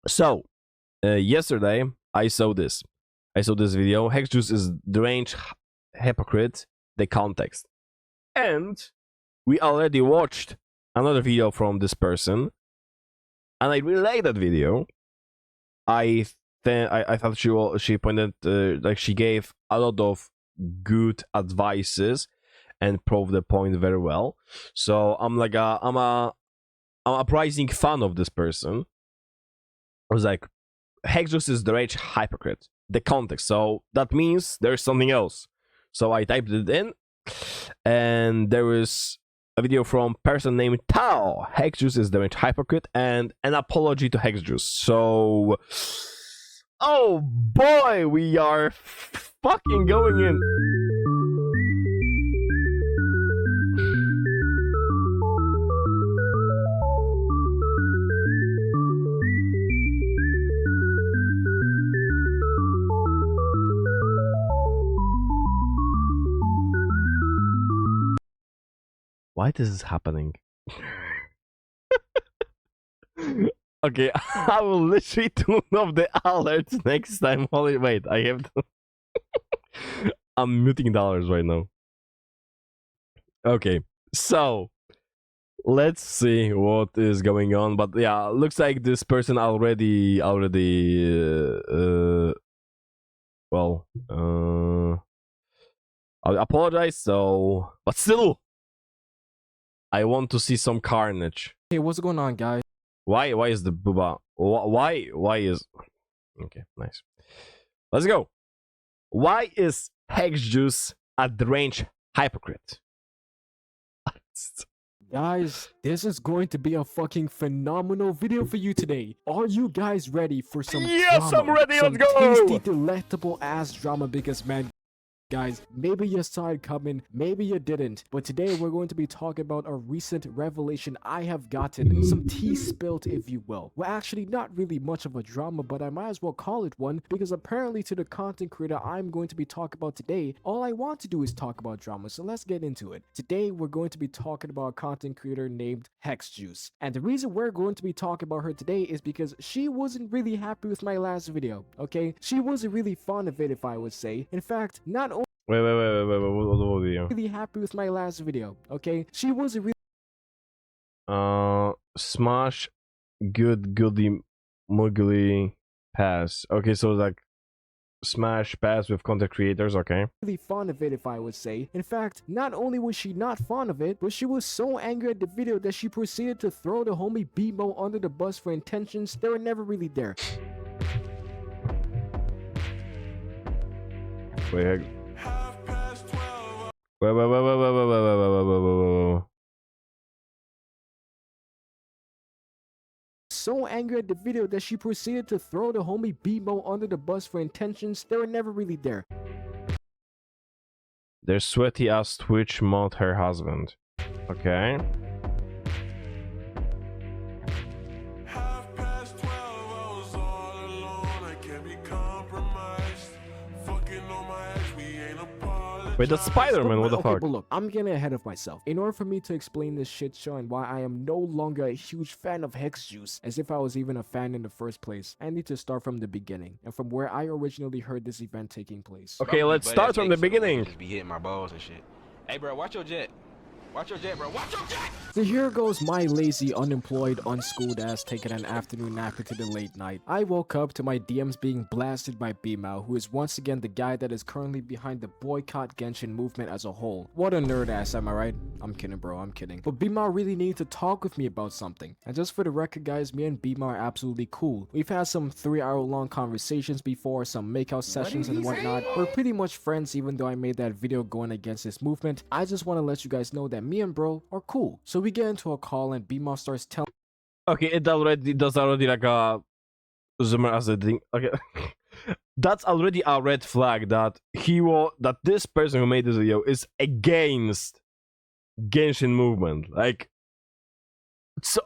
So, yesterday I saw this. I saw this video. HexJuice is deranged hypocrite. The context, and we already watched another video from this person, and I really like that video. I thought she pointed like she gave a lot of good advices and proved the point very well. So I'm a rising fan of this person. I was like, HexJuice is the rage hypocrite. The context. So that means there's something else. So I typed it in, and there was a video from person named Tao. HexJuice is the rage hypocrite, and an apology to HexJuice. So, oh boy, we are fucking going in. Why this is happening? Okay, I will literally turn off the alerts next time. Holy wait, I have to. I'm muting the alerts right now. Okay, so let's see what is going on. But yeah, looks like this person already I apologize. So, but still, I want to see some carnage. Hey, what's going on, guys? Why is the booba? Why is? Okay, nice. Let's go. Why is HexJuice a deranged hypocrite? Guys, this is going to be a fucking phenomenal video for you today. Are you guys ready for some Yes, drama? I'm ready. Some Let's go. tasty, delectable ass drama because, man, guys, maybe you saw it coming, maybe you didn't, but today we're going to be talking about a recent revelation I have gotten, some tea spilt if you will. Well, actually not really much of a drama, but I might as well call it one because apparently to the content creator I'm going to be talking about today, all I want to do is talk about drama, so let's get into it. Today we're going to be talking about a content creator named HexJuice, and the reason we're going to be talking about her today is because she wasn't really happy with my last video, okay? She wasn't really fond of it, if I would say. In fact, not only Wait, what video? really happy with my last video, okay? She wasn't really Smash goody muggly pass. Okay, so like smash pass with content creators, okay? fond of it, if I would say. In fact, not only was she not fond of it, but she was so angry at the video that she proceeded to throw the homie BMO under the bus for intentions that were never really there. Wait, wait. So angry at the video that she proceeded to throw the homie BMO under the bus for intentions that were never really there. Their sweaty ass Twitch mod her husband. Okay. Wait, that's Spider-Man, what the okay, fuck? but look, I'm getting ahead of myself. In order for me to explain this shit show and why I am no longer a huge fan of HexJuice, as if I was even a fan in the first place, I need to start from the beginning, and from where I originally heard this event taking place. Okay, let's start from the beginning. Just be hitting my balls and shit. Hey, bro, watch your jet. Watch your jet, bro. Watch your jet! So here goes my lazy, unemployed, unschooled ass taking an afternoon nap into the late night. I woke up to my DMs being blasted by Bmao, who is once again the guy that is currently behind the boycott Genshin movement as a whole. What a nerd ass, am I right? I'm kidding, bro, I'm kidding. But Bmao really needed to talk with me about something. And just for the record, guys, me and Bmao are absolutely cool. We've had some 3-hour long conversations before, some makeout sessions and whatnot. We're pretty much friends, even though I made that video going against this movement. I just want to let you guys know that me and bro are cool. So we get into a call and Bmao starts telling Okay, it does already like a zoomer as a thing. Okay. That's already a red flag that this person who made this video is against Genshin movement. Like, so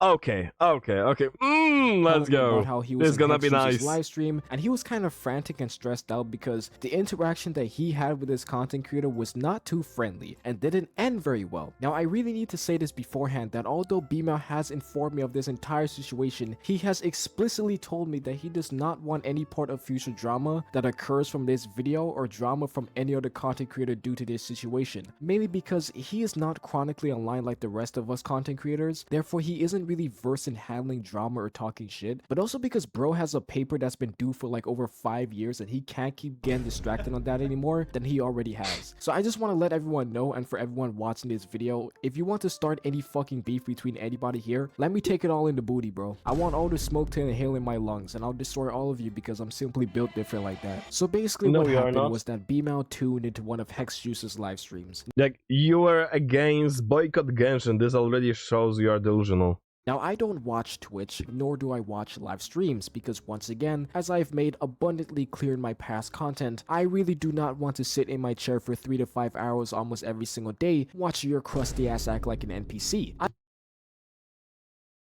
Okay. Let's telling me about go. how he This was is in gonna be HexJuice's nice. live stream, and he was kind of frantic and stressed out because the interaction that he had with his content creator was not too friendly and didn't end very well. Now, I really need to say this beforehand that although BMAO has informed me of this entire situation, he has explicitly told me that he does not want any part of future drama that occurs from this video or drama from any other content creator due to this situation, mainly because he is not chronically online like the rest of us content creators, therefore he isn't really versed in handling drama or talking shit, but also because bro has a paper that's been due for like over 5 years and he can't keep getting distracted on that anymore than he already has. So I just want to let everyone know, and for everyone watching this video, if you want to start any fucking beef between anybody here, let me take it all in the booty, bro. I want all the smoke to inhale in my lungs and I'll destroy all of you because I'm simply built different like that. So basically No, what you are happened not. was that BMAO tuned into one of HexJuice's live streams. Like, you were against boycott Genshin. This already shows you are delusional. Now, I don't watch Twitch, nor do I watch live streams, because once again, as I've made abundantly clear in my past content, I really do not want to sit in my chair for 3 to 5 hours almost every single day, watching your crusty ass act like an NPC.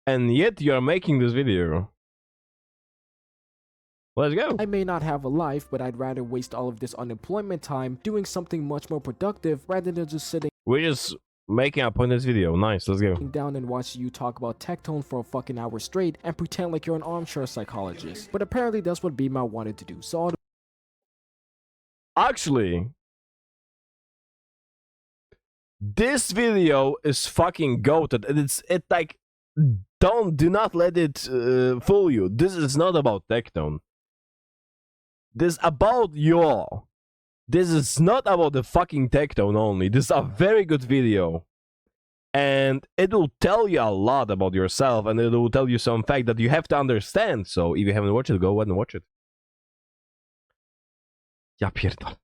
And yet you are making this video. Let's go. I may not have a life, but I'd rather waste all of this unemployment time doing something much more productive rather than just sitting We're just making a point in this video. Nice, let's go. down and watch you talk about Tectone for a fucking hour straight and pretend like you're an armchair psychologist. But apparently that's what BMAO wanted to do, so all Actually, this video is fucking goated. It like, do not let it fool you. This is not about Tectone. This is about y'all. This is not about the fucking Tectone only. This is a very good video. And it will tell you a lot about yourself, and it will tell you some fact that you have to understand. So if you haven't watched it, go ahead and watch it. Ja pierdol.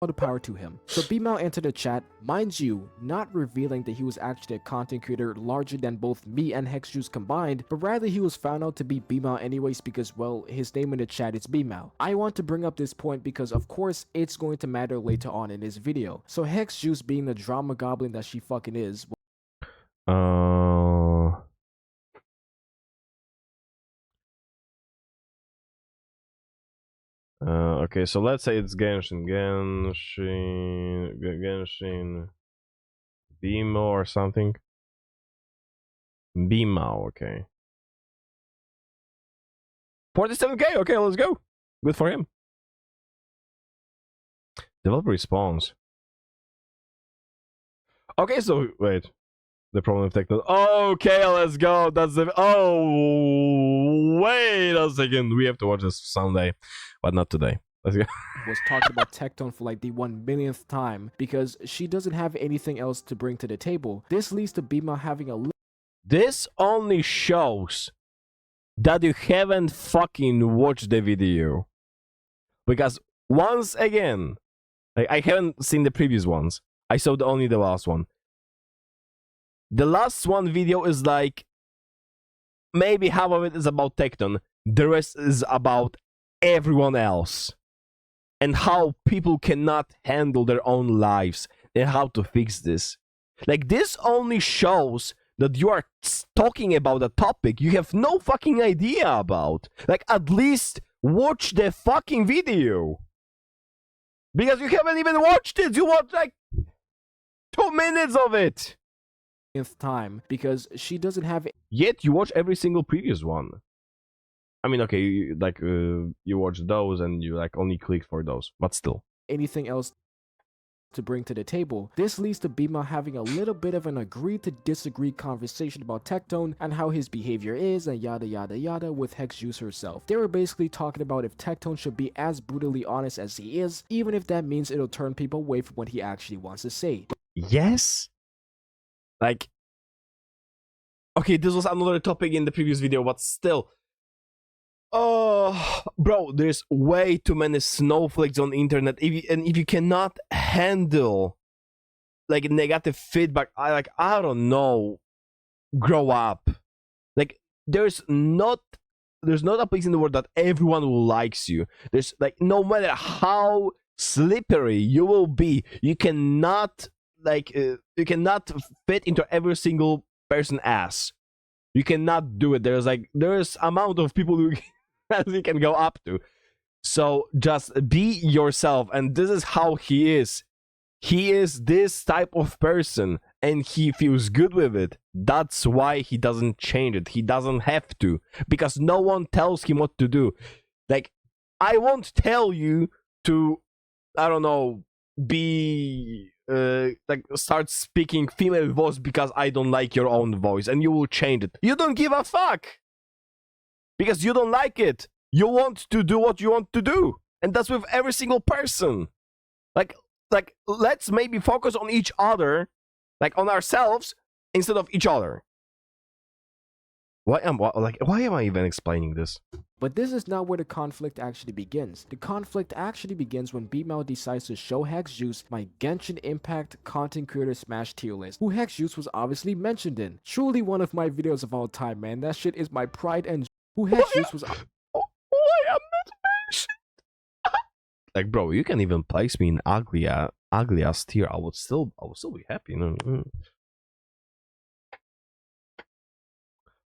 the power to him. So BMAO entered the chat, mind you, not revealing that he was actually a content creator larger than both me and HexJuice combined, but rather he was found out to be BMAO anyways because, well, his name in the chat is BMAO. I want to bring up this point because of course it's going to matter later on in this video. So HexJuice, being the drama goblin that she fucking is, Okay, so let's say it's Genshin, BMO or something. BMO, okay. 47k, okay, let's go. Good for him. Developer response. Okay, so wait. The problem with techno. Okay, let's go. That's the. Oh, wait a second. We have to watch this someday, but not today. Let's go. was talking about Tectone for like the 1 millionth time because she doesn't have anything else to bring to the table. This leads to BMAO having a This only shows that you haven't fucking watched the video. Because once again, like, I haven't seen the previous ones. I saw only the last one. The last one video is like, maybe half of it is about Tectone. The rest is about everyone else. And how people cannot handle their own lives. And how to fix this. Like, this only shows that you are talking about a topic you have no fucking idea about. Like, at least watch the fucking video. Because you haven't even watched it. You watched like 2 minutes of it. time because she doesn't have Yet you watch every single previous one. I mean, okay, you watch those and you like only clicked for those, but still. anything else to bring to the table. This leads to BMAO having a little bit of an agree to disagree conversation about Tectone and how his behavior is and yada yada yada with HexJuice herself. They were basically talking about if Tectone should be as brutally honest as he is, even if that means it'll turn people away from what he actually wants to say. Yes? Like, okay, this was another topic in the previous video, but still. Oh, bro, there's way too many snowflakes on the internet. If you cannot handle like negative feedback, I don't know, grow up. Like, there's not a place in the world that everyone likes you. There's like, no matter how slippery you will be, you cannot fit into every single person ass. You cannot do it. There's amount of people who as you can go up to. So just be yourself, and this is how he is. He is this type of person, and he feels good with it. That's why he doesn't change it. He doesn't have to, because no one tells him what to do. Like, I won't tell you to, I don't know, be start speaking female voice because I don't like your own voice, and you will change it. You don't give a fuck because you don't like it. You want to do what you want to do, and that's with every single person. Like let's maybe focus on each other, like on ourselves instead of each other. Why am I even explaining this? But this is not where the conflict actually begins. The conflict actually begins when BMAL decides to show HexJuice my Genshin Impact content creator smash tier list, who HexJuice was obviously mentioned in. Truly one of my videos of all time, man. That shit is my pride and who HexJuice was. Why am not mentioned? Like, bro, you can even place me in ugly ass tier. I would still be happy. You know?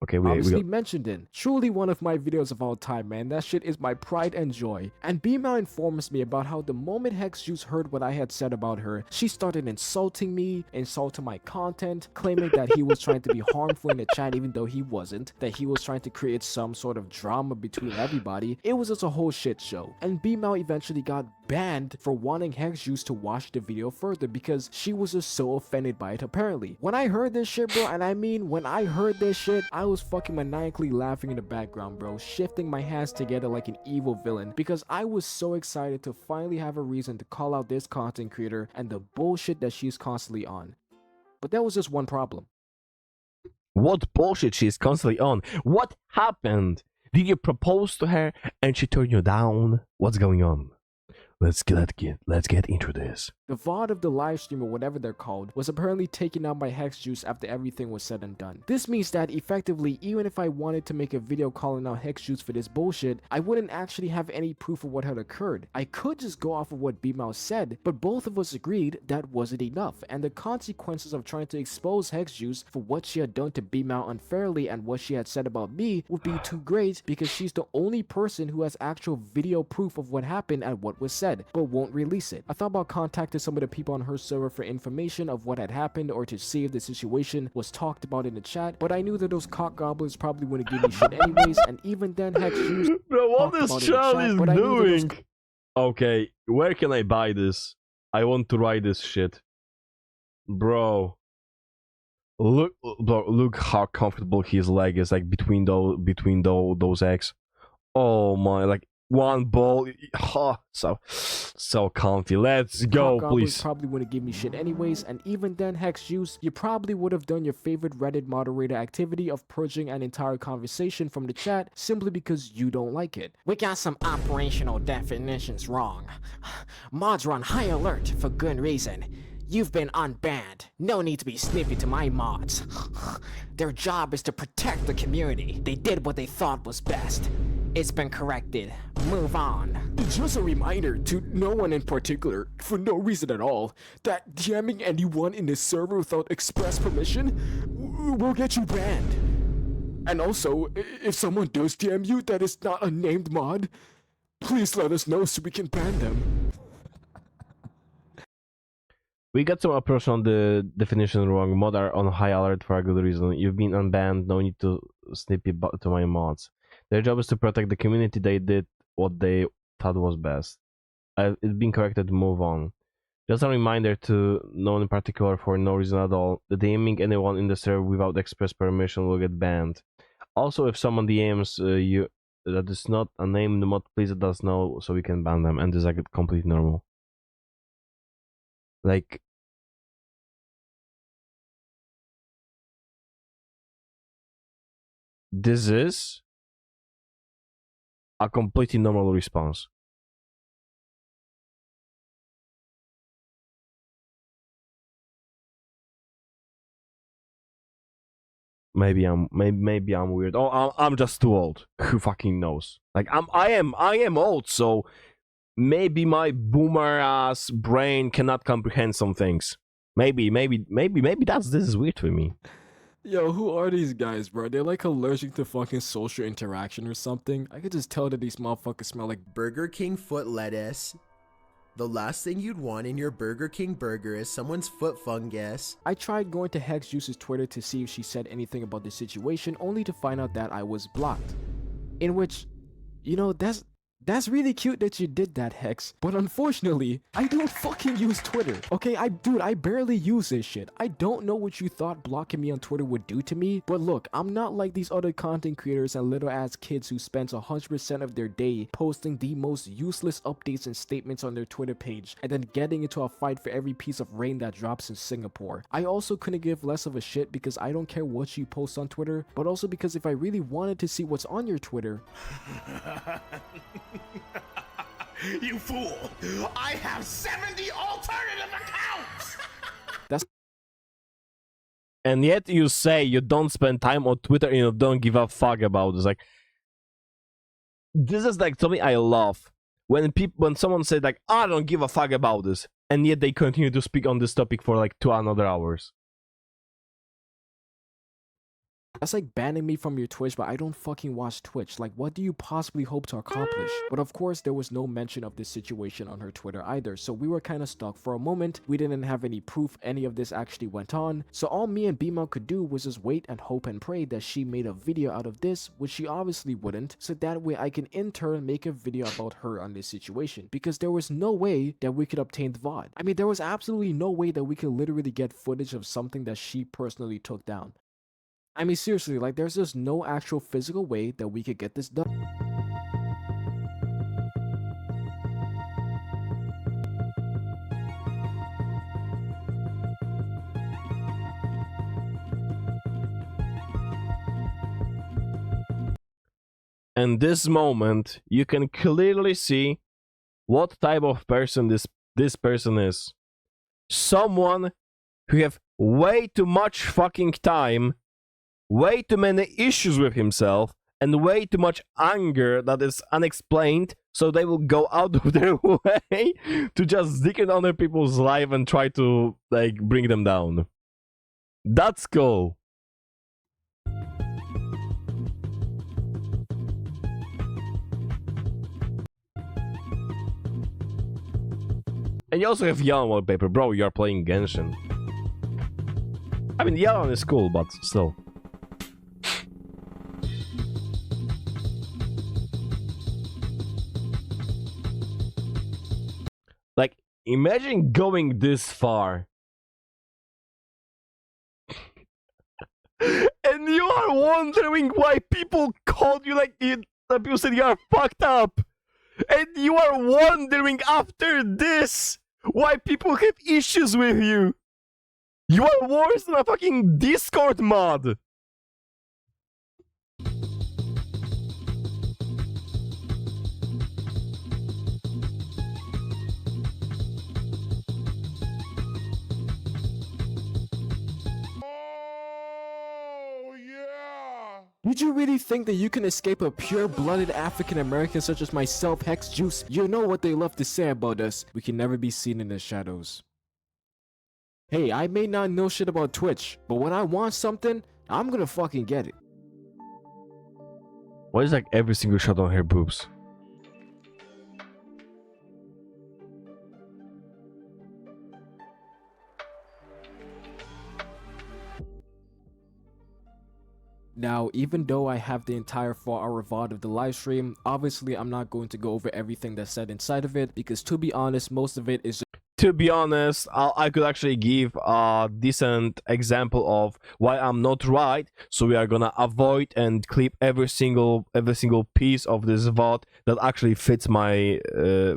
Okay, obviously mentioned in. Truly one of my videos of all time, man. That shit is my pride and joy. And BMAL informs me about how the moment HexJuice heard what I had said about her, she started insulting me, insulting my content, claiming that he was trying to be harmful in the chat even though he wasn't, that he was trying to create some sort of drama between everybody. It was just a whole shit show. And BMAL eventually got banned for wanting HexJuice to watch the video further because she was just so offended by it apparently. When I heard this shit, bro, and I mean when I heard this shit, I was fucking maniacally laughing in the background, bro, shifting my hands together like an evil villain because I was so excited to finally have a reason to call out this content creator and the bullshit that she's constantly on. But there was just one problem. What bullshit she's constantly on? What happened? Did you propose to her and she turned you down? What's going on? Let's get into this. The VOD of the live stream or whatever they're called was apparently taken out by HexJuice after everything was said and done. This means that effectively, even if I wanted to make a video calling out HexJuice for this bullshit, I wouldn't actually have any proof of what had occurred. I could just go off of what BMAL said, but both of us agreed that wasn't enough, and the consequences of trying to expose HexJuice for what she had done to BMAL unfairly and what she had said about me would be too great because she's the only person who has actual video proof of what happened and what was said, but won't release it. I thought about contacting some of the people on her server for information of what had happened or to see if the situation was talked about in the chat, but I knew that those cock goblins probably wouldn't give me shit anyways, and even then HexJuice bro, what is Charlie doing? Okay, where can I buy this? I want to ride this shit. Bro. Look how comfortable his leg is, like between those eggs. Oh my, like one ball, oh, so comfy. Let's go, please. Probably wouldn't give me shit anyways, and even then, HexJuice, you probably would have done your favorite Reddit moderator activity of purging an entire conversation from the chat simply because you don't like it. We got some operational definitions wrong. Mods are on high alert for good reason. You've been unbanned. No need to be snippy to my mods. Their job is to protect the community. They did what they thought was best. It's been corrected. Move on. Just a reminder to no one in particular, for no reason at all, that DMing anyone in this server without express permission will get you banned. And also, if someone does DM you that is not a named mod, please let us know so we can ban them. We got some approach on the definition wrong. Mod are on high alert for a good reason. You've been unbanned, no need to snippy to my mods. Their job is to protect the community. They did what they thought was best. It's been corrected, move on. Just a reminder to no one in particular for no reason at all. The DMing anyone in the server without express permission will get banned. Also, if someone DMs you that is not a named mod, please let us know so we can ban them. And this is like completely normal. Like, this is a completely normal response. Maybe I'm weird. Oh, I'm just too old. Who fucking knows? Like I am old, so maybe my boomer ass brain cannot comprehend some things. Maybe this is weird for me. Yo, who are these guys, bro? They're like allergic to fucking social interaction or something. I could just tell that these motherfuckers smell like Burger King foot lettuce. The last thing you'd want in your Burger King burger is someone's foot fungus. I tried going to HexJuice's Twitter to see if she said anything about the situation, only to find out that I was blocked. In which, you know, that's really cute that you did that, Hex. But unfortunately, I don't fucking use Twitter. Okay, dude, I barely use this shit. I don't know what you thought blocking me on Twitter would do to me. But look, I'm not like these other content creators and little ass kids who spends 100% of their day posting the most useless updates and statements on their Twitter page and then getting into a fight for every piece of rain that drops in Singapore. I also couldn't give less of a shit because I don't care what you post on Twitter, but also because if I really wanted to see what's on your Twitter, You fool! I have 70 alternative accounts! And yet you say you don't spend time on Twitter and you don't give a fuck about this. Like, this is like something I love. When someone says like, I don't give a fuck about this, and yet they continue to speak on this topic for like 2 another hours. that's like banning me from your Twitch, but I don't fucking watch Twitch. Like, what do you possibly hope to accomplish? But of course, there was no mention of this situation on her Twitter either, so we were kind of stuck for a moment. We didn't have any proof any of this actually went on, so all me and B-Mel could do was just wait and hope and pray that she made a video out of this, which she obviously wouldn't, so that way I can in turn make a video about her on this situation, because there was no way that we could obtain the VOD. I mean, there was absolutely no way that we could literally get footage of something that she personally took down. I mean, seriously, like, there's just no actual physical way that we could get this done. And this moment, you can clearly see what type of person this person is. Someone who have way too much fucking time, way too many issues with himself, and way too much anger that is unexplained, so they will go out of their way to just dig in other people's life and try to, like, bring them down. That's cool. And you also have Yalan wallpaper. Bro, you are playing Genshin. I mean, Yalan is cool, but still. Like, imagine going this far. And you are wondering why people called you like that people said you are fucked up. And you are wondering after this why people have issues with you. You are worse than a fucking Discord mod. Oh, yeah! Did you really think that you can escape a pure-blooded African American such as myself, HexJuice? You know what they love to say about us. We can never be seen in the shadows. Hey, I may not know shit about Twitch, but when I want something, I'm gonna fucking get it. Why is like every single shot on her boobs? Now, even though I have the entire 4-hour VOD of the live stream, obviously I'm not going to go over everything that's said inside of it, because to be honest, most of it is just To be honest, I could actually give a decent example of why I'm not right. So we are gonna avoid and clip every single piece of this VOD that actually fits my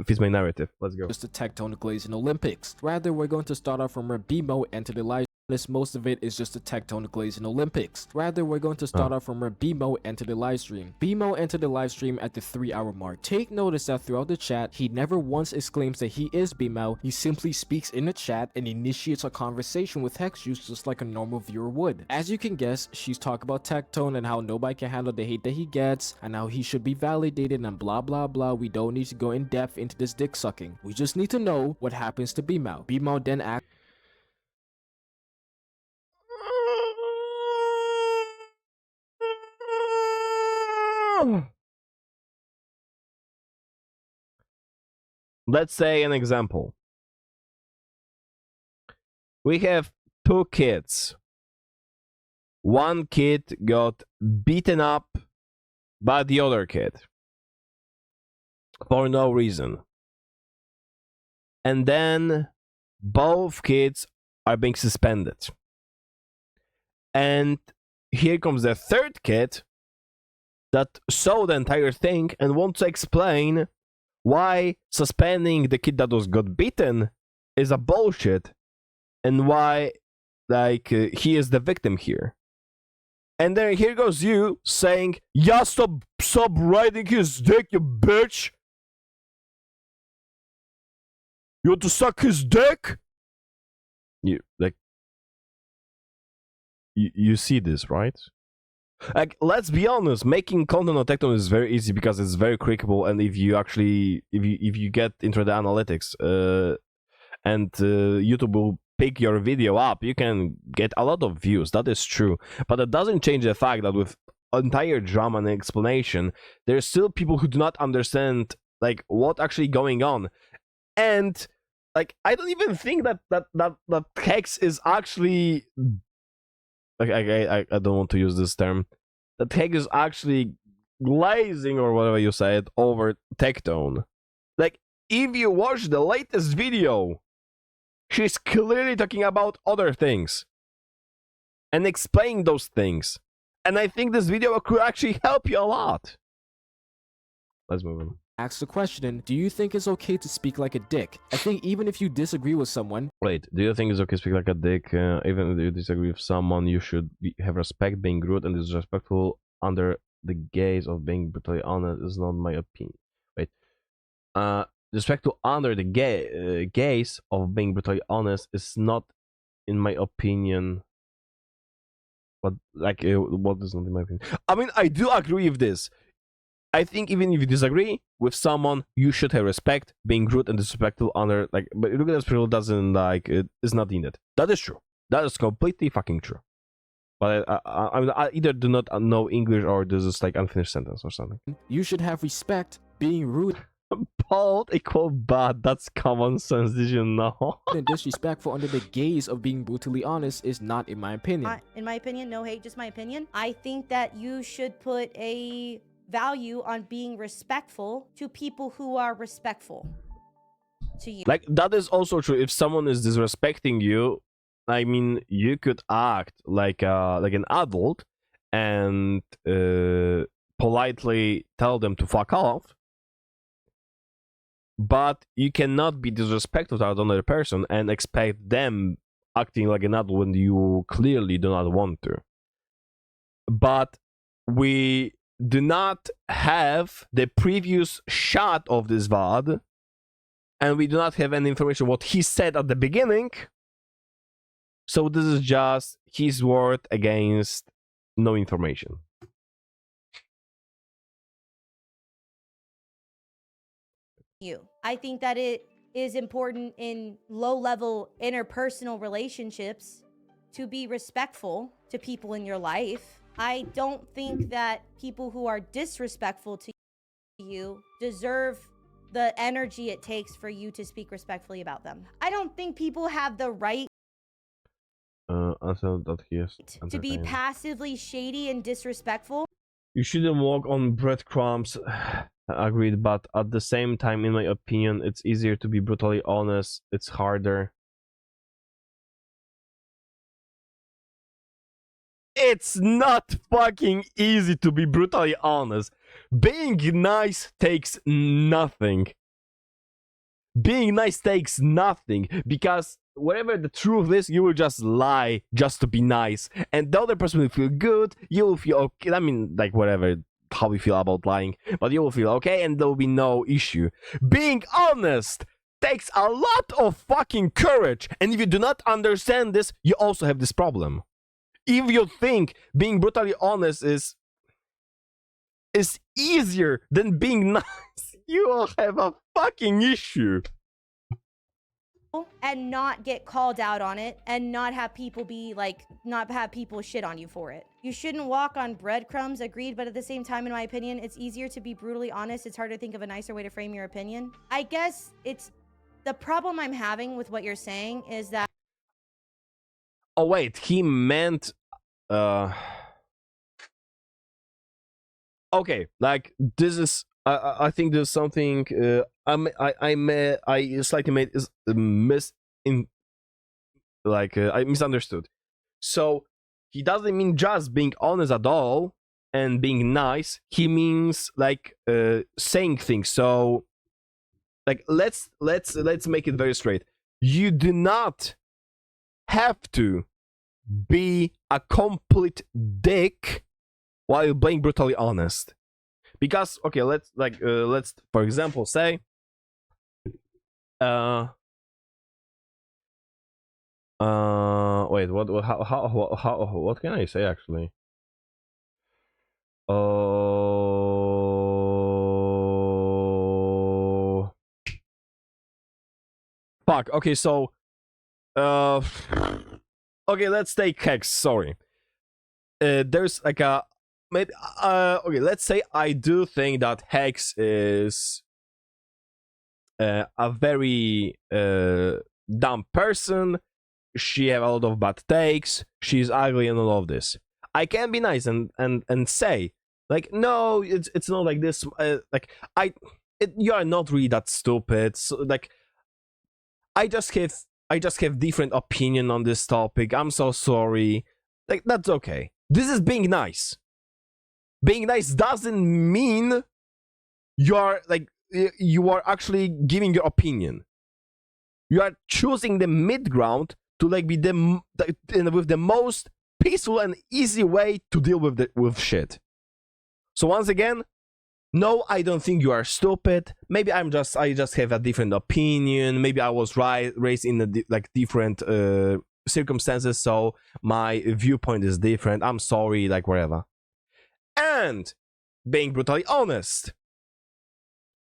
narrative. Let's go. just a tectonic glaze in Olympics. Rather, we're going to start off from where BMO entered the live. Most of it is just a tectonic glaze in Olympics. Rather, we're going to start off from where BMO entered the live stream. BMO entered the live stream at the 3-hour mark. Take notice that throughout the chat, he never once exclaims that he is BMO. He simply speaks in the chat and initiates a conversation with HexJuice just like a normal viewer would. As you can guess, she's talking about Tectone and how nobody can handle the hate that he gets and how he should be validated and blah blah blah. We don't need to go in depth into this dick sucking. We just need to know what happens to BMO. BMO then asks Let's say an example. We have two kids. One kid got beaten up by the other kid for no reason. And then both kids are being suspended. And here comes the third kid that saw the entire thing and wants to explain why suspending the kid that got beaten is a bullshit and why he is the victim here. And then here goes you saying, yeah, stop riding his dick, you bitch. You want to suck his dick? You see this, right? Like, let's be honest, making content on TikTok is very easy because it's very clickable, and if you get into the analytics, and YouTube will pick your video up, you can get a lot of views. That is true, but it doesn't change the fact that with entire drama and explanation, there's still people who do not understand like what actually going on, and like I don't even think that Hex is actually. I don't want to use this term. The Hex is actually glazing or whatever you said over Tectone. Like, if you watch the latest video, she's clearly talking about other things and explaining those things. And I think this video could actually help you a lot. Let's move on. Ask the question, do you think it's okay to speak like a dick? I think even if you disagree with someone... Wait, do you think it's okay to speak like a dick? Even if you disagree with someone, you should have respect. Being rude and disrespectful under the gaze of being brutally honest is not my opinion. Wait. Respectful under the gaze of being brutally honest is not, in my opinion... What is not in my opinion? I mean, I do agree with this. I think even if you disagree with someone, you should have respect. Being rude and disrespectful under but look at this people doesn't it is not needed. That is true. That is completely fucking true. But I either do not know English or this is like unfinished sentence or something. You should have respect. Being rude Bald equal bad. That's common sense. Did you know? and disrespectful under the gaze of being brutally honest is not, in my opinion. In my opinion, no hate, just my opinion. I think that you should put a value on being respectful to people who are respectful to you. Like, that is also true. If someone is disrespecting you, I mean, you could act like an adult and politely tell them to fuck off, but you cannot be disrespectful to another person and expect them acting like an adult when you clearly do not want to. But we do not have the previous shot of this VOD, and we do not have any information what he said at the beginning, so this is just his word against no information. I think that it is important in low-level interpersonal relationships to be respectful to people in your life. I don't think that people who are disrespectful to you deserve the energy it takes for you to speak respectfully about them. I don't think people have the right That he is to be passively shady and disrespectful. You shouldn't walk on breadcrumbs. Agreed, but at the same time, in my opinion, it's easier to be brutally honest. It's harder. It's not fucking easy to be brutally honest. Being nice takes nothing. Being nice takes nothing because whatever the truth is, you will just lie just to be nice, and the other person will feel good. You will feel okay. I mean, like whatever how we feel about lying, but you will feel okay, and there will be no issue. Being honest takes a lot of fucking courage, and if you do not understand this, you also have this problem. If you think being brutally honest is easier than being nice, you will have a fucking issue. and not get called out on it and not have people be like, not have people shit on you for it. You shouldn't walk on breadcrumbs, agreed, but at the same time, in my opinion, it's easier to be brutally honest. It's hard to think of a nicer way to frame your opinion. I guess it's the problem I'm having with what you're saying is that. Oh wait, he meant okay, like this is I think there's something I slightly made is I misunderstood. So he doesn't mean just being honest at all and being nice. He means like saying things. So like let's make it very straight. You do not have to be a complete dick while being brutally honest. Because okay, let's for example say wait, what can I say actually? Oh, fuck. Okay, so okay, let's take Hex. Sorry. There's like a maybe okay. Let's say I do think that Hex is a very dumb person. She have a lot of bad takes. She's ugly and all of this. I can be nice and say like, no, it's not like this. Like you are not really that stupid. So like, I just have different opinion on this topic. I'm so sorry. Like that's okay. This is being nice. Being nice doesn't mean you are actually giving your opinion. You are choosing the mid ground to like be with the most peaceful and easy way to deal with shit. So once again, no, I don't think you are stupid. Maybe I just have a different opinion. Maybe I was raised in different circumstances, so my viewpoint is different. I'm sorry, like whatever. And being brutally honest,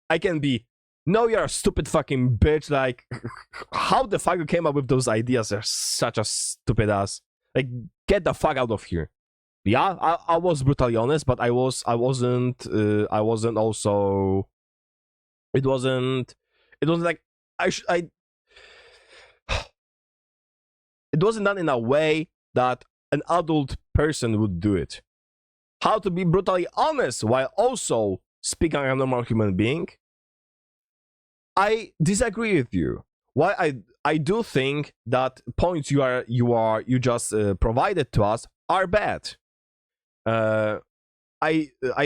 I can be, no, you're a stupid fucking bitch. Like, how the fuck you came up with those ideas? Are such a stupid ass. Like, get the fuck out of here. Yeah, I was brutally honest, but I wasn't also. It wasn't like it wasn't done in a way that an adult person would do it. How to be brutally honest while also speaking like a normal human being? I disagree with you. Why I do think that points you just provided to us are bad. I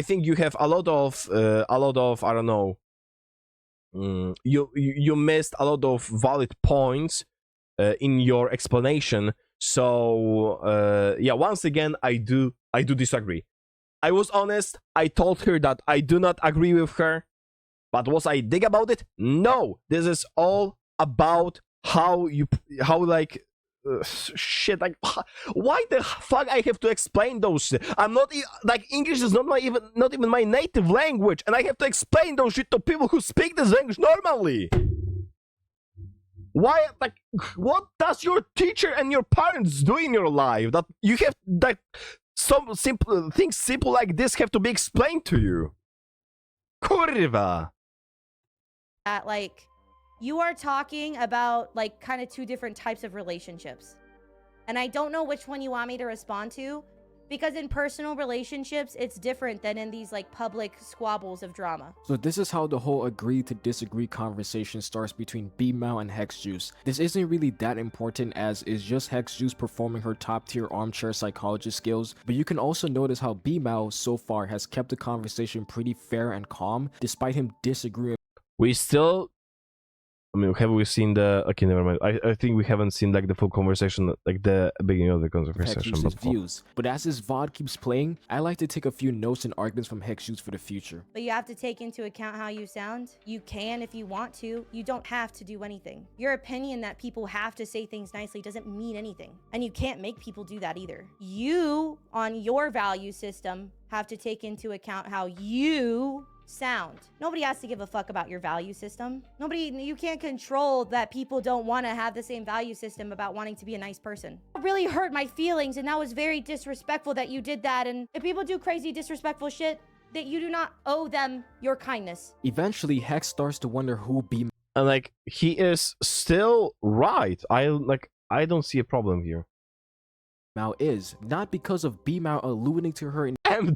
think you have a lot of I don't know. You missed a lot of valid points in your explanation. So yeah, once again, I do disagree. I was honest. I told her that I do not agree with her. But was I dick about it? No. This is all about shit. Like, why the fuck I have to explain those shit? I'm not like, English is not even my native language, and I have to explain those shit to people who speak this language normally. Why? Like, what does your teacher and your parents do in your life that you have like some simple things like this have to be explained to you? Kurwa. That like you are talking about like kind of two different types of relationships, and I don't know which one you want me to respond to, because in personal relationships it's different than in these like public squabbles of drama. So this is how the whole agree to disagree conversation starts between B-Mal and HexJuice. This isn't really that important, as is just HexJuice performing her top tier armchair psychologist skills, but you can also notice how B-Mal so far has kept the conversation pretty fair and calm despite him disagreeing. We still, I mean, have we seen the? Okay, never mind. I think we haven't seen like the full conversation, like the beginning of the conversation. HexJuice's views. But as this VOD keeps playing, I like to take a few notes and arguments from HexJuice for the future. But you have to take into account how you sound. You can if you want to. You don't have to do anything. Your opinion that people have to say things nicely doesn't mean anything. And you can't make people do that either. You, on your value system, have to take into account how you sound. Nobody has to give a fuck about your value system. You can't control that people don't want to have the same value system about wanting to be a nice person. It really hurt my feelings, and that was very disrespectful that you did that. And if people do crazy, disrespectful shit, that you do not owe them your kindness. Eventually, Hex starts to wonder who B And like, he is still right. I don't see a problem here. Mao is, not because of B Mao alluding to her in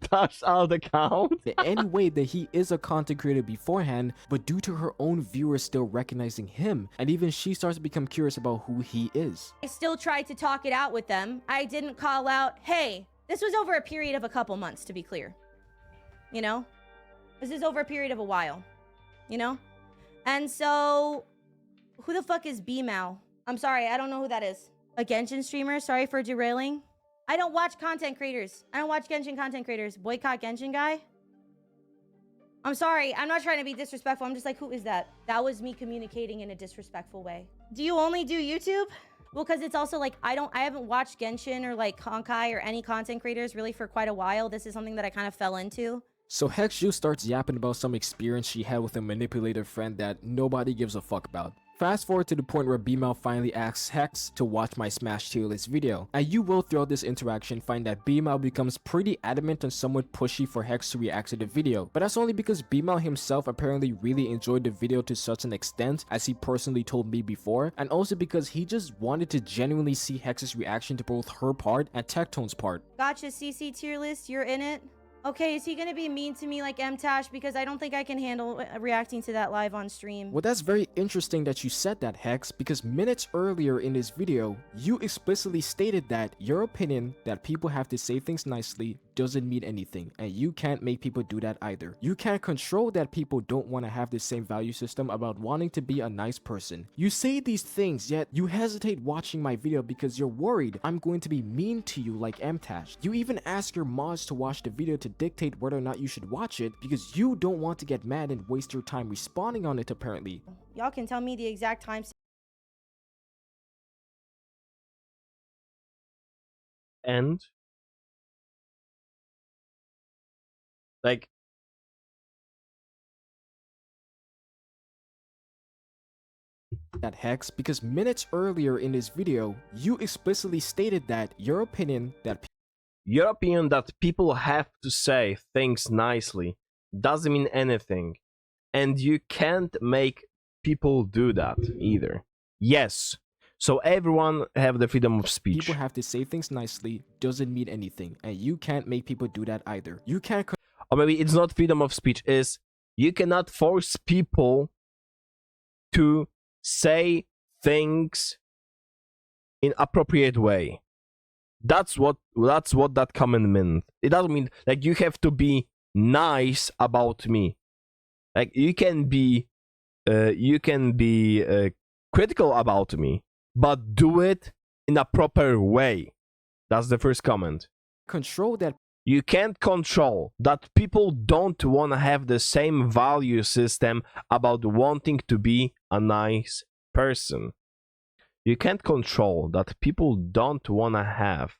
That's out account. any way that he is a content creator beforehand, but due to her own viewers still recognizing him, and even she starts to become curious about who he is. I still tried to talk it out with them. I didn't call out, hey, this was over a period of a couple months, to be clear. You know? This is over a period of a while. You know? And so, who the fuck is B Mao? I'm sorry, I don't know who that is. A Genshin streamer? Sorry for derailing. I don't watch content creators. I don't watch Genshin content creators. Boycott Genshin guy? I'm sorry. I'm not trying to be disrespectful. I'm just like, who is that? That was me communicating in a disrespectful way. Do you only do YouTube? Well, because it's also like, I haven't watched Genshin or like Honkai or any content creators really for quite a while. This is something that I kind of fell into. So HexJuice starts yapping about some experience she had with a manipulative friend that nobody gives a fuck about. Fast forward to the point where B-Mao finally asks Hex to watch my Smash tier list video, and you will throughout this interaction find that B-Mao becomes pretty adamant and somewhat pushy for Hex to react to the video, but that's only because B-Mao himself apparently really enjoyed the video to such an extent, as he personally told me before, and also because he just wanted to genuinely see Hex's reaction to both her part and Tectone's part. Gotcha, CC tier list, you're in it. Okay, is he gonna be mean to me like M-Tash? Because I don't think I can handle reacting to that live on stream. Well, that's very interesting that you said that, Hex, because minutes earlier in this video, you explicitly stated that your opinion that people have to say things nicely doesn't mean anything, and you can't make people do that either. You can't control that people don't want to have the same value system about wanting to be a nice person. You say these things, yet you hesitate watching my video because you're worried I'm going to be mean to you like M-Tash. You even ask your mods to watch the video to dictate whether or not you should watch it because you don't want to get mad and waste your time responding on it apparently. Y'all can tell me the exact time. And like, that, Hex, because minutes earlier in this video, you explicitly stated that your opinion that people have to say things nicely doesn't mean anything, and you can't make people do that either. Yes, so everyone have the freedom of speech. people have to say things nicely doesn't mean anything, and you can't make people do that either. You can't Or maybe it's not freedom of speech, is you cannot force people to say things in appropriate way. That's what that comment meant. It doesn't mean like you have to be nice about me. Like you can be critical about me, but do it in a proper way. That's the first comment. control that You can't control that people don't want to have the same value system about wanting to be a nice person. You can't control that people don't want to have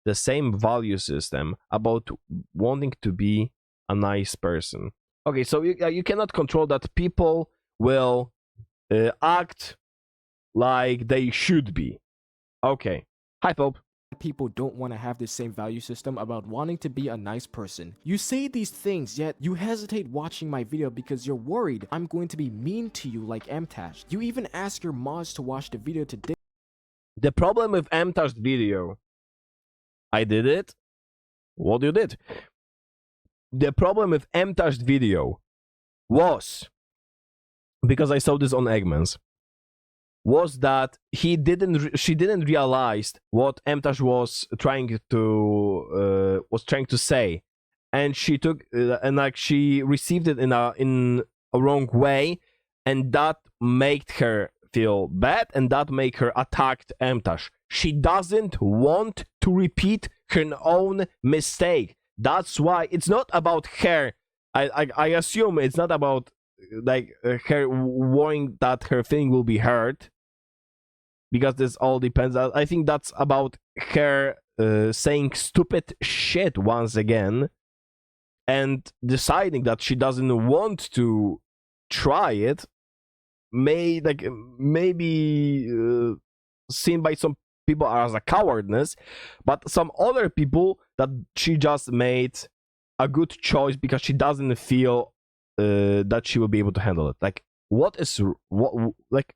the same value system about wanting to be a nice person. Okay, so you cannot control that people will act like they should be. Okay. Hi, Pope. people don't want to have the same value system about wanting to be a nice person. You say these things, yet you hesitate watching my video because you're worried I'm going to be mean to you like M-Tash. You even ask your mods to watch the video to The problem with M-Tash's video, I did it. What you did? The problem with M-Tash's video was, because I saw this on Eggman's, was that she didn't realize what M-Tash was trying to say, and she took and like she received it in a wrong way, and that made her feel bad, and that made her attack M-Tash. She doesn't want to repeat her own mistake. That's why it's not about her. I assume it's not about like her worrying that her thing will be heard, because this all depends. I think that's about her saying stupid shit once again, and deciding that she doesn't want to try it maybe seen by some people as a cowardness, but some other people that she just made a good choice because she doesn't feel that she will be able to handle it. Like, like,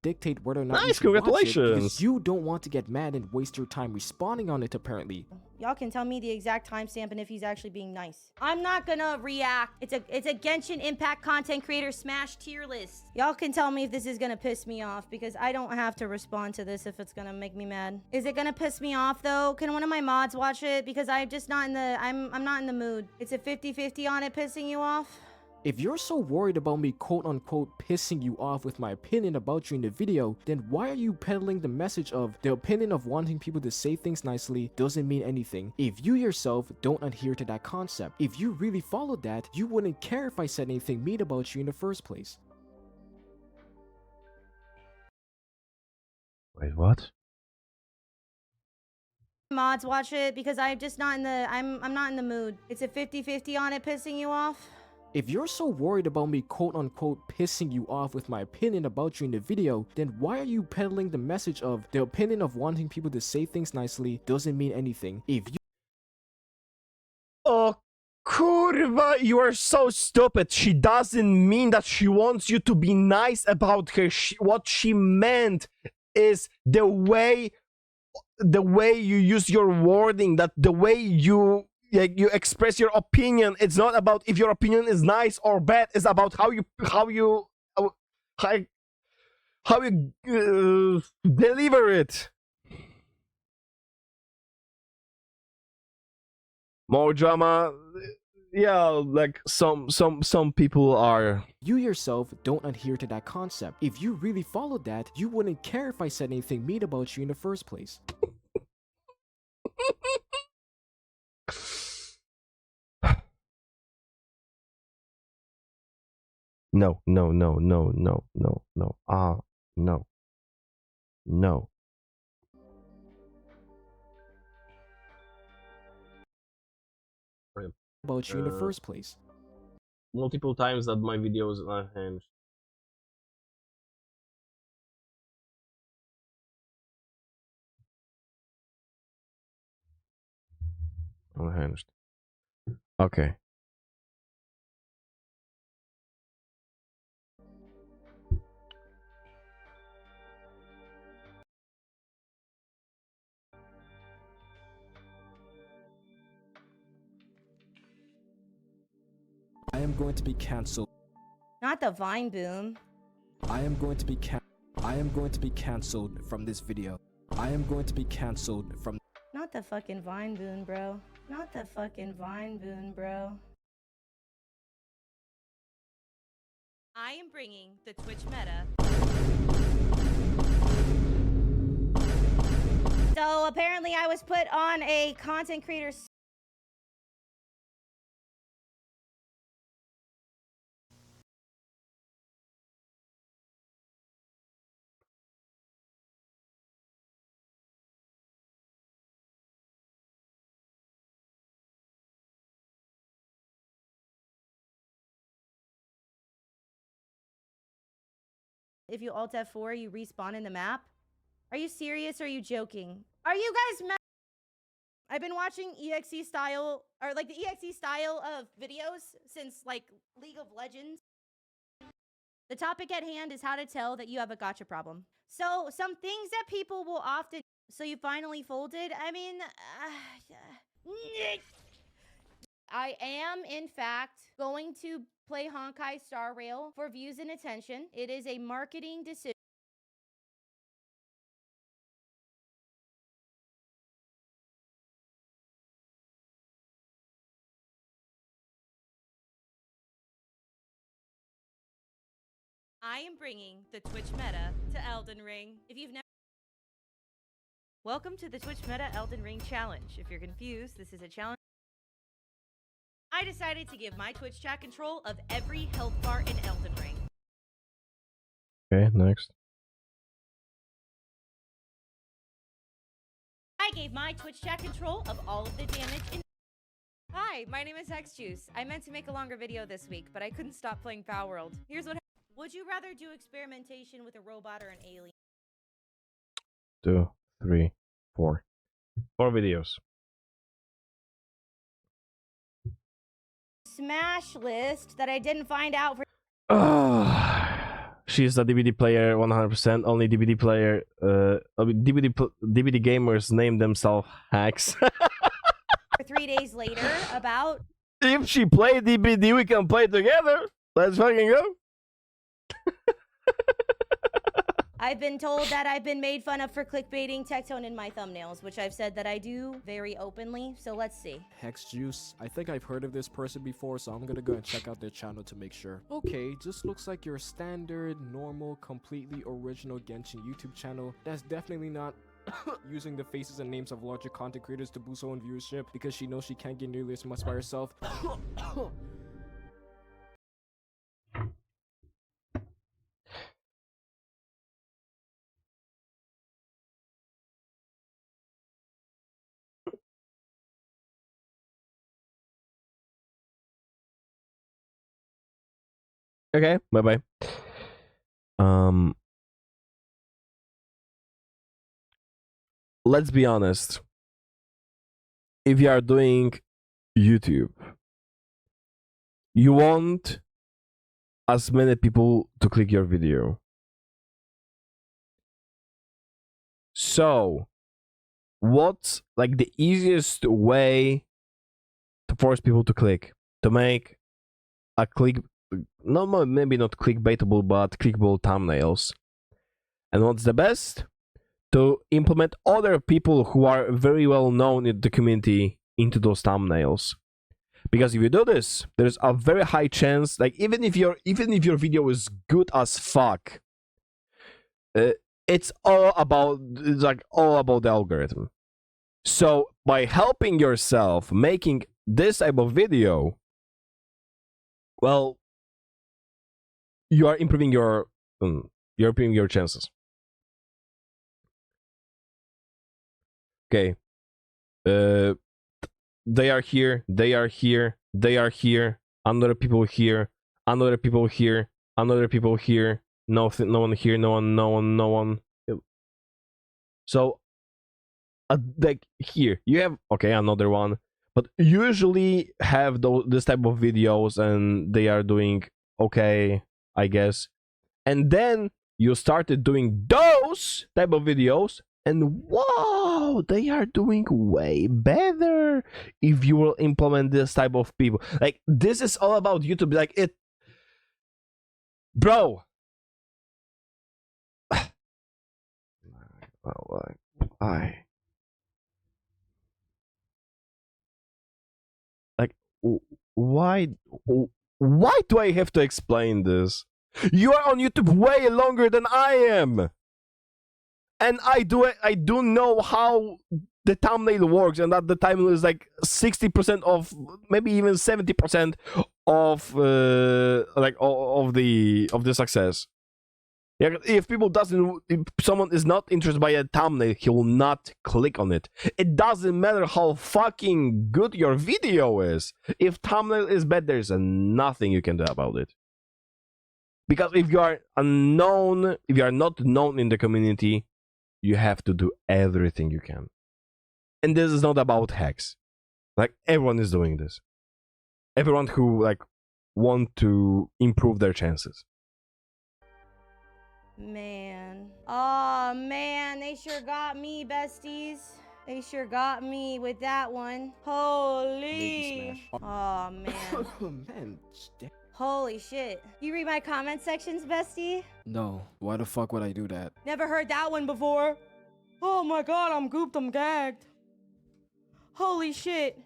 dictate whether or not you nice, should watch it congratulations. because you don't want to get mad and waste your time responding on it, apparently. Y'all can tell me the exact timestamp and if he's actually being nice. I'm not gonna react. It's a Genshin Impact content creator smash tier list. Y'all can tell me if this is gonna piss me off because I don't have to respond to this if it's gonna make me mad. Is it gonna piss me off though? Can one of my mods watch it? Because I'm just not in the, I'm not in the mood. It's a 50-50 on it pissing you off. If you're so worried about me quote-unquote pissing you off with my opinion about you in the video, then why are you peddling the message of the opinion of wanting people to say things nicely doesn't mean anything if you yourself don't adhere to that concept? If you really followed that, you wouldn't care if I said anything mean about you in the first place. Wait, what? Mods watch it because I'm just not in the, I'm not in the mood. It's a 50-50 on it pissing you off. If you're so worried about me quote-unquote pissing you off with my opinion about you in the video, then why are you peddling the message of the opinion of wanting people to say things nicely doesn't mean anything if you— Oh, kurwa, you are so stupid. She doesn't mean that she wants you to be nice about her. What she meant is the way you use your wording, that the way you express your opinion. It's not about if your opinion is nice or bad. It's about how you deliver it. More drama. Yeah, like some people are. you yourself don't adhere to that concept. If you really followed that, you wouldn't care if I said anything mean about you in the first place. No. No. About you in the first place. Multiple times that my videos are unhinged. Unhinged. Okay. I am going to be cancelled. Not the Vine boom. I am going to be cancelled from this video. I am going to be cancelled from— Not the fucking Vine boon, bro. Not the fucking Vine boon, bro. I am bringing the Twitch meta. So apparently I was put on a content creator. If you alt F4, you respawn in the map. Are you serious or are you joking? Are you guys mad? I've been watching EXE style, or like the EXE style of videos since like League of Legends. The topic at hand is how to tell that you have a gotcha problem. So some things that people will often, so you finally folded? I mean, I am in fact going to play Honkai Star Rail for views and attention. It is a marketing decision. I am bringing the Twitch meta to Elden Ring. If you've never... Welcome to the Twitch meta Elden Ring challenge. If you're confused, this is a challenge. I decided to give my Twitch chat control of every health bar in Elden Ring. Okay, next. I gave my Twitch chat control of all of the damage in. Hi, my name is HexJuice. I meant to make a longer video this week, but I couldn't stop playing Foul World. Here's what. Would you rather do experimentation with a robot or an alien? 2, 3, 4. 4 videos. Smash list that I didn't find out for. She's a DVD player 100%. Only DVD player. DVD gamers name themselves hacks. 3 days later about. If she played DVD, we can play together. Let's fucking go. I've been told that I've been made fun of for clickbaiting Tectone in my thumbnails, which I've said that I do very openly. So let's see. HexJuice, I think I've heard of this person before, so I'm gonna go and check out their channel to make sure. Okay, just looks like your standard, normal, completely original Genshin YouTube channel. That's definitely not using the faces and names of larger content creators to boost her own viewership because she knows she can't get nearly as much by herself. Okay, bye-bye. Let's be honest. If you are doing YouTube, you want as many people to click your video. So, what's like the easiest way to force people to click? To make a maybe not clickbaitable, but clickable thumbnails. And what's the best? To implement other people who are very well known in the community into those thumbnails. Because if you do this, there's a very high chance, like even if your video is good as fuck, it's all about the algorithm. So by helping yourself making this type of video, well, you are improving your chances. Okay. They are here, they are here, they are here, another people here, another people here, another people here, no one here, no one. So, like here, you have, okay, another one, but usually have this type of videos and they are doing okay, I guess. And then you started doing those type of videos, and wow, they are doing way better if you will implement this type of people. Like, this is all about YouTube. Like, it, bro. Why? Like, why do I have to explain this? You are on YouTube way longer than I am. And I do know how the thumbnail works, and that the thumbnail is like 60% of, maybe even 70% of of the success. Yeah, if someone is not interested by a thumbnail, he will not click on it. It doesn't matter how fucking good your video is. If thumbnail is bad, there's nothing you can do about it. Because if you are unknown, if you are not known in the community, you have to do everything you can. And this is not about hacks. Like, everyone is doing this. Everyone who want to improve their chances. Man. Oh, man. They sure got me, besties. They sure got me with that one. Holy. Oh, man. Man, Holy shit. You read my comment sections, bestie? no, why the fuck would I do that? Never heard that one before. Oh my god, I'm gooped, I'm gagged. Holy shit.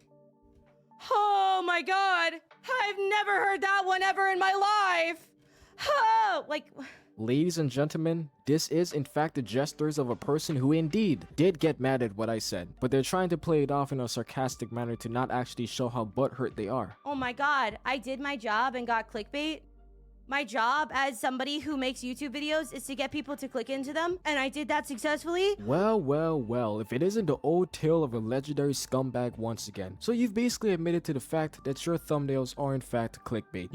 Oh my god. I've never heard that one ever in my life. Oh, like... Ladies and gentlemen, this is in fact the gestures of a person who indeed did get mad at what I said, but they're trying to play it off in a sarcastic manner to not actually show how butthurt they are. Oh my god, I did my job and got clickbait? My job as somebody who makes YouTube videos is to get people to click into them, and I did that successfully. Well, well, well, if it isn't the old tale of a legendary scumbag once again. So you've basically admitted to the fact that your thumbnails are in fact clickbait.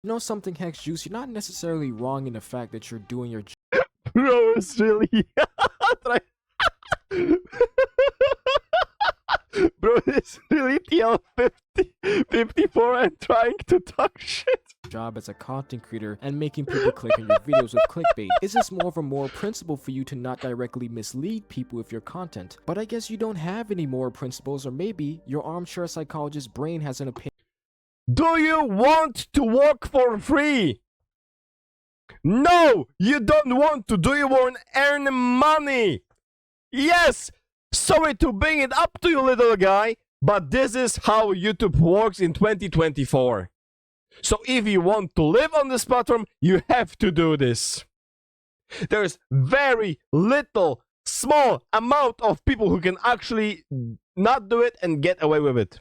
You know something, HexJuice, you're not necessarily wrong in the fact that you're doing your Bro, it's really. Try- Bro, it's really TL54 and trying to talk shit. job as a content creator and making people click on your videos with clickbait. Is this more of a moral principle for you to not directly mislead people with your content? But I guess you don't have any moral principles, or maybe your armchair psychologist brain has an opinion. Do you want to work for free? No, you don't want to. Do you want to earn money? Yes. Sorry to bring it up to you, little guy, but this is how YouTube works in 2024. So if you want to live on this platform, you have to do this. There's very little, small amount of people who can actually not do it and get away with it.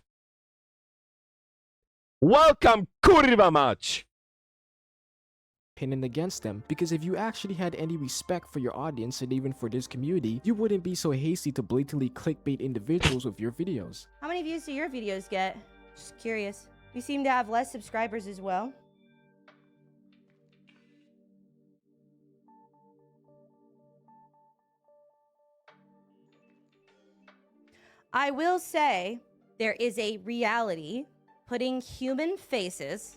Welcome, kurwa mać! Against them, because if you actually had any respect for your audience and even for this community, you wouldn't be so hasty to blatantly clickbait individuals with your videos. How many views do your videos get? Just curious. You seem to have less subscribers as well. I will say there is a reality. Putting human faces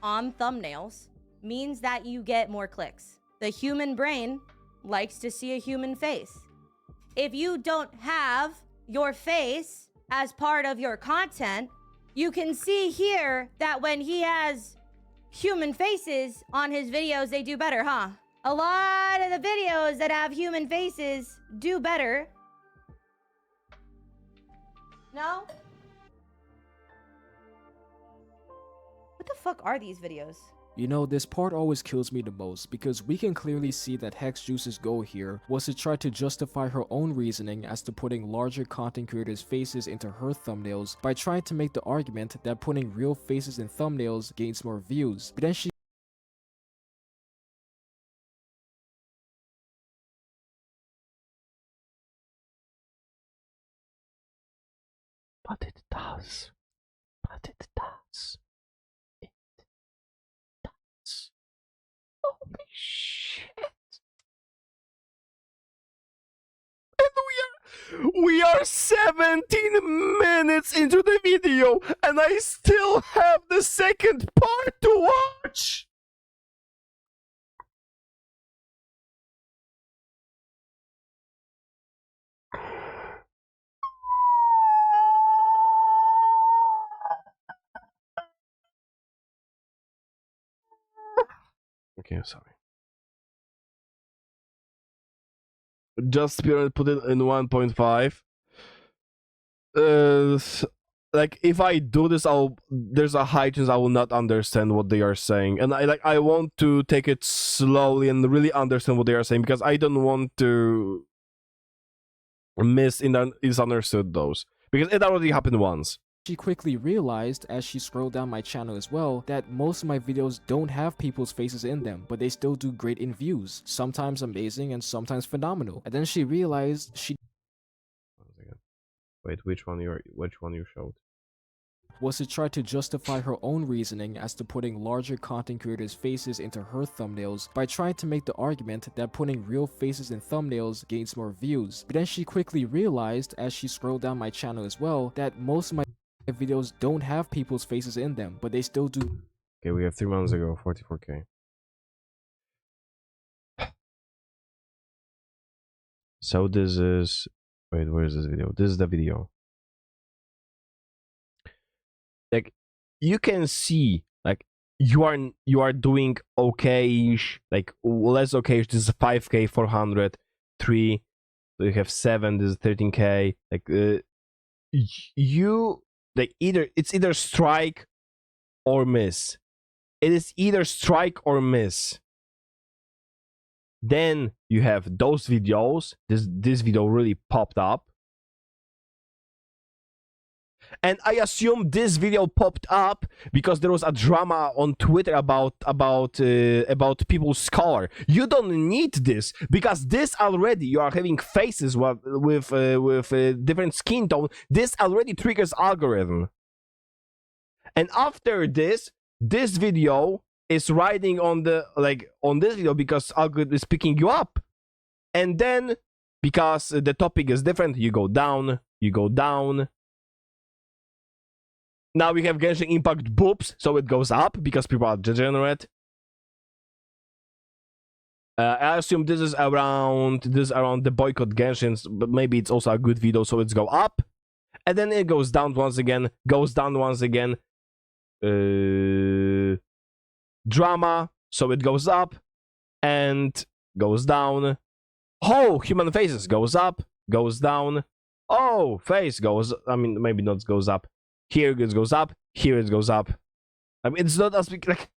on thumbnails means that you get more clicks. The human brain likes to see a human face. If you don't have your face as part of your content, you can see here that when he has human faces on his videos, they do better, huh? A lot of the videos that have human faces do better. No? What the fuck are these videos? You know, this part always kills me the most, because we can clearly see that HexJuice's goal here was to try to justify her own reasoning as to putting larger content creators' faces into her thumbnails by trying to make the argument that putting real faces in thumbnails gains more views. But then she But it does. But it does. It does. Holy shit. And we are 17 minutes into the video and I still have the second part to watch. Okay, I'm sorry. Just Spirit put it in 1.5. Like if I do this, there's a high chance I will not understand what they are saying, and I want to take it slowly and really understand what they are saying, because I don't want to misunderstood those, because it already happened once. She quickly realized, as she scrolled down my channel as well, that most of my videos don't have people's faces in them, but they still do great in views, sometimes amazing and sometimes phenomenal. And then she realized she Wait, which one you showed? Was to try to justify her own reasoning as to putting larger content creators' faces into her thumbnails by trying to make the argument that putting real faces in thumbnails gains more views. But then she quickly realized, as she scrolled down my channel as well, that most of my videos don't have people's faces in them, but they still do. Okay, we have 3 months ago, 44k. So this is... Wait, where is this video? This is the video. Like, you can see like you are doing okay-ish, like less okay-ish. This is 5k, 400, 3. So you have 7. This is 13k. Like you like it's either strike or miss. It is either strike or miss. Then you have those videos. This video really popped up. And I assume this video popped up because there was a drama on Twitter about people's color. You don't need this because this already, you are having faces with different skin tone. This already triggers algorithm. And after this video is riding on this video because algorithm is picking you up. And then because the topic is different, you go down. Now we have Genshin Impact boobs, so it goes up because people are degenerate. I assume this is around the boycott Genshins, but maybe it's also a good video, so it's go up, and then it goes down once again. Drama, so it goes up and goes down. Oh, human faces goes up, goes down. Oh, face goes. I mean, maybe not goes up. Here it goes up. Here it goes up. I mean, it's not as big. Like,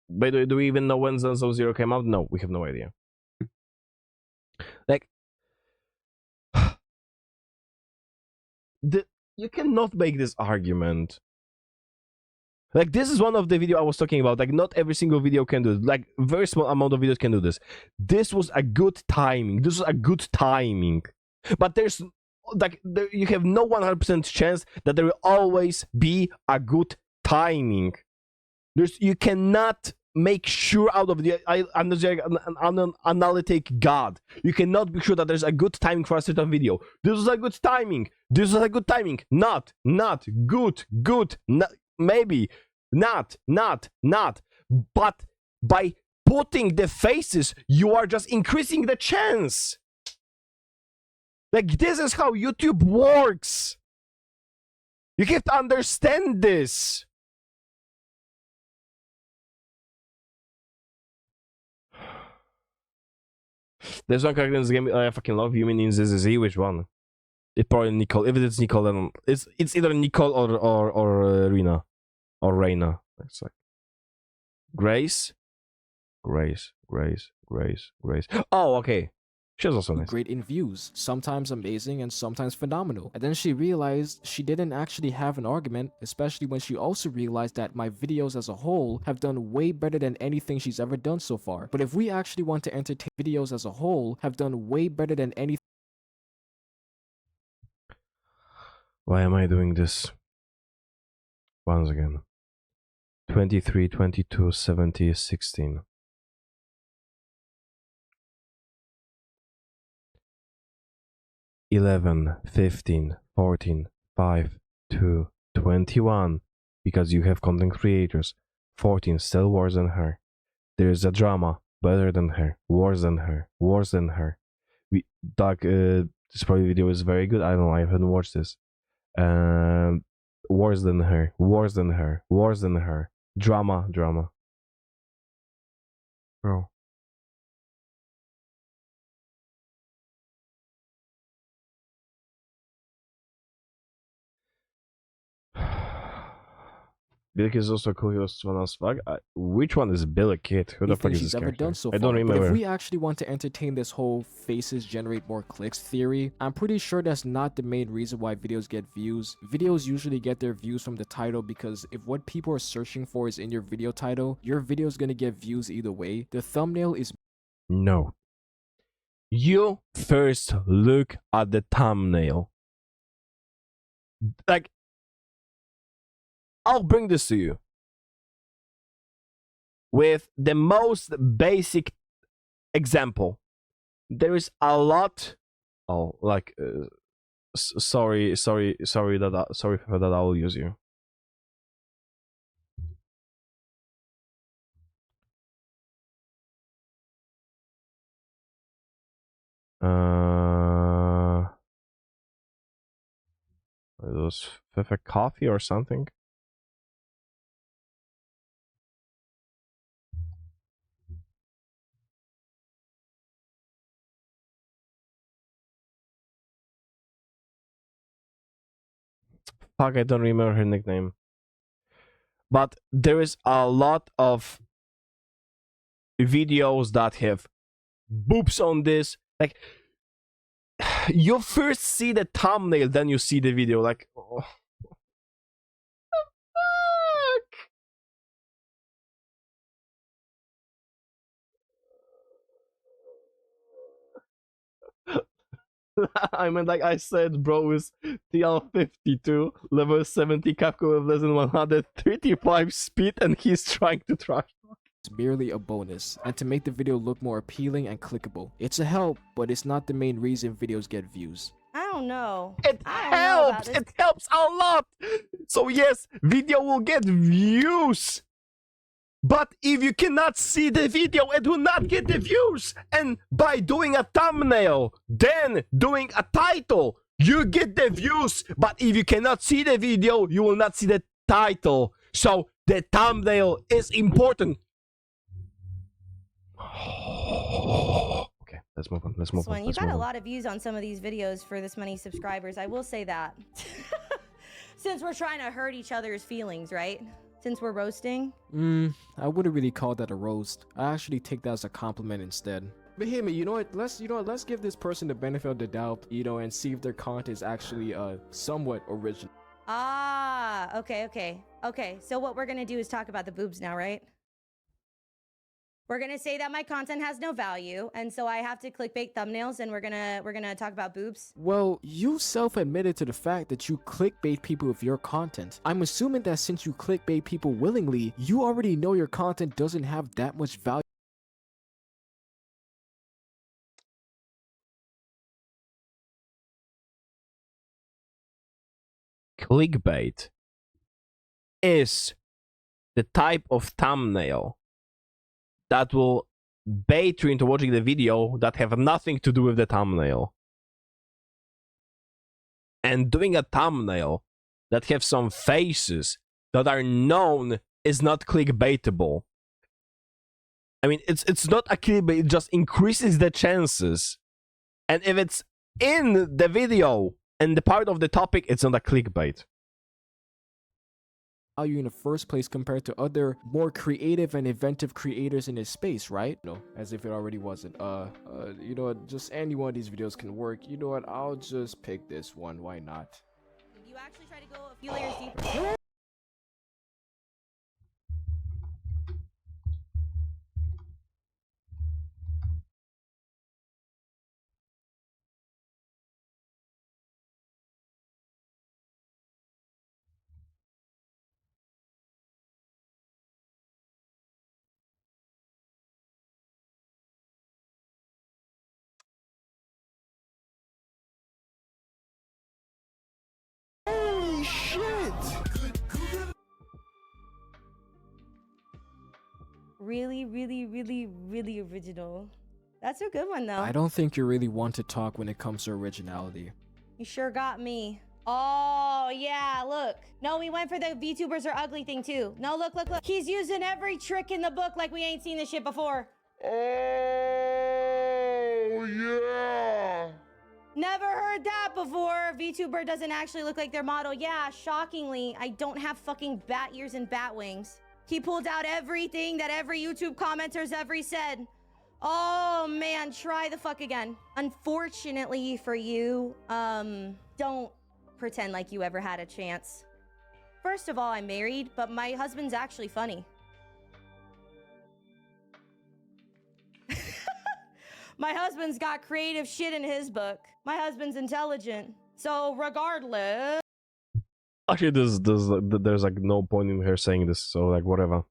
by the way, do we even know when Zenzo Zero came out? No, we have no idea. Like, you cannot make this argument. Like, this is one of the video I was talking about. Like, not every single video can do it. Like, very small amount of videos can do this. This was a good timing. But there's, like, you have no 100% chance that there will always be a good timing. You cannot make sure out of the analytic God. You cannot be sure that there's a good timing for a certain video. This was a good timing. Not good. Maybe not. But by putting the faces, you are just increasing the chance. Like, this is how YouTube works. You have to understand this. There's one character in this game I fucking love. You mean in ZZZ? Which one? It's probably Nicole. If it's Nicole, then it's either Nicole or Rina. Or Reina. It's like Grace. Oh, okay. She was also nice. Great in views, sometimes amazing and sometimes phenomenal. And then she realized she didn't actually have an argument, especially when she also realized that my videos as a whole have done way better than anything she's ever done so far. But if we actually want to entertain, videos as a whole have done way better than anything. Why am I doing this? Once again. 23, 22, 70, 16. 11, 15, 14, 5, 2, 21. Because you have content creators. 14, still worse than her. There is a drama. Better than her. Worse than her. This probably video is very good. I don't know. I haven't watched this. Worse than her. Drama. Bro. Billy Kid is also cool. He was fun as fuck. Which one is Billy Kid? Who the fuck is this ever character? done so I don't far. remember. But if we actually want to entertain this whole faces generate more clicks theory, I'm pretty sure that's not the main reason why videos get views. Videos usually get their views from the title because if what people are searching for is in your video title, your video is gonna get views either way. The thumbnail is... No. You first look at the thumbnail. Like, I'll bring this to you with the most basic example. There is a lot. Oh, like, sorry for that. I will use you. It was Fefe Coffee or something. Fuck, I don't remember her nickname. But there is a lot of videos that have boobs on this. Like, you first see the thumbnail, then you see the video. Like, oh. I mean, like I said, bro is TL52, level 70 Capcom with less than 135 speed, and he's trying to trash. It's merely a bonus, and to make the video look more appealing and clickable. It's a help, but it's not the main reason videos get views. I don't know. It I don't know about helps! this. It helps a lot! So yes, video will get views! But if you cannot see the video, it will not get the views! And by doing a thumbnail, then doing a title, you get the views! But if you cannot see the video, you will not see the title. So the thumbnail is important. Okay, let's move on. Let's move on. Swan, you Let's got move a on. lot of views on some of these videos for this many subscribers. I will say that. Since we're trying to hurt each other's feelings, right? Since we're roasting. I wouldn't really call that a roast. I actually take that as a compliment instead. But hear me, you know what? Let's give this person the benefit of the doubt, and see if their content is actually somewhat original. Ah, okay. So what we're gonna do is talk about the boobs now, right? We're gonna say that my content has no value, and so I have to clickbait thumbnails, and we're gonna talk about boobs. Well, you self-admitted to the fact that you clickbait people with your content. I'm assuming that since you clickbait people willingly, you already know your content doesn't have that much value. Clickbait is the type of thumbnail that will bait you into watching the video that have nothing to do with the thumbnail. And doing a thumbnail that have some faces that are known is not clickbaitable. I mean, it's not a clickbait, it just increases the chances. And if it's in the video and the part of the topic, it's not a clickbait. Value in the first place compared to other more creative and inventive creators in this space, right? No, as if it already wasn't. You know what? Just any one of these videos can work. You know what? I'll just pick this one. Why not? You actually try to go a few layers deeper. Holy shit! Really original. That's a good one, though. I don't think you really want to talk when it comes to originality. You sure got me. Oh, yeah, look. No, we went for the VTubers are ugly thing, too. No, look. He's using every trick in the book like we ain't seen this shit before. Oh, yeah! Never heard that before. VTuber doesn't actually look like their model. Yeah, shockingly, I don't have fucking bat ears and bat wings. He pulled out everything that every YouTube commenter's ever said. Oh, man, try the fuck again. Unfortunately for you, don't pretend like you ever had a chance. First of all, I'm married, but my husband's actually funny. My husband's got creative shit in his book. My husband's intelligent. So regardless... Actually, there's like no point in her saying this, so like whatever.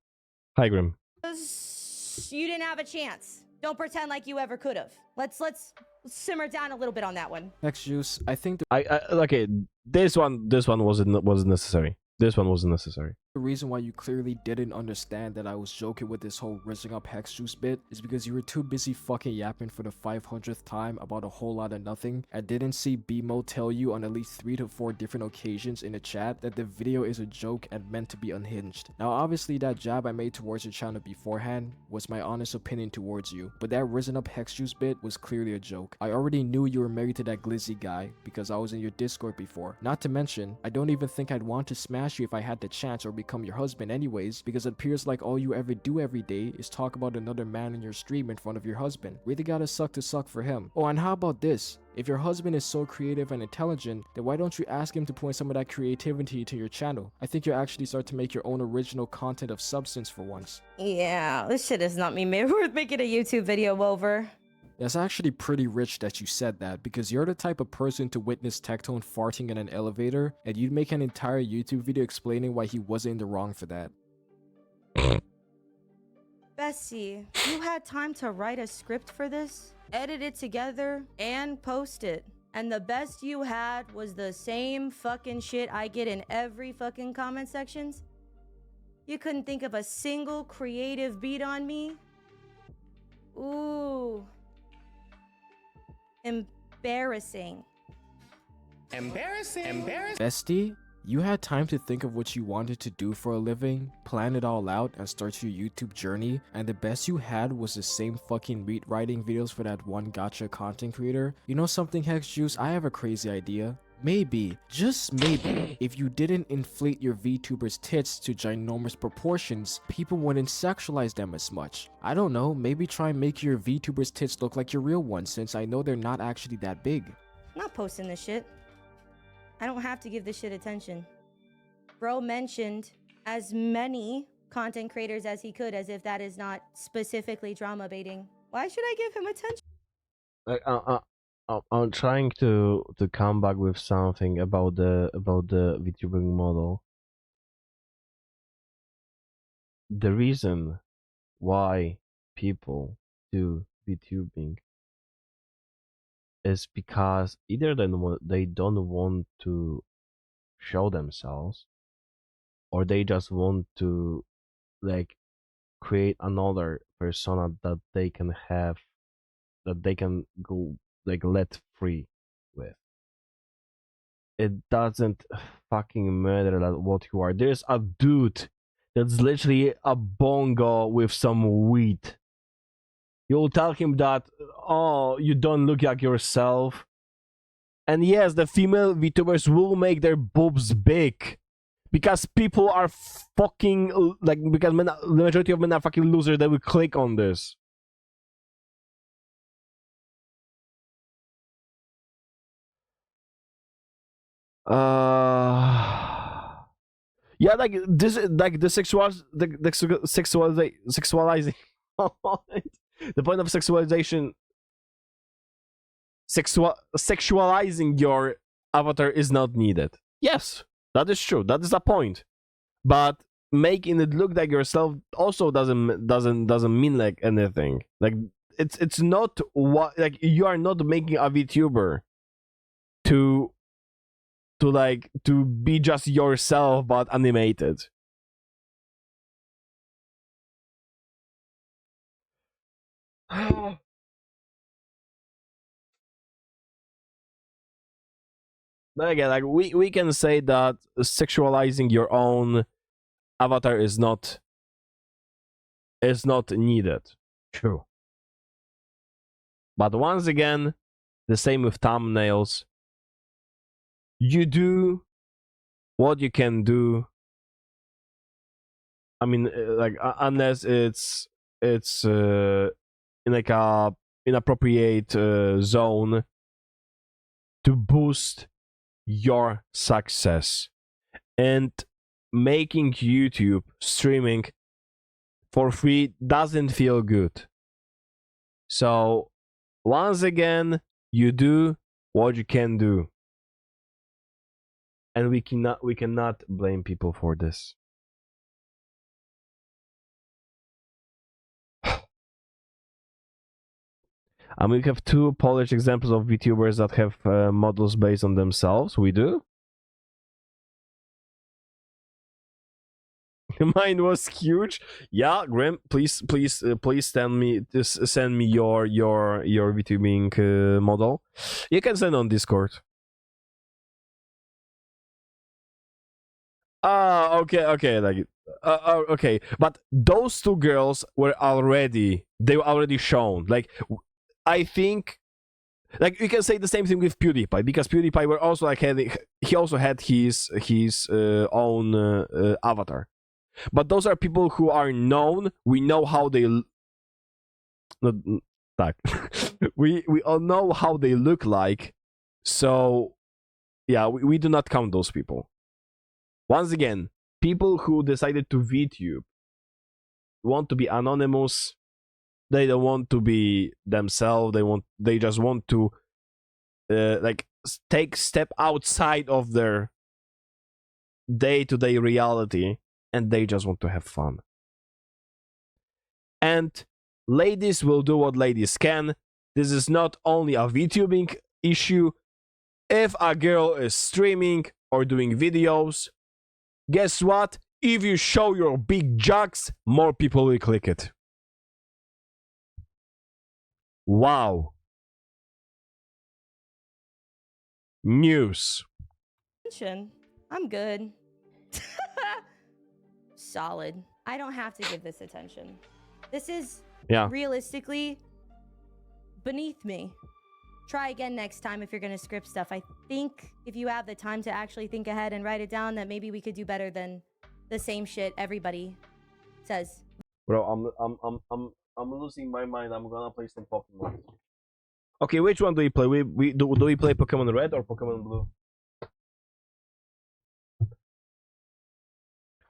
Hi, Grim. You didn't have a chance. Don't pretend like you ever could have. Let's simmer down a little bit on that one. HexJuice, I think Okay, this one wasn't necessary. This one wasn't necessary. The reason why you clearly didn't understand that I was joking with this whole rizzing up HexJuice bit is because you were too busy fucking yapping for the 500th time about a whole lot of nothing and didn't see BMO tell you on at least 3 to 4 different occasions in the chat that the video is a joke and meant to be unhinged. Now obviously that jab I made towards your channel beforehand was my honest opinion towards you, but that risen up HexJuice bit was clearly a joke. I already knew you were married to that glizzy guy because I was in your Discord before. Not to mention, I don't even think I'd want to smash you if I had the chance or become your husband anyways, because it appears like all you ever do every day is talk about another man in your stream in front of your husband. Really gotta suck to suck for him. Oh, and how about this? If your husband is so creative and intelligent, then why don't you ask him to point some of that creativity to your channel? I think you'll actually start to make your own original content of substance for once. Yeah, this shit is not me worth making a YouTube video over. That's actually pretty rich that you said that, because you're the type of person to witness Tectone farting in an elevator, and you'd make an entire YouTube video explaining why he wasn't in the wrong for that. Bessie, you had time to write a script for this, edit it together, and post it. And the best you had was the same fucking shit I get in every fucking comment sections? You couldn't think of a single creative beat on me? Ooh. Embarrassing. Bestie, you had time to think of what you wanted to do for a living, plan it all out, and start your YouTube journey, and the best you had was the same fucking beat writing videos for that one gotcha content creator? You know something, HexJuice? I have a crazy idea. Maybe, just maybe, if you didn't inflate your VTubers' tits to ginormous proportions, people wouldn't sexualize them as much. I don't know, maybe try and make your VTubers' tits look like your real ones, since I know they're not actually that big. I'm not posting this shit. I don't have to give this shit attention. Bro mentioned as many content creators as he could, as if that is not specifically drama baiting. Why should I give him attention? I'm trying to come back with something about the VTubing model. The reason why people do VTubing is because either they don't want to show themselves, or they just want to like create another persona that they can have, that they can go like let free with. It doesn't fucking matter what you are. There's a dude that's literally a bongo with some weed. You'll tell him that, oh, you don't look like yourself. And yes, the female VTubers will make their boobs big, because people are fucking like, because the majority of men are fucking losers. They will click on this. Yeah, like this, like the sexualizing. The point of sexualization, sexualizing your avatar is not needed. Yes, that is true. That is the point. But making it look like yourself also doesn't mean like anything. Like it's not what, like, you are not making a VTuber to be just yourself but animated. But again, like we can say that sexualizing your own avatar is not needed. True. But once again, the same with thumbnails. You do what you can do. I mean, like unless it's in like a inappropriate zone to boost your success. And making YouTube streaming for free doesn't feel good. So once again, you do what you can do. And we cannot blame people for this. And we have two polished examples of VTubers that have models based on themselves. We do. Mine was huge. Yeah, Grim, please send me your VTubing model. You can send on Discord. Ah, okay, like okay, but those two girls were already shown. Like, I think, like, you can say the same thing with PewDiePie, because PewDiePie were also like he also had his own avatar. But those are people who are known. We know how they we all know how they look like. So yeah, we do not count those people. Once again, people who decided to VTube want to be anonymous. They don't want to be themselves. They just want to like take step outside of their day-to-day reality, and they just want to have fun. And ladies will do what ladies can. This is not only a VTubing issue. If a girl is streaming or doing videos, guess what? If you show your big jugs, more people will click it. Wow. News. I'm good. Solid. I don't have to give this attention. This is realistically beneath me. Try again next time if you're going to script stuff. I think if you have the time to actually think ahead and write it down, that maybe we could do better than the same shit everybody says. Bro, I'm losing my mind. I'm gonna play some Pokemon. Okay, which one do we play? Do we play Pokemon Red or Pokemon Blue?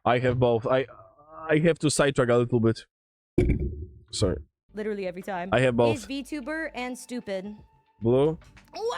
I have both. I have to sidetrack a little bit. Sorry. Literally every time. I have both. Is VTuber and stupid. Blue. Wow!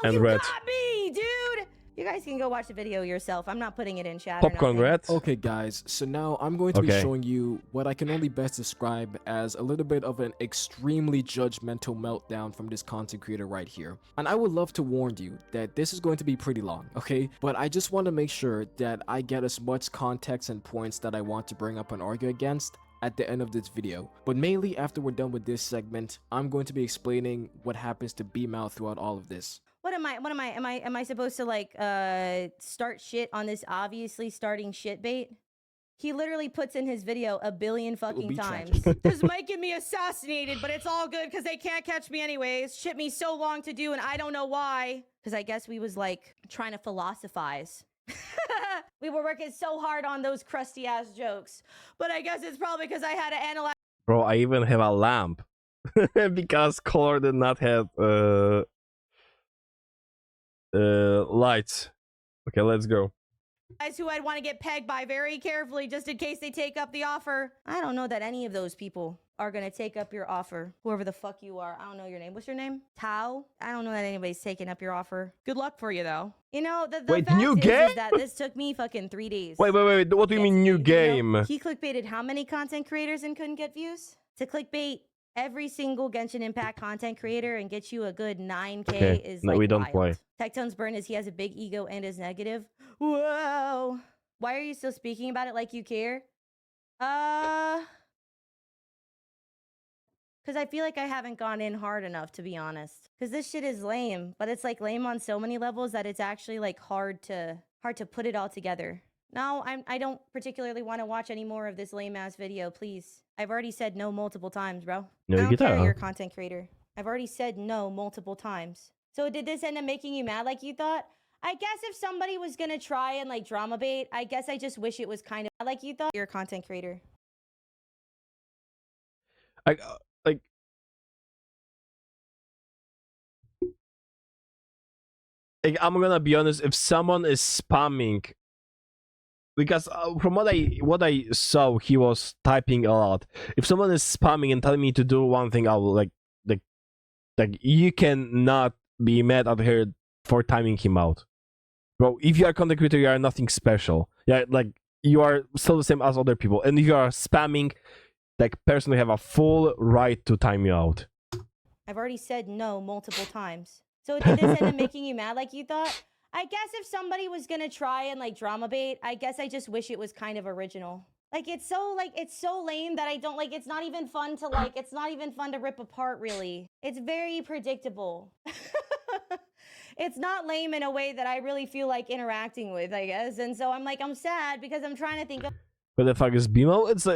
And you red. got me, dude! You guys can go watch the video yourself. I'm not putting it in chat. Popcorn Red. Okay, guys, so now I'm going to be showing you what I can only best describe as a little bit of an extremely judgmental meltdown from this content creator right here. And I would love to warn you that this is going to be pretty long, okay? But I just want to make sure that I get as much context and points that I want to bring up and argue against at the end of this video. But mainly after we're done with this segment, I'm going to be explaining what happens to B-Mouth throughout all of this. Am I supposed to like start shit on this obviously starting shit bait? He literally puts in his video a billion fucking times. This might get me assassinated, but it's all good because they can't catch me anyways. Shit me so long to do and I don't know why. Because I guess we was like trying to philosophize. We were working so hard on those crusty ass jokes. But I guess it's probably because I had to analyze. Bro, I even have a lamp. Because Color did not have lights. Okay, let's go. Guys who I'd want to get pegged by very carefully just in case they take up the offer. I don't know that any of those people are going to take up your offer. Whoever the fuck you are. I don't know your name. What's your name? Tao? I don't know that anybody's taking up your offer. Good luck for you, though. You know, the Wait, fact new is game? that this took me fucking 3 days. Wait. What do you mean new game? You know, he clickbaited how many content creators and couldn't get views? To clickbait every single Genshin Impact content creator and get you a good 9K is no, like we don't wild. play. Tectone's burn is he has a big ego and is negative. Whoa. Why are you still speaking about it like you care? Because I feel like I haven't gone in hard enough, to be honest. Because this shit is lame, but it's like lame on so many levels that it's actually like hard to put it all together. No, I don't particularly want to watch any more of this lame ass video, please. I've already said no multiple times, bro. No, I don't you care don't. you're a content creator. I've already said no multiple times. So did this end up making you mad like you thought? I guess if somebody was gonna try and like drama bait, I guess I just wish it was kind of like you thought. You're a content creator. Like I'm gonna be honest. If someone is spamming, because from what I saw, he was typing a lot. If someone is spamming and telling me to do one thing, I will like you cannot be mad at her for timing him out. Bro, if you are a content creator, you are nothing special. Yeah, like you are still the same as other people. And if you are spamming, like personally have a full right to time you out. I've already said no multiple times. So did this end up making you mad like you thought? I guess if somebody was gonna try and like drama bait, I guess I just wish it was kind of original. Like it's so lame that I don't like. It's not even fun to like. It's not even fun to rip apart. Really, it's very predictable. It's not lame in a way that I really feel like interacting with, I guess. And so I'm like, I'm sad because I'm trying to think of. Who the fuck is Bimo? It's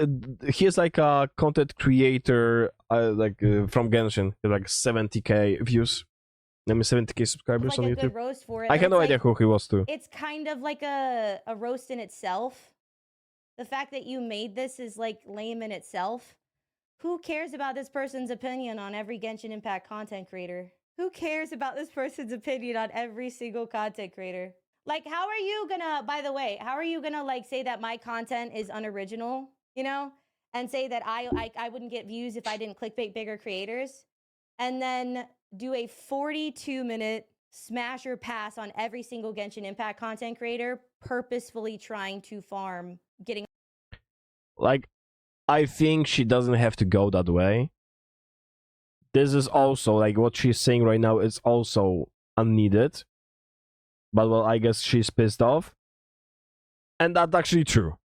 he's like a content creator, from Genshin, with like 70k views. I mean 70k subscribers Like on a YouTube. good roast for it. I but had no it's idea like- who he was too. It's kind of like a roast in itself. The fact that you made this is like lame in itself. Who cares about this person's opinion on every Genshin Impact content creator? Who cares about this person's opinion on every single content creator? Like, how are you gonna, by the way, how are you gonna like say that my content is unoriginal, you know? And say that I wouldn't get views if I didn't clickbait bigger creators? And then do a 42-minute smash or pass on every single Genshin Impact content creator purposefully trying to farm, getting Like, I think she doesn't have to go that way. This is also, like, what she's saying right now is also unneeded. But, well, I guess she's pissed off. And that's actually true.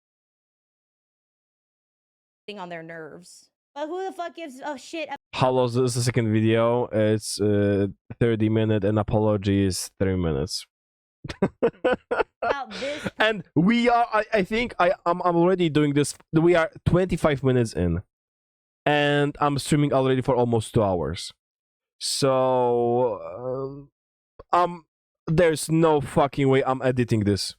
on their nerves. But who the fuck gives a shit How long is the second video? It's 30 minutes and apology is 3 minutes. about this? And we are, I think I'm already doing this. We are 25 minutes in. And I'm streaming already for almost 2 hours. So, there's no fucking way I'm editing this.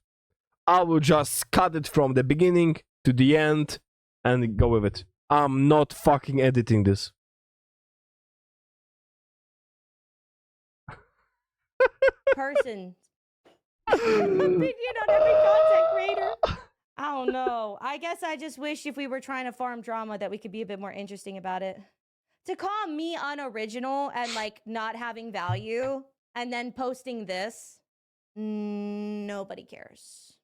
I will just cut it from the beginning to the end and go with it. I'm not fucking editing this. Person opinion on every content creator. I don't know. I guess I just wish if we were trying to farm drama that we could be a bit more interesting about it. To call me unoriginal and like not having value and then posting this, nobody cares.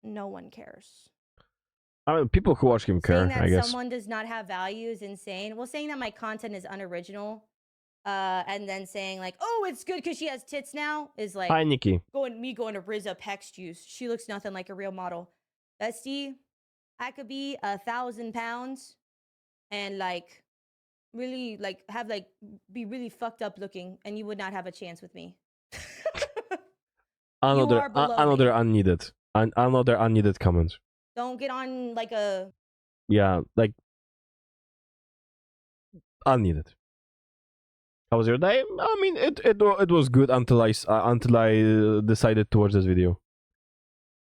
No one cares. I mean, people who watch him care, Saying that I guess. someone does not have value is insane. Well, saying that my content is unoriginal, and then saying like, "Oh, it's good because she has tits now," is like Hi, Nikki. going to Riz up HexJuice. She looks nothing like a real model. Bestie, I could be 1,000 pounds and like really like have like be really fucked up looking, and you would not have a chance with me. are below Another me. unneeded. Another unneeded comment. Don't get on like a Yeah, like unneeded. How was your day? I mean, it was good until I decided to watch this video.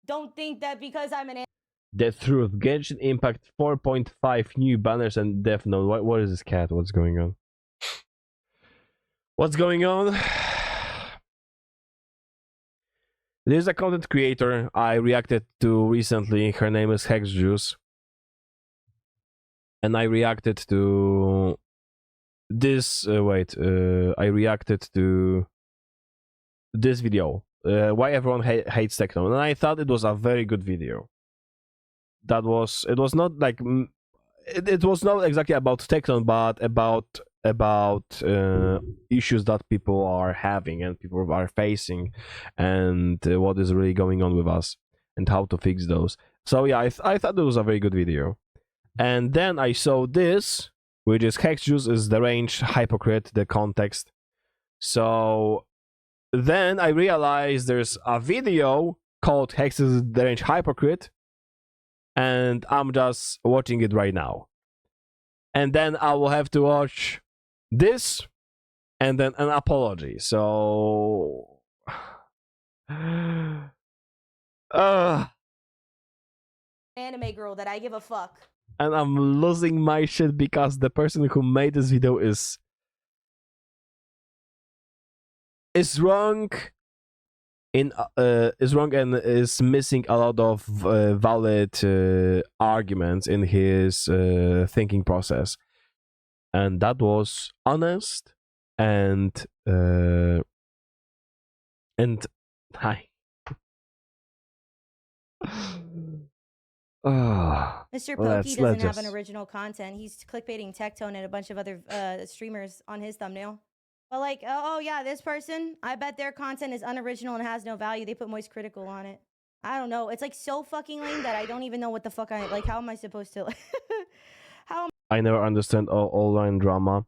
don't think that because I'm an The truth. Genshin Impact 4.5 new banners and Death Note. What is this cat? What's going on? What's going on? There's a content creator I reacted to recently. Her name is HexJuice. And I reacted to this. I reacted to this video. Why everyone hates techno. And I thought it was a very good video. It was not like it was not exactly about techno, but about issues that people are having and people are facing, and what is really going on with us and how to fix those. So yeah, I thought it was a very good video. And then I saw this, which is HexJuice is the range hypocrite, the context. So then I realized there's a video called Hex is the range hypocrite, and I'm just watching it right now. And then I will have to watch this and then an apology. So anime girl that I give a fuck. and I'm losing my shit because the person who made this video is wrong is wrong and is missing a lot of valid arguments in his thinking process, and that was honest and hi. Mr. Pokey let's doesn't have an just- original content. He's clickbaiting Tectone and a bunch of other streamers on his thumbnail. But like, oh yeah, this person, I bet their content is unoriginal and has no value. They put Moist Critical on it. I don't know. It's like so fucking lame that I don't even know what the fuck I like. How am I supposed to? How am I never understand all online drama.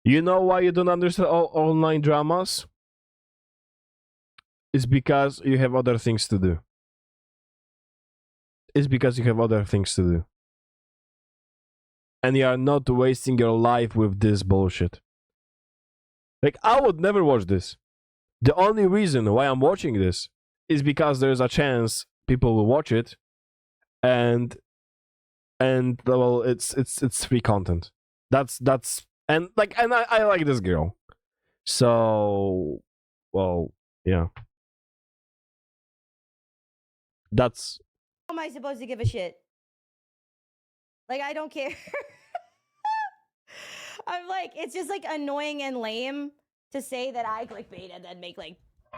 You know why you don't understand all online dramas? It's because you have other things to do. It's because you have other things to do. And you are not wasting your life with this bullshit. Like, I would never watch this. The only reason why I'm watching this is because there's a chance people will watch it, and well, it's free content. That's and I like this girl, so well, yeah. That's am I supposed to give a shit? Like, I don't care. I'm like, it's just like annoying and lame to say that I clickbait and then make like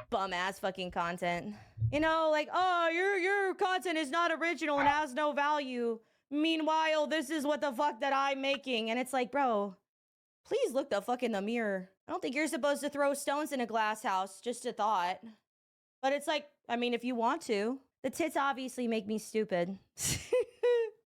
bum ass fucking content. You know, like, oh, your content is not original and has no value. Meanwhile, this is what the fuck that I'm making. And it's like, bro, please look the fuck in the mirror. I don't think you're supposed to throw stones in a glass house, just a thought. But it's like, I mean, if you want to. The tits obviously make me stupid.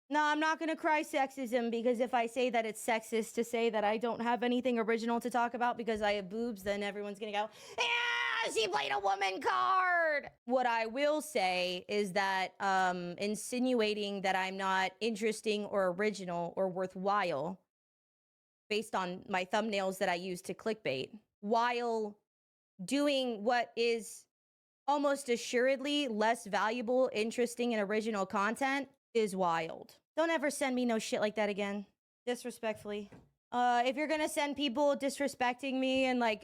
No, I'm not gonna cry sexism, because if I say that it's sexist to say that I don't have anything original to talk about because I have boobs, then everyone's gonna go, yeah, she played a woman card. What I will say is that insinuating that I'm not interesting or original or worthwhile based on my thumbnails that I use to clickbait, while doing what is almost assuredly less valuable, interesting, and original content is wild. Don't ever send me no shit like that again. Disrespectfully. If you're gonna send people disrespecting me and like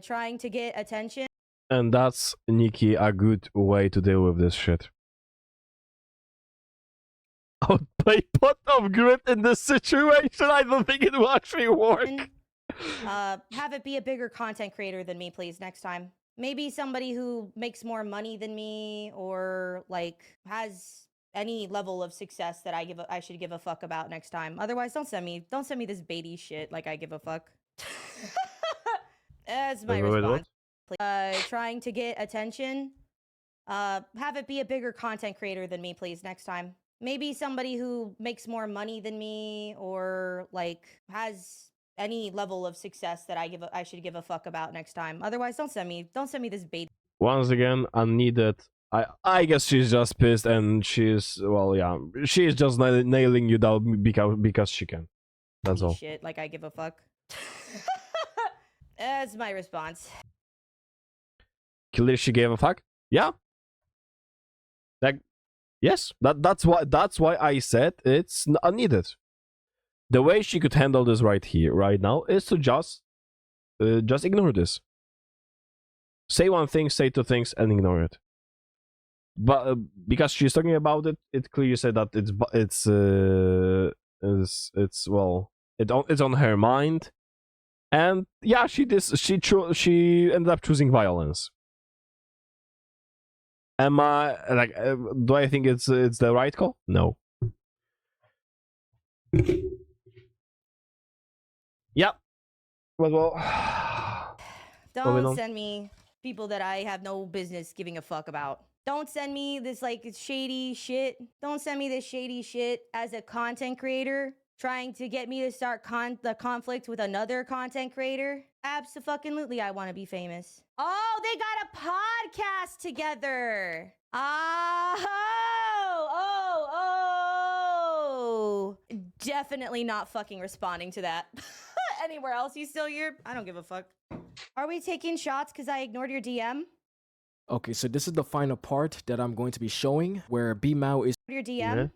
trying to get attention. and that's, Nikki, a good way to deal with this shit. I would play pot of grit in this situation. I don't think it will actually work. Have it be a bigger content creator than me, please, next time. Maybe somebody who makes more money than me, or like has any level of success that I should give a fuck about next time. Otherwise, don't send me this baity shit like I give a fuck. That's my Wait, response. what? Trying to get attention. Have it be a bigger content creator than me, please, next time. Maybe somebody who makes more money than me, or like has any level of success that I should give a fuck about next time. Otherwise, don't send me this bait. Once again, unneeded. I guess she's just pissed, and she's, well, yeah, she's just nailing you down because she can. That's all. Shit, like I give a fuck. That's my response. Clearly, she gave a fuck. Yeah. Like, yes. That's why I said it's unneeded. The way she could handle this right now, is to just ignore this. Say one thing, say two things, and ignore it. But because she's talking about it, it clearly said that it's on her mind, and yeah, she ended up choosing violence. Am I like? Do I think it's the right call? No. Yeah. Well. Don't send me people that I have no business giving a fuck about. Don't send me this like shady shit. Don't send me this shady shit as a content creator trying to get me to start the conflict with another content creator. Absolutely, I want to be famous. Oh, they got a podcast together. Oh. Definitely not fucking responding to that. Anywhere else, you still here? I don't give a fuck. Are we taking shots because I ignored your DM? Okay, so this is the final part that I'm going to be showing where B-Mao is... Your DM? Yeah.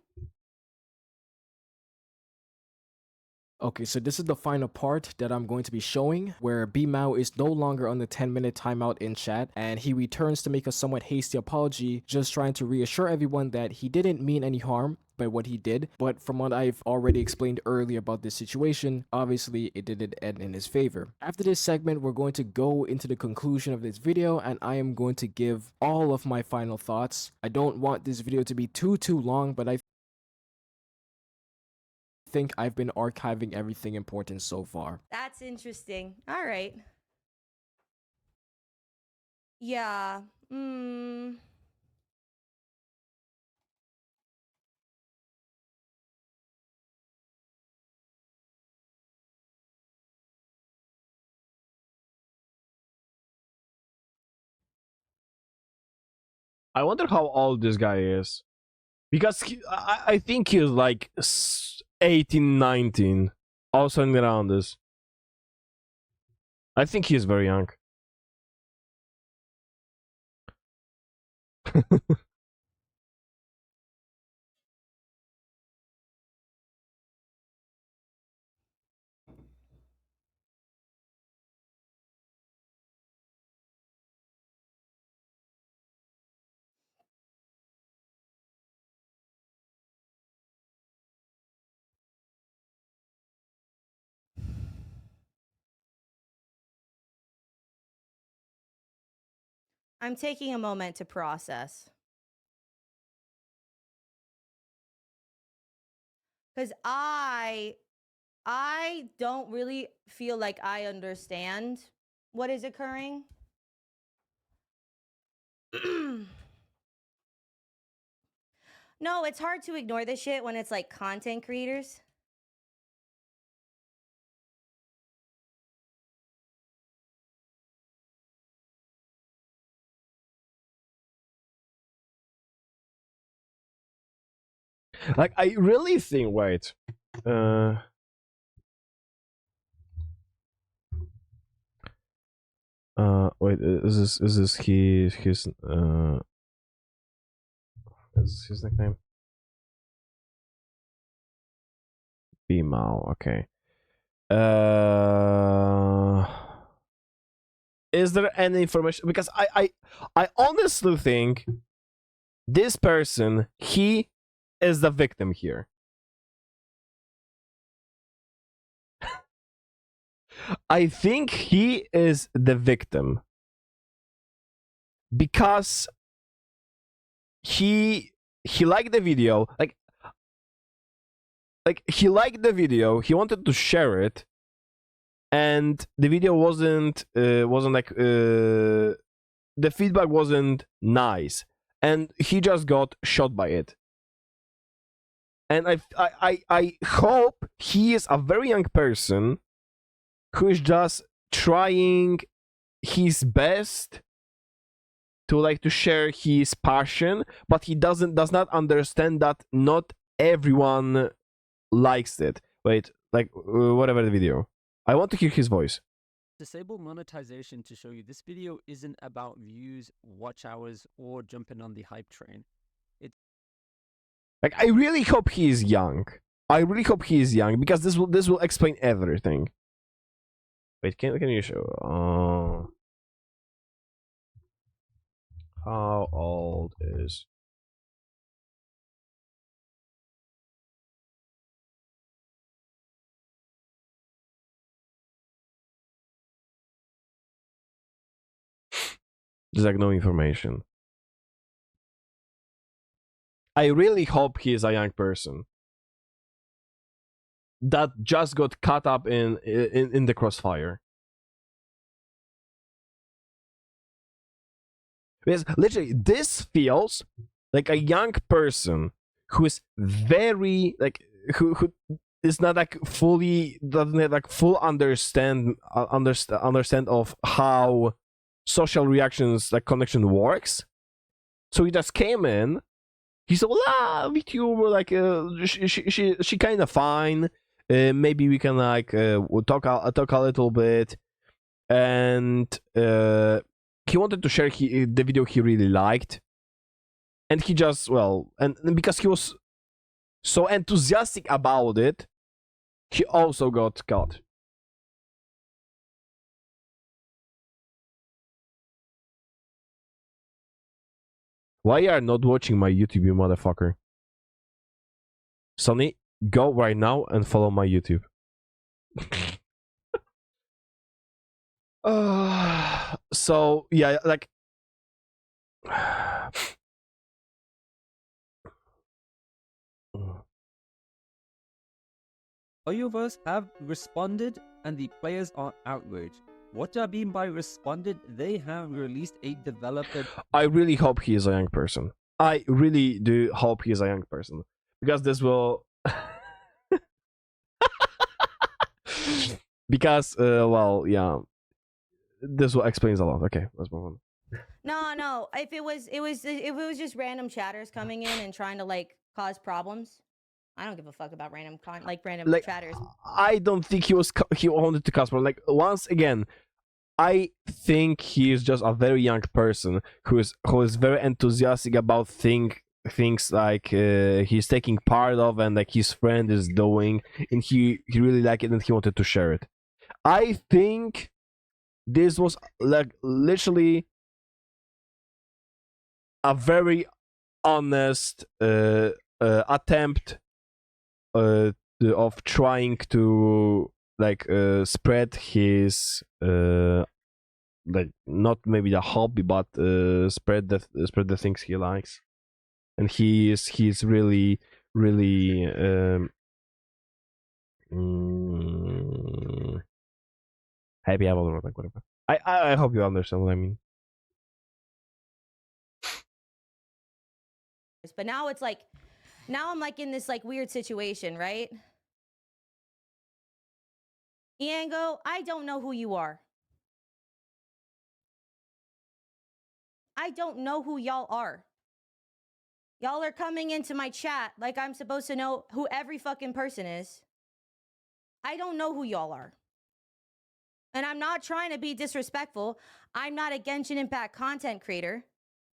Okay, so this is the final part that I'm going to be showing where B-Mao is no longer on the 10-minute timeout in chat, and he returns to make a somewhat hasty apology, just trying to reassure everyone that he didn't mean any harm by what he did. But from what I've already explained earlier about this situation, obviously it didn't end in his favor. After this segment, we're going to go into the conclusion of this video, and I am going to give all of my final thoughts. I don't want this video to be too long, but I think I've been archiving everything important so far. That's interesting. All right. Yeah. I wonder how old this guy is. Because I think he's like 18, 19. Or something around this. I think he's very young. I'm taking a moment to process. Cuz I don't really feel like I understand what is occurring. No, it's hard to ignore this shit when it's like content creators. Like, I really think, wait. Wait, is this his is this his nickname? B-Mao, okay. Is there any information? Because I honestly think this person, he is the victim here. I think he is the victim because he liked the video, like he liked the video, he wanted to share it, and the video wasn't like the feedback wasn't nice, and he just got shot by it. And I hope he is a very young person who is just trying his best to share his passion, but he does not understand that not everyone likes it. Wait, like whatever the video. I want to hear his voice. Disable monetization to show you this video isn't about views, watch hours, or jumping on the hype train. Like, I really hope he is young. I really hope he is young because this will explain everything. Wait, can you show? How old is? There's like no information. I really hope he is a young person that just got caught up in the crossfire. Because literally, this feels like a young person who is very like who is not like fully doesn't have like full understand of how social reactions like connection works. So he just came in. He said, "Well, with you, we're like she kind of fine. Maybe we can like we'll talk a little bit." And he wanted to share the video he really liked, and he just and because he was so enthusiastic about it, he also got caught. Why are you not watching my YouTube, you motherfucker? Sonny, go right now and follow my YouTube. So yeah, like Oyovers have responded and the players are outraged. What do I mean by responded? They have released a developer. I really hope he is a young person. I really do hope he is a young person. Because this will because yeah. This will explains a lot. Okay, let's move on. No. If it was just random chatters coming in and trying to like cause problems, I don't give a fuck about random random Like, chatters. I don't think he wanted to cosplay. Like, once again, I think he is just a very young person who is very enthusiastic about things like he's taking part of and like his friend is doing, and he really liked it and he wanted to share it. I think this was like literally a very honest attempt of trying to like spread his like not maybe the hobby but spread the things he likes, and he's really happy about it, like whatever. I hope you understand what I mean. But now it's like, now I'm like in this like weird situation, right? Iango, I don't know who you are. I don't know who y'all are. Y'all are coming into my chat like I'm supposed to know who every fucking person is. I don't know who y'all are. And I'm not trying to be disrespectful. I'm not a Genshin Impact content creator.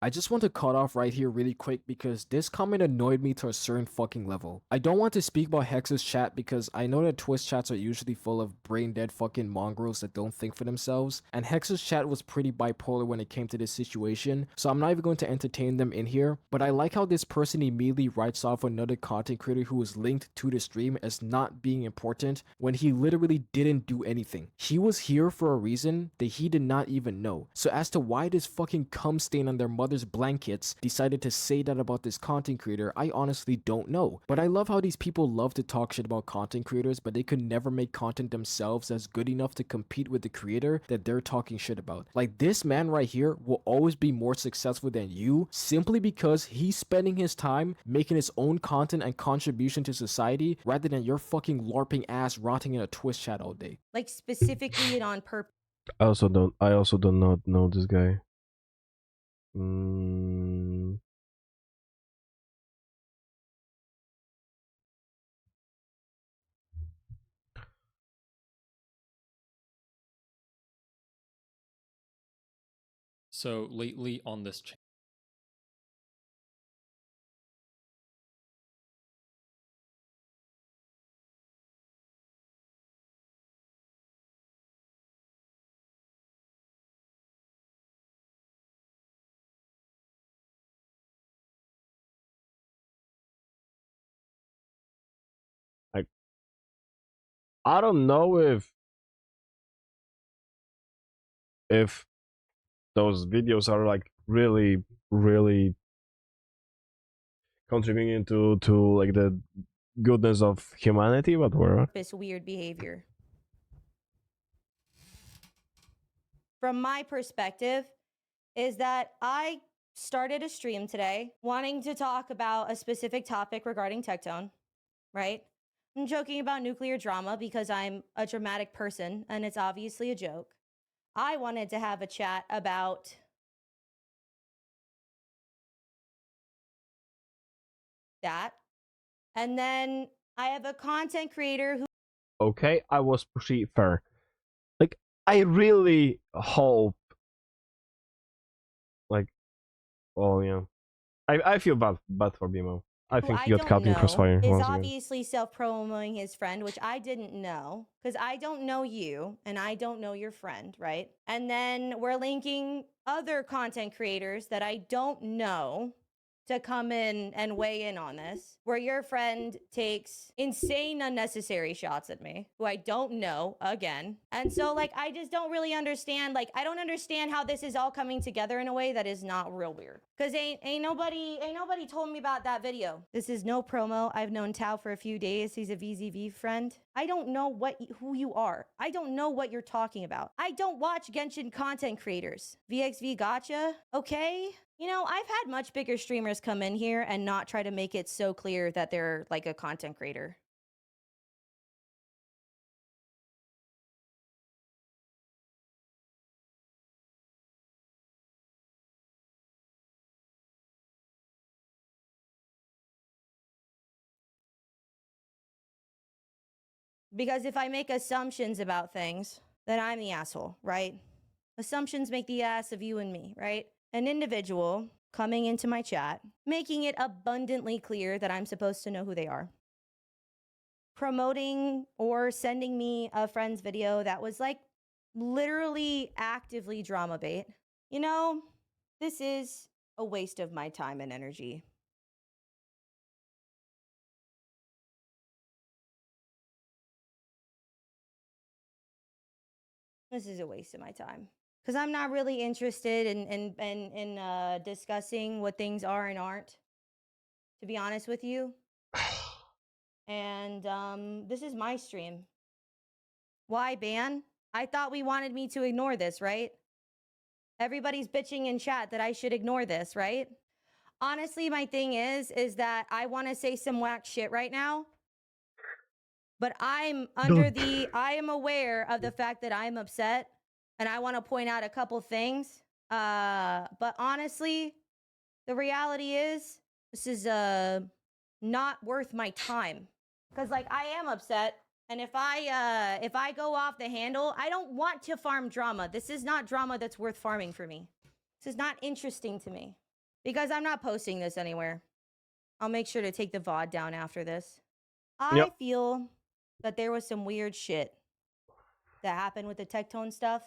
I just want to cut off right here really quick because this comment annoyed me to a certain fucking level. I don't want to speak about Hex's chat because I know that Twitch chats are usually full of brain dead fucking mongrels that don't think for themselves, and Hex's chat was pretty bipolar when it came to this situation, so I'm not even going to entertain them in here, but I like how this person immediately writes off another content creator who was linked to the stream as not being important when he literally didn't do anything. He was here for a reason that he did not even know. So as to why this fucking cum stain on their mother's blankets decided to say that about this content creator, I honestly don't know. But I love how these people love to talk shit about content creators, but they could never make content themselves that's good enough to compete with the creator that they're talking shit about. Like, this man right here will always be more successful than you simply because he's spending his time making his own content and contribution to society rather than your fucking LARPing ass rotting in a Twitch chat all day. Like specifically and on purpose. I also do not know this guy. Mm. So lately on this channel, Like, I don't know if those videos are like really contributing to like the goodness of humanity, but whatever. Weird behavior. From my perspective, is that I started a stream today wanting to talk about a specific topic regarding Tectone, right? I'm joking about nuclear drama because I'm a dramatic person and it's obviously a joke. I wanted to have a chat about that. And then I have a content creator who Okay, I was pretty fair. Like, I really hope, like, oh yeah, I feel bad for BMO. I think he got don't caught in know crossfire is once again. obviously self-promoting his friend, which I didn't know because I don't know you and I don't know your friend, right? And then we're linking other content creators that I don't know to come in and weigh in on this, where your friend takes insane unnecessary shots at me, who I don't know again. And so like I just don't really understand, like I don't understand how this is all coming together in a way that is not real weird. Cause ain't nobody told me about that video. This is no promo. I've known Tao for a few days. He's a VZV friend. I don't know who you are. I don't know what you're talking about. I don't watch Genshin content creators. VXV gotcha. Okay. You know, I've had much bigger streamers come in here and not try to make it so clear that they're like a content creator. Because if I make assumptions about things, then I'm the asshole, right? Assumptions make the ass of you and me, right? An individual coming into my chat, making it abundantly clear that I'm supposed to know who they are, promoting or sending me a friend's video that was like literally actively drama bait. You know, this is a waste of my time and energy. This is a waste of my time. Because I'm not really interested in discussing what things are and aren't, to be honest with you. And this is my stream. Why ban? I thought we wanted me to ignore this, right? Everybody's bitching in chat that I should ignore this, right? Honestly, my thing is that I want to say some whack shit right now. But I am aware of the fact that I'm upset and I want to point out a couple things. But honestly, the reality is this is not worth my time. Cuz like I am upset, and if I go off the handle, I don't want to farm drama. This is not drama that's worth farming for me. This is not interesting to me. Because I'm not posting this anywhere. I'll make sure to take the VOD down after this. I feel that there was some weird shit that happened with the Tectone stuff,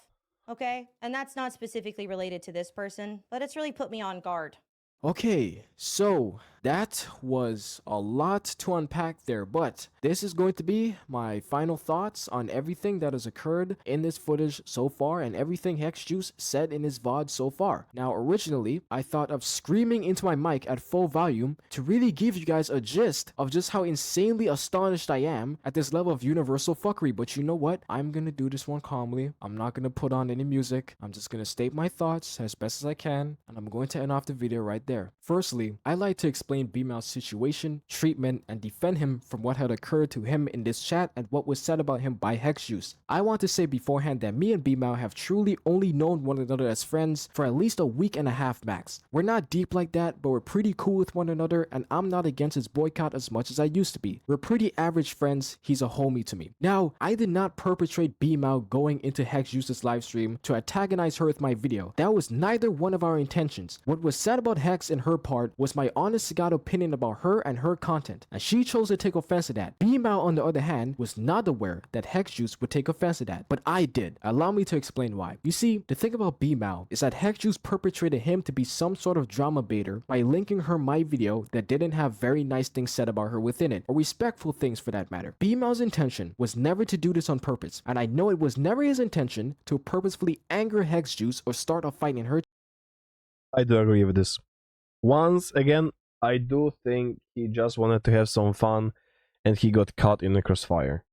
okay? And that's not specifically related to this person, but it's really put me on guard. Okay, so that was a lot to unpack there, but this is going to be my final thoughts on everything that has occurred in this footage so far and everything HexJuice said in his VOD so far. Now, originally, I thought of screaming into my mic at full volume to really give you guys a gist of just how insanely astonished I am at this level of universal fuckery, but you know what? I'm gonna do this one calmly. I'm not gonna put on any music. I'm just gonna state my thoughts as best as I can, and I'm going to end off the video right there. Firstly, I like to explain B-Mouth's situation, treatment, and defend him from what had occurred to him in this chat and what was said about him by HexJuice. I want to say beforehand that me and B-Mouth have truly only known one another as friends for at least a week and a half max. We're not deep like that, but we're pretty cool with one another, and I'm not against his boycott as much as I used to be. We're pretty average friends. He's a homie to me. Now, I did not perpetrate B-Mouth going into HexJuice's livestream to antagonize her with my video. That was neither one of our intentions. What was said about Hex and her part was my honest to God opinion about her and her content, and she chose to take offense to that. B-Mouth, on the other hand, was not aware that HexJuice would take offense to that, but I did. Allow me to explain why. You see, the thing about B-Mouth is that HexJuice perpetrated him to be some sort of drama baiter by linking her my video that didn't have very nice things said about her within it, or respectful things for that matter. B-Mouth's intention was never to do this on purpose, and I know it was never his intention to purposefully anger HexJuice or start a fight in her. I do agree with this. Once again, I do think he just wanted to have some fun and he got caught in the crossfire.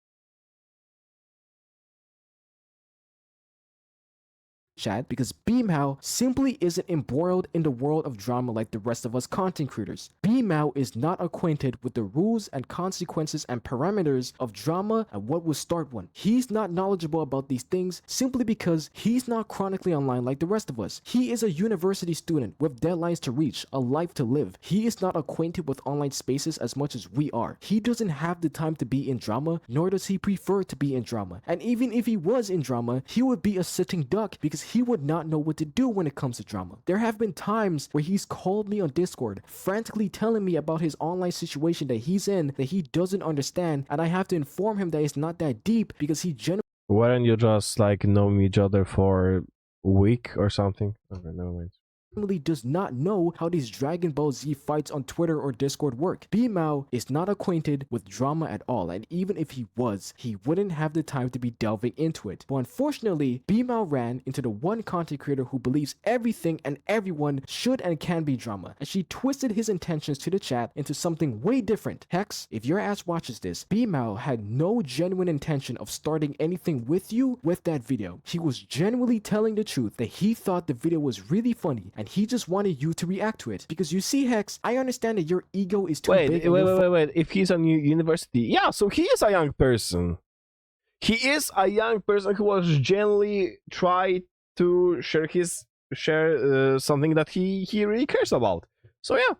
Chat, because B-Mouth simply isn't embroiled in the world of drama like the rest of us content creators. B-Mouth is not acquainted with the rules and consequences and parameters of drama and what will start one. He's not knowledgeable about these things simply because he's not chronically online like the rest of us. He is a university student with deadlines to reach, a life to live. He is not acquainted with online spaces as much as we are. He doesn't have the time to be in drama, nor does he prefer to be in drama. And even if he was in drama, he would be a sitting duck because he would not know what to do when it comes to drama. There have been times where he's called me on Discord, frantically telling me about his online situation that he's in that he doesn't understand, and I have to inform him that it's not that deep because he genuinely Weren't you just like knowing each other for a week or something? Okay, never mind. does not know how these Dragon Ball Z fights on Twitter or Discord work. B-Mouth is not acquainted with drama at all, and even if he was, he wouldn't have the time to be delving into it. But unfortunately, B-Mouth ran into the one content creator who believes everything and everyone should and can be drama, and she twisted his intentions to the chat into something way different. Hex, if your ass watches this, B-Mouth had no genuine intention of starting anything with you with that video. He was genuinely telling the truth that he thought the video was really funny, and he just wanted you to react to it. Because you see, Hex, I understand that your ego is too big. Wait. If he's a new university, yeah, so he is a young person. He is a young person who was genuinely trying to share something that he really cares about. So yeah,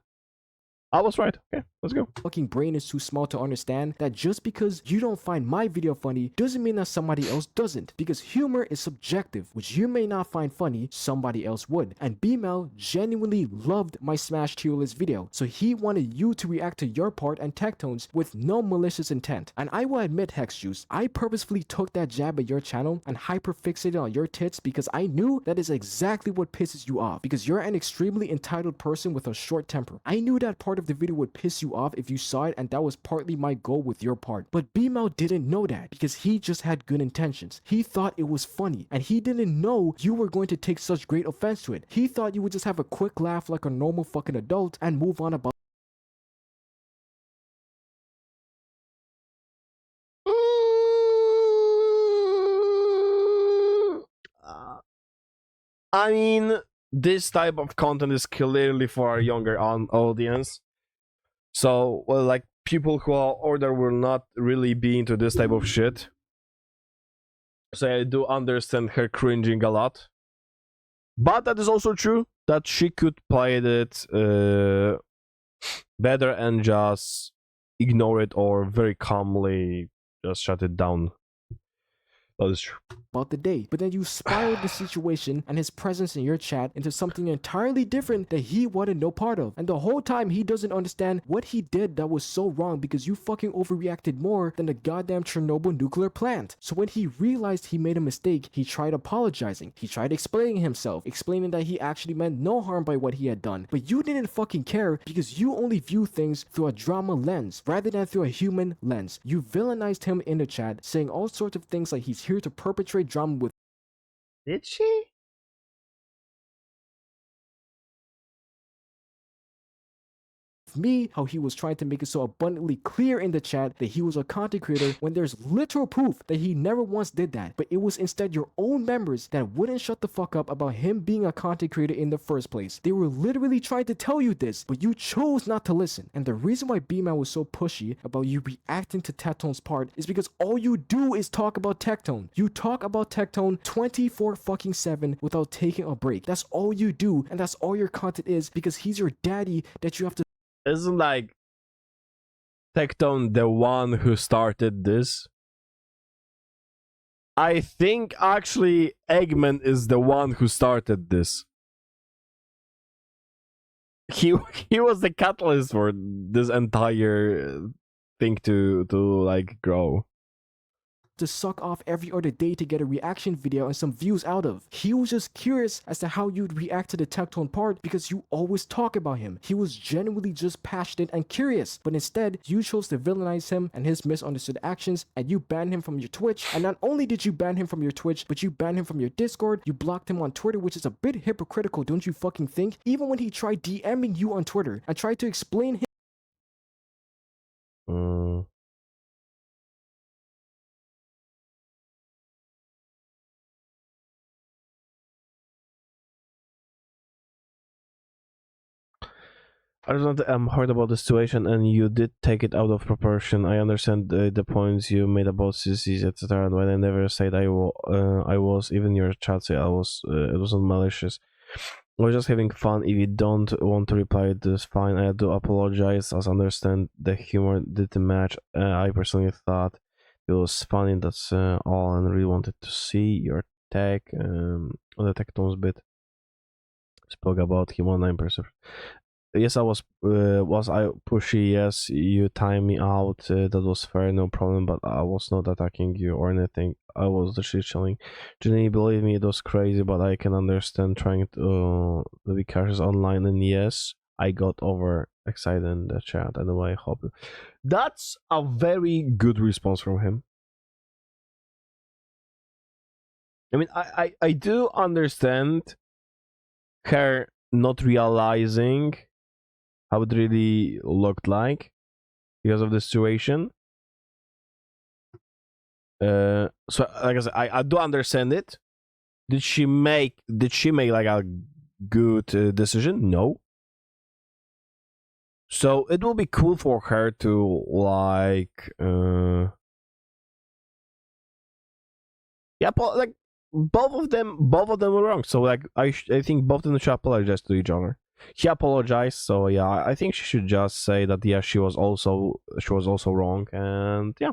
I was right. Okay. Let's go. fucking brain is too small to understand that just because you don't find my video funny doesn't mean that somebody else doesn't. Because humor is subjective, which you may not find funny, somebody else would. And B-Mel genuinely loved my Smash tier list video, so he wanted you to react to your part and Tectone's with no malicious intent. And I will admit, HexJuice, I purposefully took that jab at your channel and hyperfixated on your tits because I knew that is exactly what pisses you off, because you're an extremely entitled person with a short temper. I knew that part of the video would piss you off if you saw it, and that was partly my goal with your part. But B-Mel didn't know that because he just had good intentions. He thought it was funny, and he didn't know you were going to take such great offense to it. He thought you would just have a quick laugh like a normal fucking adult and move on about. I mean, this type of content is clearly for a younger audience. So, well, like, people who are older will not really be into this type of shit. So I do understand her cringing a lot. But that is also true that she could play it better and just ignore it or very calmly just shut it down. That is true. About the day, but then you spiraled the situation and his presence in your chat into something entirely different that he wanted no part of. And the whole time he doesn't understand what he did that was so wrong because you fucking overreacted more than the goddamn Chernobyl nuclear plant. So when he realized he made a mistake, he tried apologizing. He tried explaining himself, explaining that he actually meant no harm by what he had done. But you didn't fucking care because you only view things through a drama lens rather than through a human lens. You villainized him in the chat, saying all sorts of things like he's here to perpetrate drama with. Did she? Me, how he was trying to make it so abundantly clear in the chat that he was a content creator when there's literal proof that he never once did that. But it was instead your own members that wouldn't shut the fuck up about him being a content creator in the first place. They were literally trying to tell you this, but you chose not to listen. And the reason why B-Man was so pushy about you reacting to Tectone's part is because all you do is talk about Tectone. You talk about Tectone 24/7 without taking a break. That's all you do, and that's all your content is because he's your daddy that you have to. Isn't like Tectone the one who started this? I think actually Eggman is the one who started this. He was the catalyst for this entire thing to like grow. To suck off every other day to get a reaction video and some views out of. He was just curious as to how you'd react to the Tectone part because you always talk about him. He was genuinely just passionate and curious, but instead you chose to villainize him and his misunderstood actions, and you banned him from your Twitch. And not only did you ban him from your Twitch, but you banned him from your Discord, you blocked him on Twitter, which is a bit hypocritical, don't you fucking think? Even when he tried DMing you on Twitter and tried to explain him. I don't know, I'm hurt about the situation, and you did take it out of proportion. I understand the points you made about CCs, etc. When I never said I was, even your chat said I was, it wasn't malicious. We're just having fun. If you don't want to reply, this fine. I do apologize, as I understand the humor didn't match. I personally thought it was funny, that's all, and really wanted to see your tag on the Tectone's bit. Spoke about him on 9%. Yes, I was I pushy? Yes, you timed me out. That was fair, no problem. But I was not attacking you or anything. I was literally chilling. Jenny, believe me, it was crazy, but I can understand trying to be cautious online. And yes, I got over excited in the chat. Anyway, I hope that's a very good response from him. I mean, I do understand her not realizing how it really looked like because of the situation. So like I said, I do understand it. Did she make like a good decision? No. So it will be cool for her to like yeah, like both of them were wrong. So like I think both of them should apologize to each other. He apologized, so yeah, I think she should just say that yeah, she was also wrong, and yeah,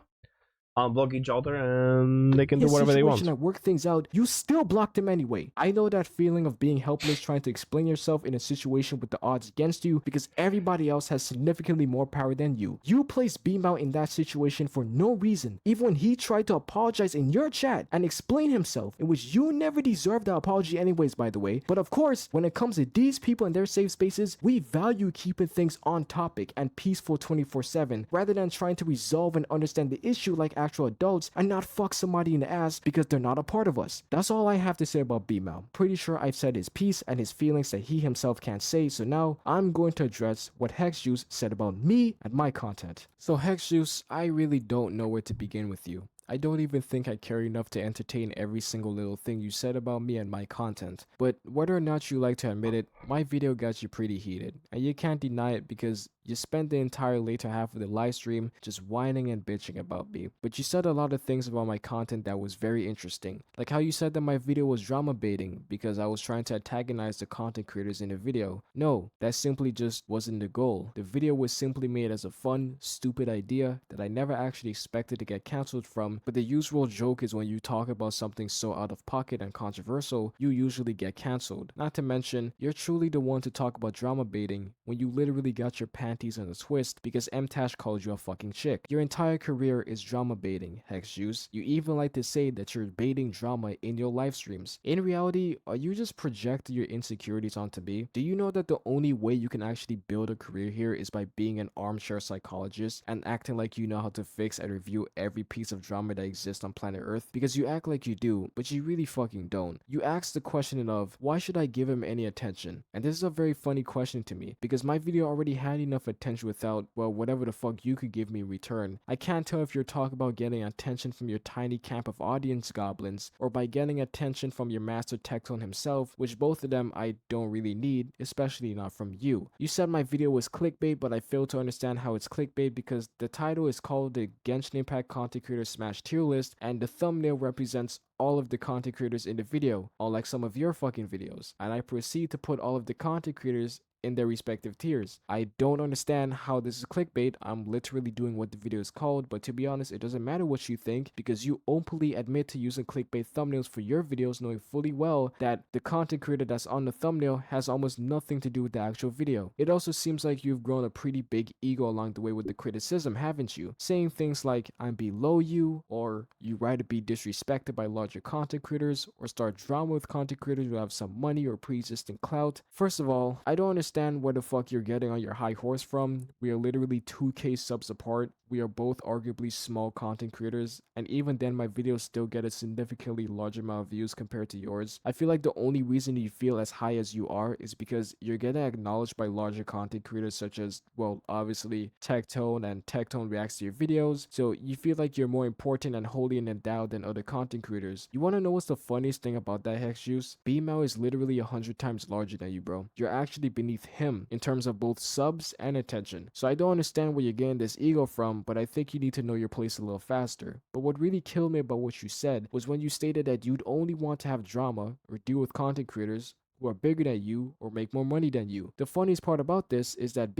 unblock each other, and they can do his whatever they situation want. and work things out, you still blocked him anyway. I know that feeling of being helpless trying to explain yourself in a situation with the odds against you because everybody else has significantly more power than you. You placed Beam out in that situation for no reason, even when he tried to apologize in your chat and explain himself, in which you never deserved the apology anyways, by the way. But of course, when it comes to these people and their safe spaces, we value keeping things on topic and peaceful 24/7 rather than trying to resolve and understand the issue like actual adults and not fuck somebody in the ass because they're not a part of us. That's all I have to say about B-Mal. Pretty sure I've said his piece and his feelings that he himself can't say, so now I'm going to address what HexJuice said about me and my content. So HexJuice, I really don't know where to begin with you. I don't even think I care enough to entertain every single little thing you said about me and my content. But whether or not you like to admit it, my video got you pretty heated, and you can't deny it because you spent the entire later half of the live stream just whining and bitching about me. But you said a lot of things about my content that was very interesting. Like how you said that my video was drama baiting because I was trying to antagonize the content creators in the video. No, that simply just wasn't the goal. The video was simply made as a fun, stupid idea that I never actually expected to get cancelled from, but the usual joke is when you talk about something so out of pocket and controversial, you usually get cancelled. Not to mention, you're truly the one to talk about drama baiting when you literally got your panties in a twist because M-Tash called you a fucking chick. Your entire career is drama baiting, HexJuice. You even like to say that you're baiting drama in your live streams. In reality, are you just projecting your insecurities onto me? Do you know that the only way you can actually build a career here is by being an armchair psychologist and acting like you know how to fix and review every piece of drama that exists on planet Earth? Because you act like you do, but you really fucking don't. You ask the question of, why should I give him any attention? And this is a very funny question to me, because my video already had enough attention without, well, whatever the fuck you could give me in return. I can't tell if you're talking about getting attention from your tiny camp of audience goblins, or by getting attention from your master Tectone himself, which both of them I don't really need, especially not from you. You said my video was clickbait, but I failed to understand how it's clickbait because the title is called the Genshin Impact Content Creator Smash Tier List, and the thumbnail represents all of the content creators in the video, unlike some of your fucking videos. And I proceed to put all of the content creators in their respective tiers. I don't understand how this is clickbait. I'm literally doing what the video is called, but to be honest, it doesn't matter what you think because you openly admit to using clickbait thumbnails for your videos, knowing fully well that the content creator that's on the thumbnail has almost nothing to do with the actual video. It also seems like you've grown a pretty big ego along the way with the criticism, haven't you? Saying things like, I'm below you, or you rather be disrespected by larger content creators, or start drama with content creators who have some money or pre-existing clout. First of all, I don't understand where the fuck you're getting on your high horse from. We are literally 2K subs apart. We are both arguably small content creators, and even then my videos still get a significantly larger amount of views compared to yours. I feel like the only reason you feel as high as you are is because you're getting acknowledged by larger content creators such as, well, obviously Tectone, and Tectone reacts to your videos, so you feel like you're more important and holy and endowed than other content creators. You wanna know what's the funniest thing about that, HexJuice? B-Mal is literally 100 times larger than you, bro. You're actually beneath him in terms of both subs and attention. So I don't understand where you're getting this ego from, but I think you need to know your place a little faster. But what really killed me about what you said was when you stated that you'd only want to have drama or deal with content creators who are bigger than you or make more money than you. The funniest part about this is that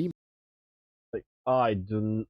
Like, I don't.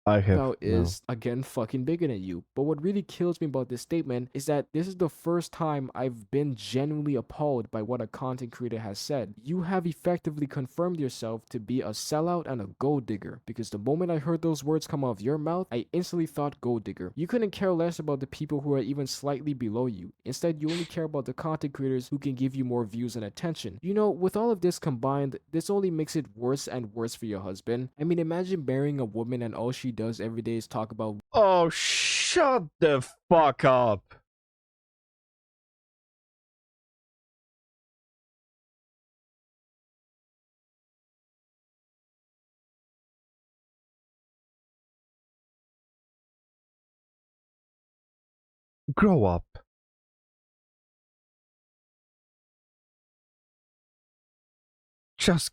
I have about no. is again fucking bigger than you. But what really kills me about this statement is that this is the first time I've been genuinely appalled by what a content creator has said. You have effectively confirmed yourself to be a sellout and a gold digger, because the moment I heard those words come out of your mouth, I instantly thought gold digger. You couldn't care less about the people who are even slightly below you. Instead, you only care about the content creators who can give you more views and attention. You know, with all of this combined, this only makes it worse and worse for your husband. I mean, imagine marrying a woman and all she does every day is talk about Oh, shut the fuck up. Grow up. Just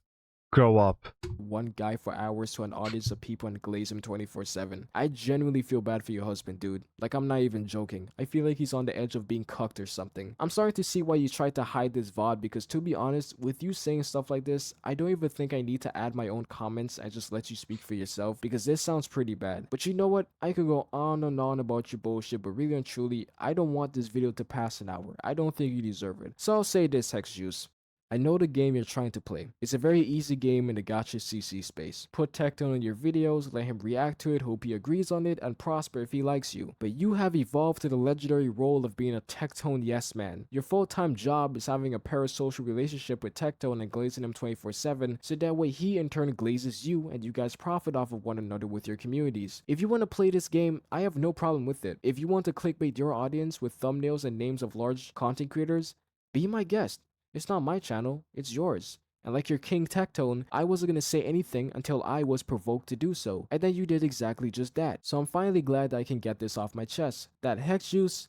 Grow up. one guy for hours to an audience of people and glaze him 24/7. I genuinely feel bad for your husband, dude. Like, I'm not even joking. I feel like he's on the edge of being cucked or something. I'm starting to see why you tried to hide this VOD, because to be honest, with you saying stuff like this, I don't even think I need to add my own comments. I just let you speak for yourself, because this sounds pretty bad. But you know what? I could go on and on about your bullshit, but really and truly, I don't want this video to pass an hour. I don't think you deserve it. So I'll say this, HexJuice. I know the game you're trying to play. It's a very easy game in the gacha CC space. Put Tectone in your videos, let him react to it, hope he agrees on it, and prosper if he likes you. But you have evolved to the legendary role of being a Tectone yes man. Your full-time job is having a parasocial relationship with Tectone and glazing him 24/7, so that way he in turn glazes you and you guys profit off of one another with your communities. If you want to play this game, I have no problem with it. If you want to clickbait your audience with thumbnails and names of large content creators, be my guest. It's not my channel, it's yours. And like your King Tectone, I wasn't gonna say anything until I was provoked to do so. And then you did exactly just that. So I'm finally glad that I can get this off my chest. That HexJuice,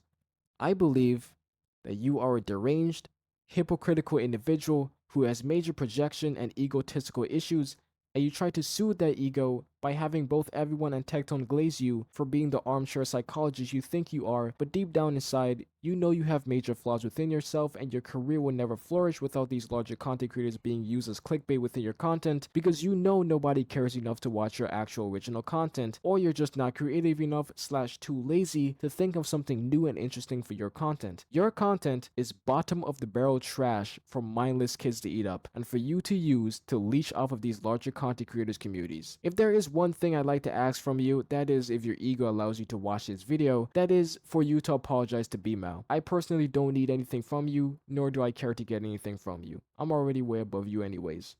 I believe that you are a deranged, hypocritical individual who has major projection and egotistical issues, and you try to soothe that ego by having both everyone and Tectone glaze you for being the armchair psychologist you think you are, but deep down inside, you know you have major flaws within yourself and your career will never flourish without these larger content creators being used as clickbait within your content, because you know nobody cares enough to watch your actual original content, or you're just not creative enough / too lazy to think of something new and interesting for your content. Your content is bottom of the barrel trash for mindless kids to eat up, and for you to use to leech off of these larger content creators communities. If there is one thing I'd like to ask from you, that is, if your ego allows you to watch this video, that is for you to apologize to BMAL. I personally don't need anything from you, nor do I care to get anything from you. I'm already way above you anyways.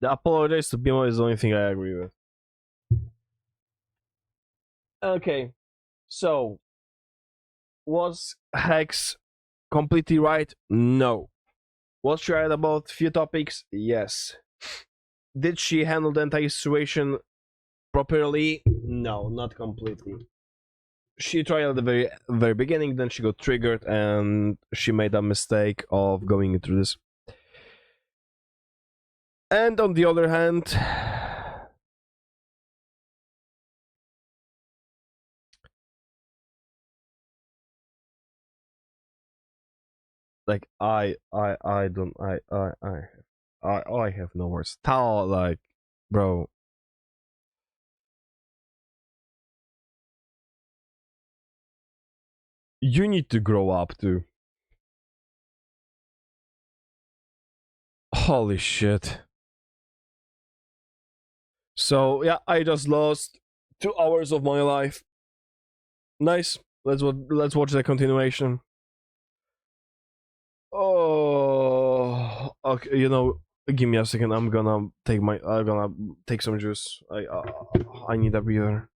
The apologize to Bimo is the only thing I agree with. Okay, so was Hex completely right? No. Was she right about few topics? Yes. Did she handle the entire situation properly? No, not completely. She tried at the very beginning, then she got triggered and she made a mistake of going into this. And on the other hand, like I have no words. Tao, like, bro, you need to grow up too. Holy shit. So yeah, I just lost 2 hours of my life. Nice. Let's watch the continuation. Oh, okay. You know, give me a second. I'm gonna take some juice. I need a breather.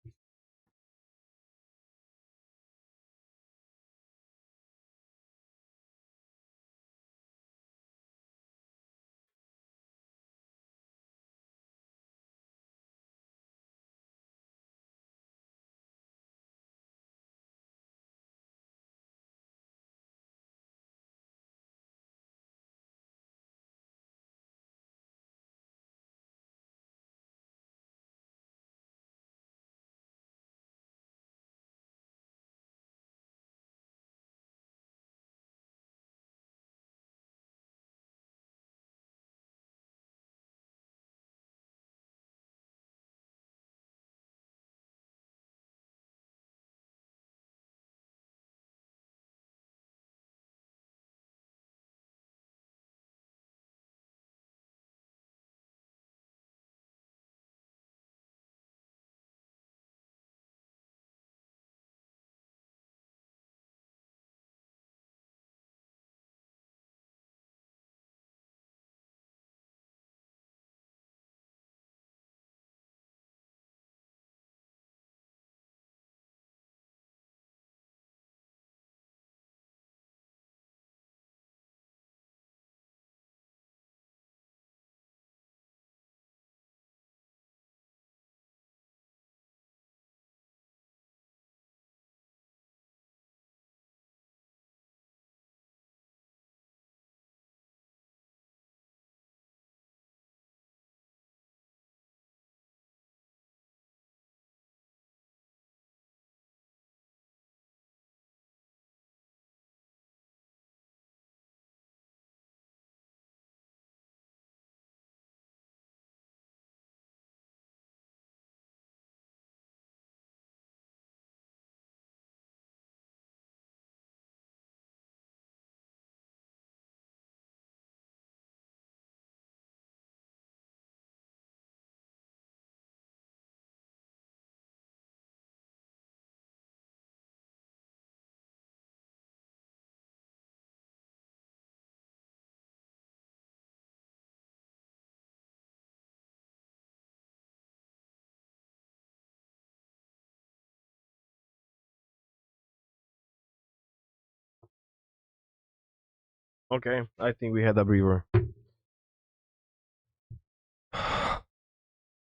Okay, I think we had a breather.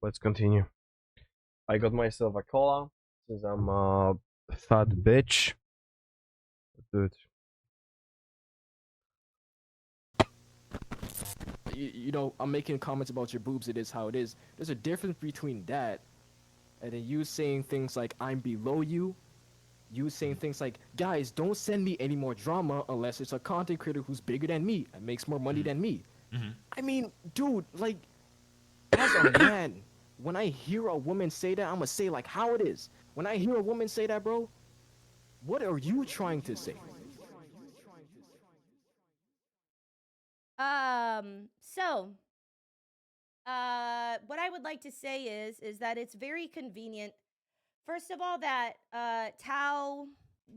Let's continue. I got myself a cola since I'm a fat bitch. Let's do it. You know, I'm making comments about your boobs. It is how it is. There's a difference between that and then you saying things like I'm below you. You saying things like, guys, don't send me any more drama unless it's a content creator who's bigger than me and makes more money than me. I mean, dude, like, as a man, when I hear a woman say that, I'm gonna say like how it is. When I hear a woman say that, bro, what are you trying to say? So, what I would like to say is that it's very convenient. First of all, that Tao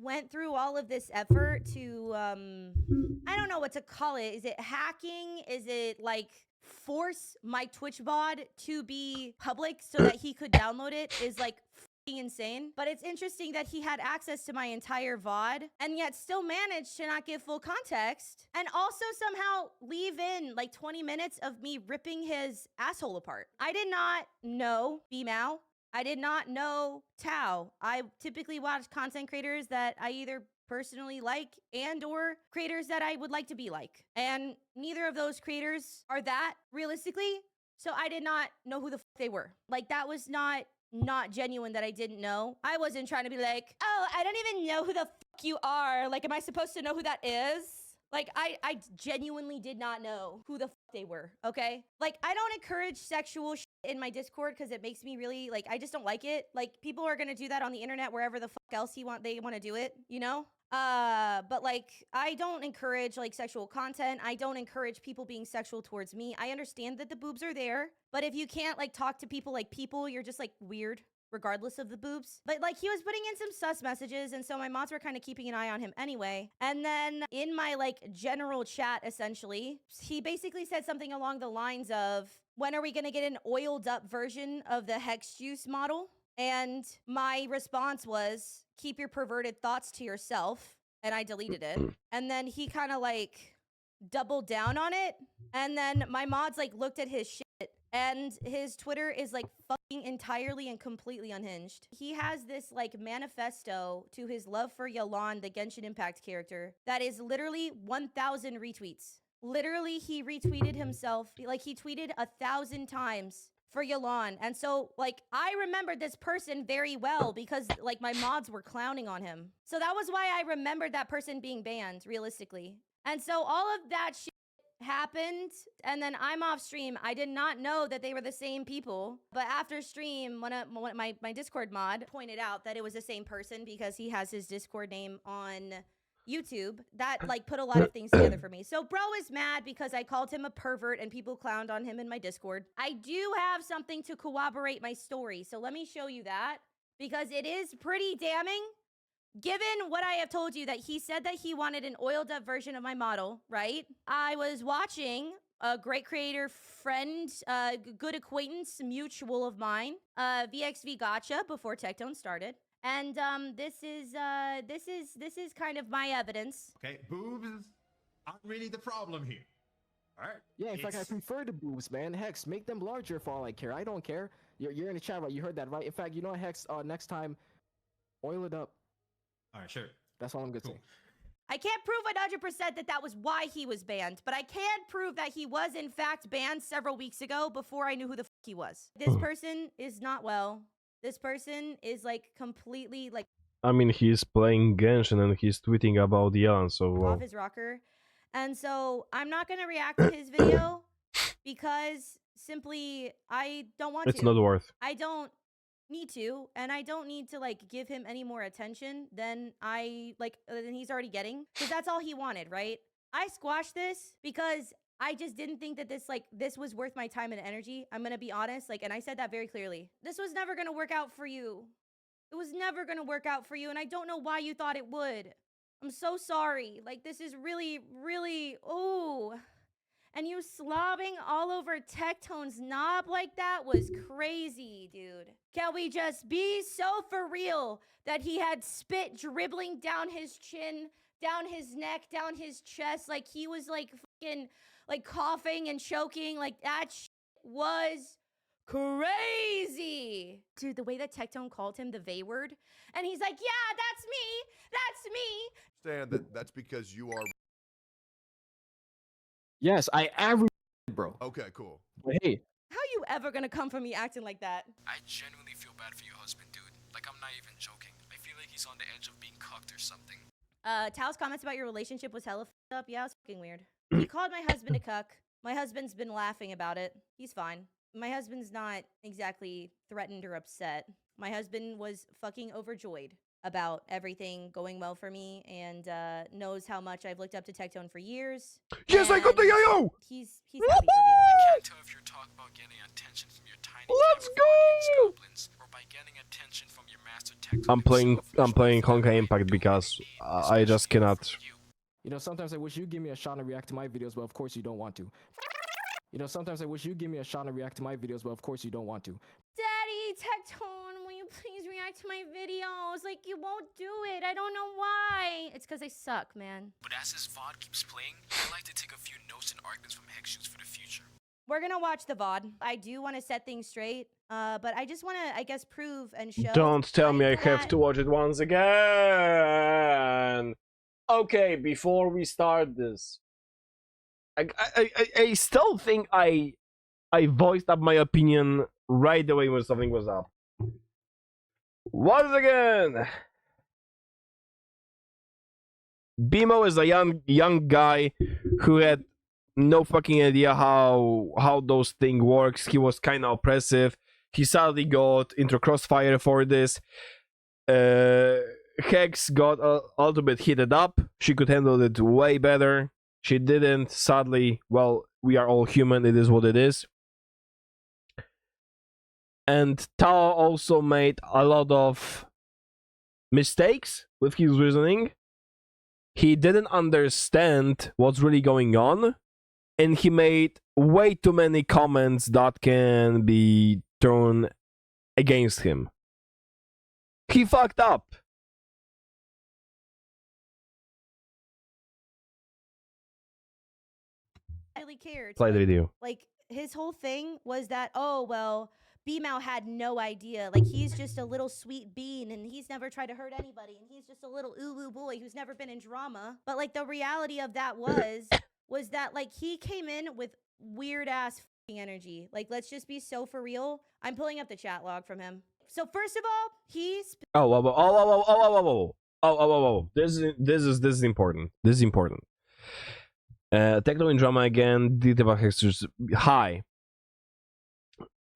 went through all of this effort to I don't know what to call it. Is it hacking? Is it like force my Twitch VOD to be public so that he could download it? Is like insane. But it's interesting that he had access to my entire VOD and yet still managed to not give full context and also somehow leave in like 20 minutes of me ripping his asshole apart. I did not know BMAO. I did not know Tao. I typically watch content creators that I either personally like and or creators that I would like to be like. And neither of those creators are that realistically. So I did not know who the fuck they were. Like that was not genuine that I didn't know. I wasn't trying to be like, oh, I don't even know who the fuck you are. Like, am I supposed to know who that is? Like, I genuinely did not know who the fuck they were, okay? Like, I don't encourage sexual shit in my Discord because it makes me really, like, I just don't like it. Like, people are gonna do that on the internet wherever the fuck else they want to do it, you know? But like, I don't encourage like sexual content. I don't encourage people being sexual towards me. I understand that the boobs are there, but if you can't like talk to people like people, you're just like weird regardless of the boobs. But like he was putting in some sus messages and so my mods were kind of keeping an eye on him anyway. And then in my like general chat essentially, he basically said something along the lines of, when are we going to get an oiled up version of the HexJuice model? And my response was, keep your perverted thoughts to yourself. And I deleted it. And then he kind of like doubled down on it. And then my mods like looked at his shit and his Twitter is like fucking entirely and completely unhinged. He has this like manifesto to his love for Yalan, the Genshin Impact character, that is literally 1,000 retweets. Literally, he retweeted himself. Like he tweeted 1,000 times for Yalan. And so, like, I remembered this person very well because, like, my mods were clowning on him. So that was why I remembered that person being banned, realistically. And so all of that shit happened, and then I'm off stream. I did not know that they were the same people. But after stream, one of my Discord mod pointed out that it was the same person because he has his Discord name on YouTube. That like put a lot of things together for me. So bro is mad because I called him a pervert and people clowned on him in my Discord. I do have something to corroborate my story. So let me show you that because it is pretty damning. Given what I have told you, that he said that he wanted an oiled up version of my model, right? I was watching a great creator friend, good acquaintance, mutual of mine, VXV Gotcha before Tectone started. And this is kind of my evidence. Okay, boobs aren't really the problem here. All right. Yeah, in fact, I prefer the boobs, man. Hex, make them larger for all I care. I don't care. You're in the chat, right? You heard that, right? In fact, you know what, Hex? Next time, oil it up. All right, sure. That's all I'm gonna say. I can't prove 100% that that was why he was banned, but I can prove that he was in fact banned several weeks ago before I knew who the fuck he was. This person is not well. This person is like completely like I mean, he's playing Genshin and he's tweeting about Yan, so well. off his rocker. And so I'm not going to react to his video because simply I don't want to. It's not worth. I don't need to, and I don't need to like give him any more attention than than he's already getting, because that's all he wanted, right? I squashed this because I just didn't think that this was worth my time and energy. I'm gonna be honest, like, and I said that very clearly. This was never gonna work out for you. It was never gonna work out for you, and I don't know why you thought it would. I'm so sorry. Like, this is really, really, ooh. And you slobbing all over Tectone's knob like that was crazy, dude. Can we just be so for real that he had spit dribbling down his chin down his neck, down his chest, like he was like fucking like coughing and choking. Like that was crazy. Dude, the way that Tectone called him the V word, and he's like, yeah, that's me. Understand that's because you are. Yes, I am, bro. Okay, cool. But hey, How you ever gonna come for me acting like that? I genuinely feel bad for your husband, dude. Like, I'm not even joking. I feel like he's on the edge of being cucked or something. Tao's comments about your relationship was hella f***ed up. Yeah, it was fucking weird. He called my husband a cuck. My husband's been laughing about it. He's fine. My husband's not exactly threatened or upset. My husband was fucking overjoyed about everything going well for me and knows how much I've looked up to Tectone for years. Yes, I got the and yo-yo! He's happy for me. I can't tell if you're talking about getting attention from your tiny Let's Californians, go! goblins, or by getting attention from your master Tectone I'm playing himself, Honkai Impact because I just cannot. you know, sometimes I wish you give me a shot and react to my videos, but of course you don't want to. You know, sometimes I wish you give me a shot and react to my videos, but of course you don't want to. Daddy, Tectone, will you please react to my videos? Like, you won't do it. I don't know why. It's because they suck, man. But as this VOD keeps playing, I'd like to take a few notes and arguments from HexJuice for the future. We're gonna watch the VOD. I do want to set things straight, but I just want to, I guess, prove and show. Don't tell me I have that- to watch it once again. Okay, before we start this, I still think I voiced up my opinion right away when something was up. Once again, Bimo is a young guy who had no fucking idea how those thing works. He was kind of oppressive. He sadly got into crossfire for this. Hex got a little bit heated up. She could handle it way better. She didn't. Sadly, well, we are all human. It is what it is. And Tao also made a lot of mistakes with his reasoning. He didn't understand what's really going on. And he made way too many comments that can be thrown against him. He fucked up. Really cared. Play the video. Like, his whole thing was that, oh, well, B-Mao had no idea. Like, he's just a little sweet bean, and he's never tried to hurt anybody, and he's just a little ooh boy who's never been in drama. But, like, the reality of that was that, like, he came in with weird-ass energy. Like, let's just be so for real. I'm pulling up the chat log from him. So, first of all, he's... Oh. This is important. This is important. Techno in drama again. HexJuice. Hi.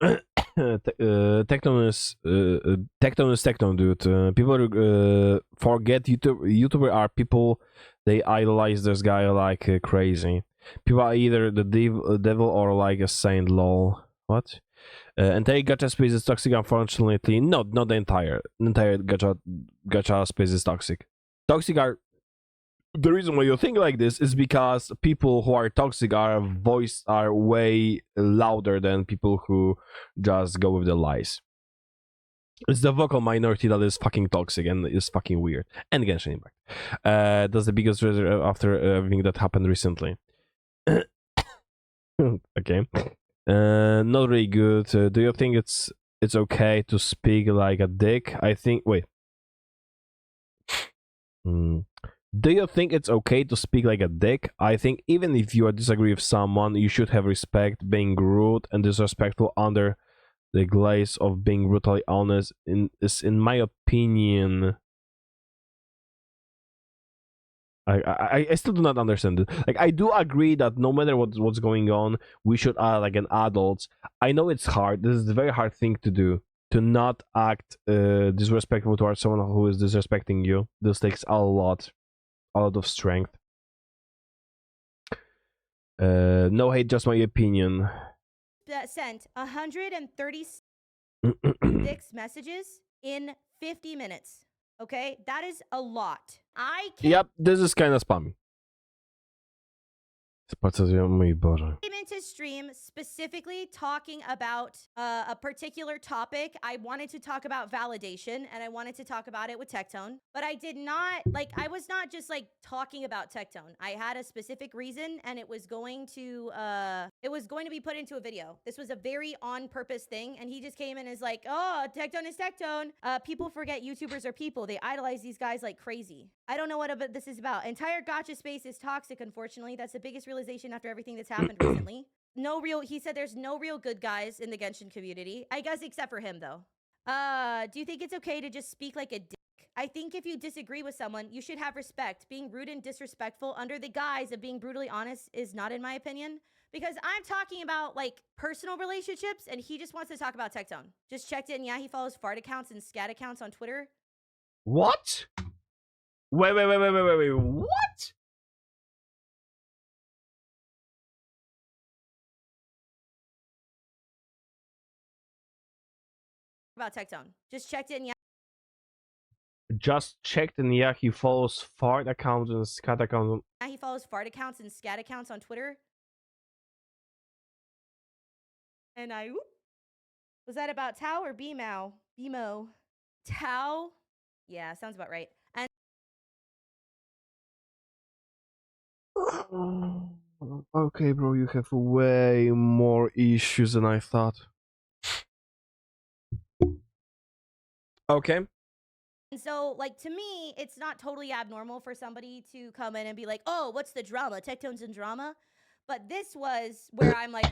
Tectone is Tectone, dude. People forget YouTuber are people. They idolize this guy like crazy. People are either the devil or like a saint. Lol. What? Entire gacha space is toxic. Unfortunately, not the entire gacha space is toxic. Toxic are. The reason why you think like this is because people who are toxic are way louder than people who just go with the lies. It's the vocal minority that is fucking toxic and is fucking weird. And Genshin Impact. That's the biggest reason after everything that happened recently. Okay. Not really good. Do you think it's okay to speak like a dick? I think. Wait. Do you think it's okay to speak like a dick? I think even if you disagree with someone, you should have respect. Being rude and disrespectful under the glaze of being brutally honest is, in my opinion, I still do not understand it. Like, I do agree that no matter what's going on, we should act like an adults. I know it's hard. This is a very hard thing to do. To not act disrespectful towards someone who is disrespecting you. This takes a lot of strength. No hate, just my opinion. That sent 136 messages in 50 minutes. Okay, that is a lot. I can't. Yep, this is kind of spammy. Spacerują, mój Boże. Came into stream specifically talking about a particular topic. I wanted to talk about validation and I wanted to talk about it with Tectone, but I did not, like, I was not just like talking about Tectone. I had a specific reason and it was going to be put into a video. This was a very on purpose thing. And he just came in and is like, oh, Tectone is Tectone. People forget YouTubers are people. They idolize these guys like crazy. I don't know what this is about. Entire gotcha space is toxic, unfortunately. That's the biggest realization after everything that's happened recently. He said there's no real good guys in the Genshin community. I guess except for him, though. Do you think it's okay to just speak like a dick? I think if you disagree with someone, you should have respect. Being rude and disrespectful under the guise of being brutally honest is not in my opinion. Because I'm talking about, like, personal relationships, and he just wants to talk about Tectone. Just checked in. Yeah, he follows fart accounts and scat accounts on Twitter. What? Wait, what? About Tectone. Just checked in. Yeah. Just checked and yeah, he follows fart accounts and scat accounts. Yeah, he follows fart accounts and scat accounts on Twitter. And was that about Tao or BMO? BMO. Tao? Yeah, sounds about right. And Okay, bro, you have way more issues than I thought. Okay. And so, like, to me, it's not totally abnormal for somebody to come in and be like, oh, what's the drama? Tectone's in drama. But this was where I'm like,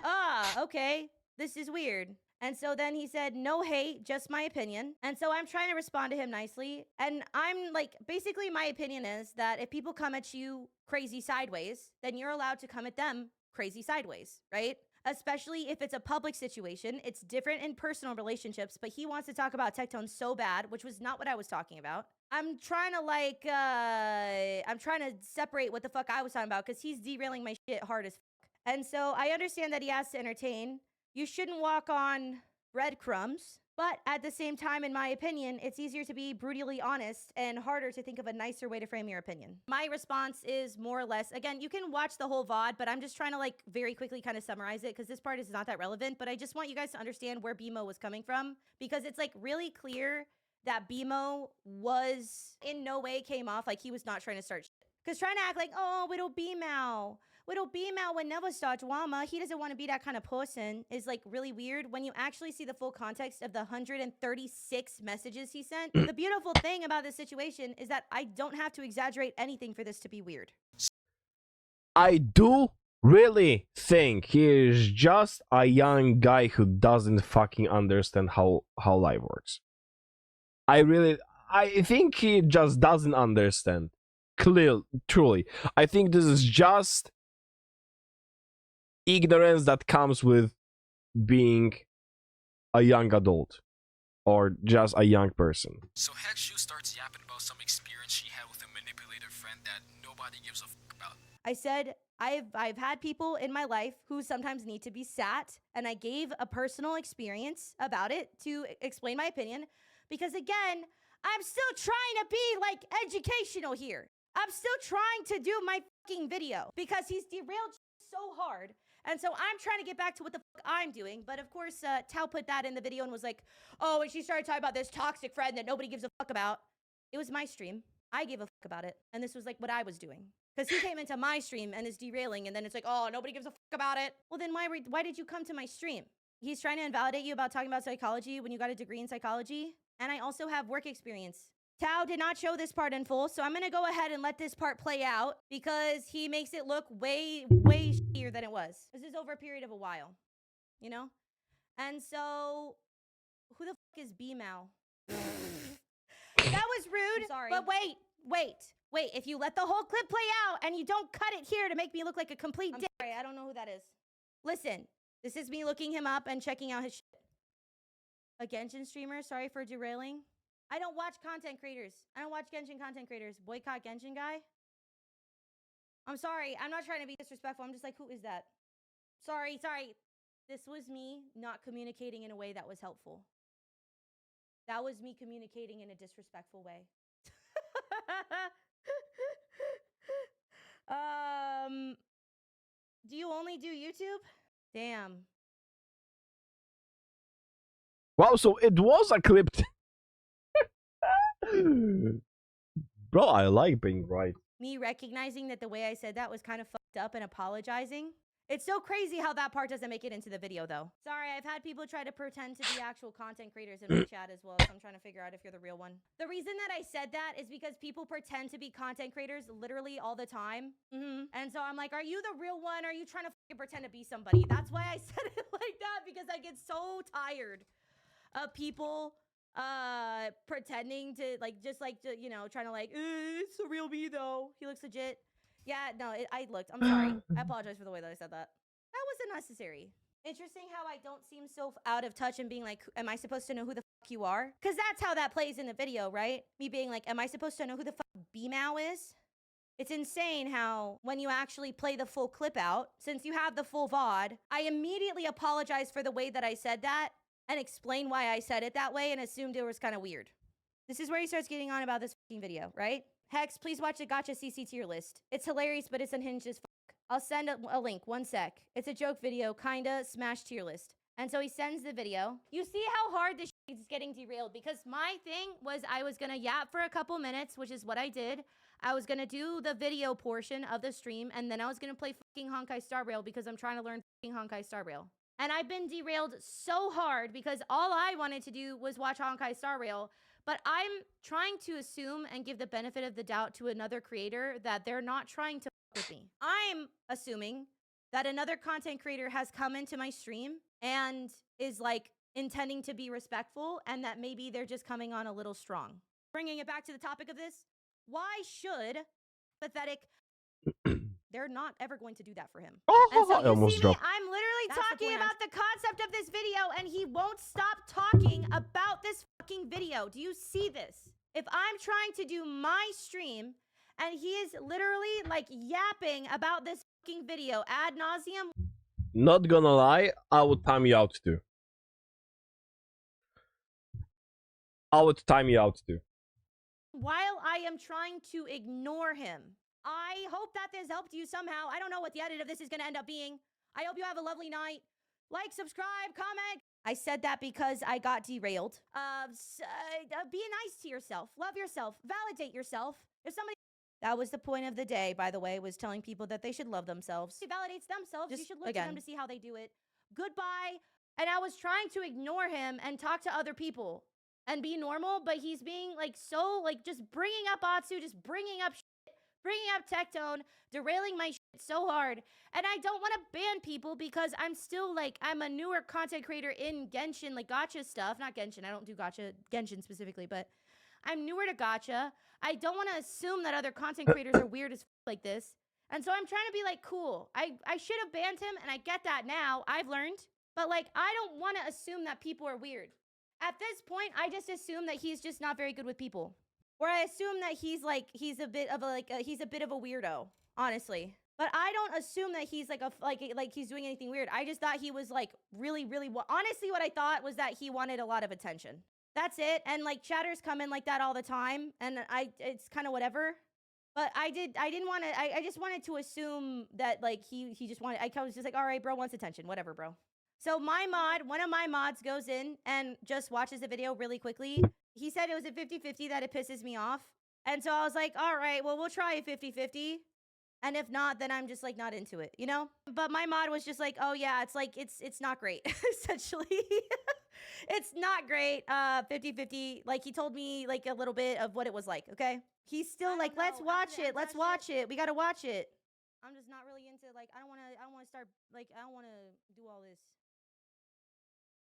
okay, this is weird. And so then he said, no hate, just my opinion. And so I'm trying to respond to him nicely. And I'm like, basically, my opinion is that if people come at you crazy sideways, then you're allowed to come at them crazy sideways, right? Especially if it's a public situation. It's different in personal relationships, but he wants to talk about Tectone so bad, which was not what I was talking about. I'm trying to separate what the fuck I was talking about because he's derailing my shit hard as fuck. And so I understand that he has to entertain. You shouldn't walk on breadcrumbs. But at the same time, in my opinion, it's easier to be brutally honest and harder to think of a nicer way to frame your opinion. My response is more or less, again, you can watch the whole VOD, but I'm just trying to like very quickly kind of summarize it because this part is not that relevant, but I just want you guys to understand where BMO was coming from because it's like really clear that BMO was in no way came off like he was not trying to start shit. Because trying to act like, oh, it'll BMO. Little BMO would never start drama. He doesn't want to be that kind of person is like really weird when you actually see the full context of the 136 messages he sent. The beautiful thing about this situation is that I don't have to exaggerate anything for this to be weird. I do really think he is just a young guy who doesn't fucking understand how life works. I think he just doesn't understand. Truly. I think this is just ignorance that comes with being a young adult or just a young person. So HexJuice starts yapping about some experience she had with a manipulative friend that nobody gives a fuck about. I said I've had people in my life who sometimes need to be sat, and I gave a personal experience about it to explain my opinion because again, I'm still trying to be like educational here. I'm still trying to do my fucking video because he's derailed so hard. And so I'm trying to get back to what the fuck I'm doing. But of course, Tao put that in the video and was like, oh, and she started talking about this toxic friend that nobody gives a fuck about. It was my stream. I gave a fuck about it. And this was like what I was doing. Because he came into my stream and is derailing. And then it's like, oh, nobody gives a fuck about it. Well, then why did you come to my stream? He's trying to invalidate you about talking about psychology when you got a degree in psychology. And I also have work experience. Tao did not show this part in full, so I'm going to go ahead and let this part play out because he makes it look way shittier than it was. This is over a period of a while, you know? And so, who the fuck is B-Mal? That was rude. Sorry. But wait. If you let the whole clip play out and you don't cut it here to make me look like a complete dick. Sorry, I don't know who that is. Listen, this is me looking him up and checking out his shit. A Genshin streamer, sorry for derailing. I don't watch content creators. I don't watch Genshin content creators. Boycott Genshin guy? I'm sorry. I'm not trying to be disrespectful. I'm just like, who is that? Sorry. This was me not communicating in a way that was helpful. That was me communicating in a disrespectful way. Do you only do YouTube? Damn. Wow, so it was a clip. Bro, I like being right. Me recognizing that the way I said that was kind of fucked up and apologizing. It's so crazy how that part doesn't make it into the video, though. Sorry, I've had people try to pretend to be actual content creators in my chat as well, so I'm trying to figure out if you're the real one. The reason that I said that is because people pretend to be content creators literally all the time. And so I'm like, are you the real one? Or are you trying to fucking pretend to be somebody? That's why I said it like that, because I get so tired of people pretending to you know, trying to like, it's the real me though. He looks legit. Yeah, no, I looked. I'm sorry. I apologize for the way that I said that. That was unnecessary. Interesting how I don't seem so out of touch and being like, am I supposed to know who the fuck you are? Because that's how that plays in the video, right? Me being like, am I supposed to know who the fuck B-Mao is? It's insane how when you actually play the full clip out, since you have the full VOD, I immediately apologize for the way that I said that and explain why I said it that way and assumed it was kind of weird. This is where he starts getting on about this fucking video, right? Hex, please watch the Gotcha CC tier list. It's hilarious, but it's unhinged as fuck. I'll send a link, 1 sec. It's a joke video, kinda smash tier list. And so he sends the video. You see how hard this shit is getting derailed, because my thing was I was gonna yap for a couple minutes, which is what I did. I was gonna do the video portion of the stream, and then I was gonna play fucking Honkai Star Rail because I'm trying to learn fucking Honkai Star Rail. And I've been derailed so hard because all I wanted to do was watch Honkai Star Rail. But I'm trying to assume and give the benefit of the doubt to another creator that they're not trying to fuck with me. I'm assuming that another content creator has come into my stream and is like intending to be respectful, and that maybe they're just coming on a little strong. Bringing it back to the topic of this, why should pathetic... They're not ever going to do that for him. And so you see me, I'm literally talking about the concept of this video, and he won't stop talking about this fucking video. Do you see this? If I'm trying to do my stream, and he is literally like yapping about this fucking video ad nauseum. Not gonna lie, I would time you out too. While I am trying to ignore him. I hope that this helped you somehow. I don't know what the edit of this is going to end up being. I hope you have a lovely night. Like, subscribe, comment. I said that because I got derailed. Be nice to yourself. Love yourself. Validate yourself. If somebody... That was the point of the day, by the way, was telling people that they should love themselves. It validates themselves. You should look to them to see how they do it. Goodbye. And I was trying to ignore him and talk to other people and be normal, but he's being like so like just bringing up Atsu, just bringing up Tectone, derailing my shit so hard. And I don't want to ban people because I'm still like, I'm a newer content creator in Genshin, like gacha stuff. Not Genshin, I don't do gacha, Genshin specifically, but I'm newer to gacha. I don't want to assume that other content creators are weird as like this. And so I'm trying to be like, cool. I should have banned him, and I get that now. I've learned. But like, I don't want to assume that people are weird. At this point, I just assume that he's just not very good with people. Or I assume that he's a bit of a weirdo, honestly. But I don't assume that he's like he's doing anything weird. I just thought he was like really, honestly, what I thought was that he wanted a lot of attention. That's it. And like chatters come in like that all the time, and it's kind of whatever. But I just wanted to assume that like he just wanted, I was just like, all right, bro wants attention, whatever, bro. So one of my mods goes in and just watches the video really quickly. He said it was a 50-50 that it pisses me off. And so I was like, all right, well, we'll try a 50-50. And if not, then I'm just like not into it, you know? But my mod was just like, oh yeah, it's like, it's not great, essentially. It's not great, 50-50. Like he told me like a little bit of what it was like, okay? He's still like, let's watch it. Let's watch it. We gotta watch it. I'm just not really into like, I don't wanna start, like, I don't wanna do all this.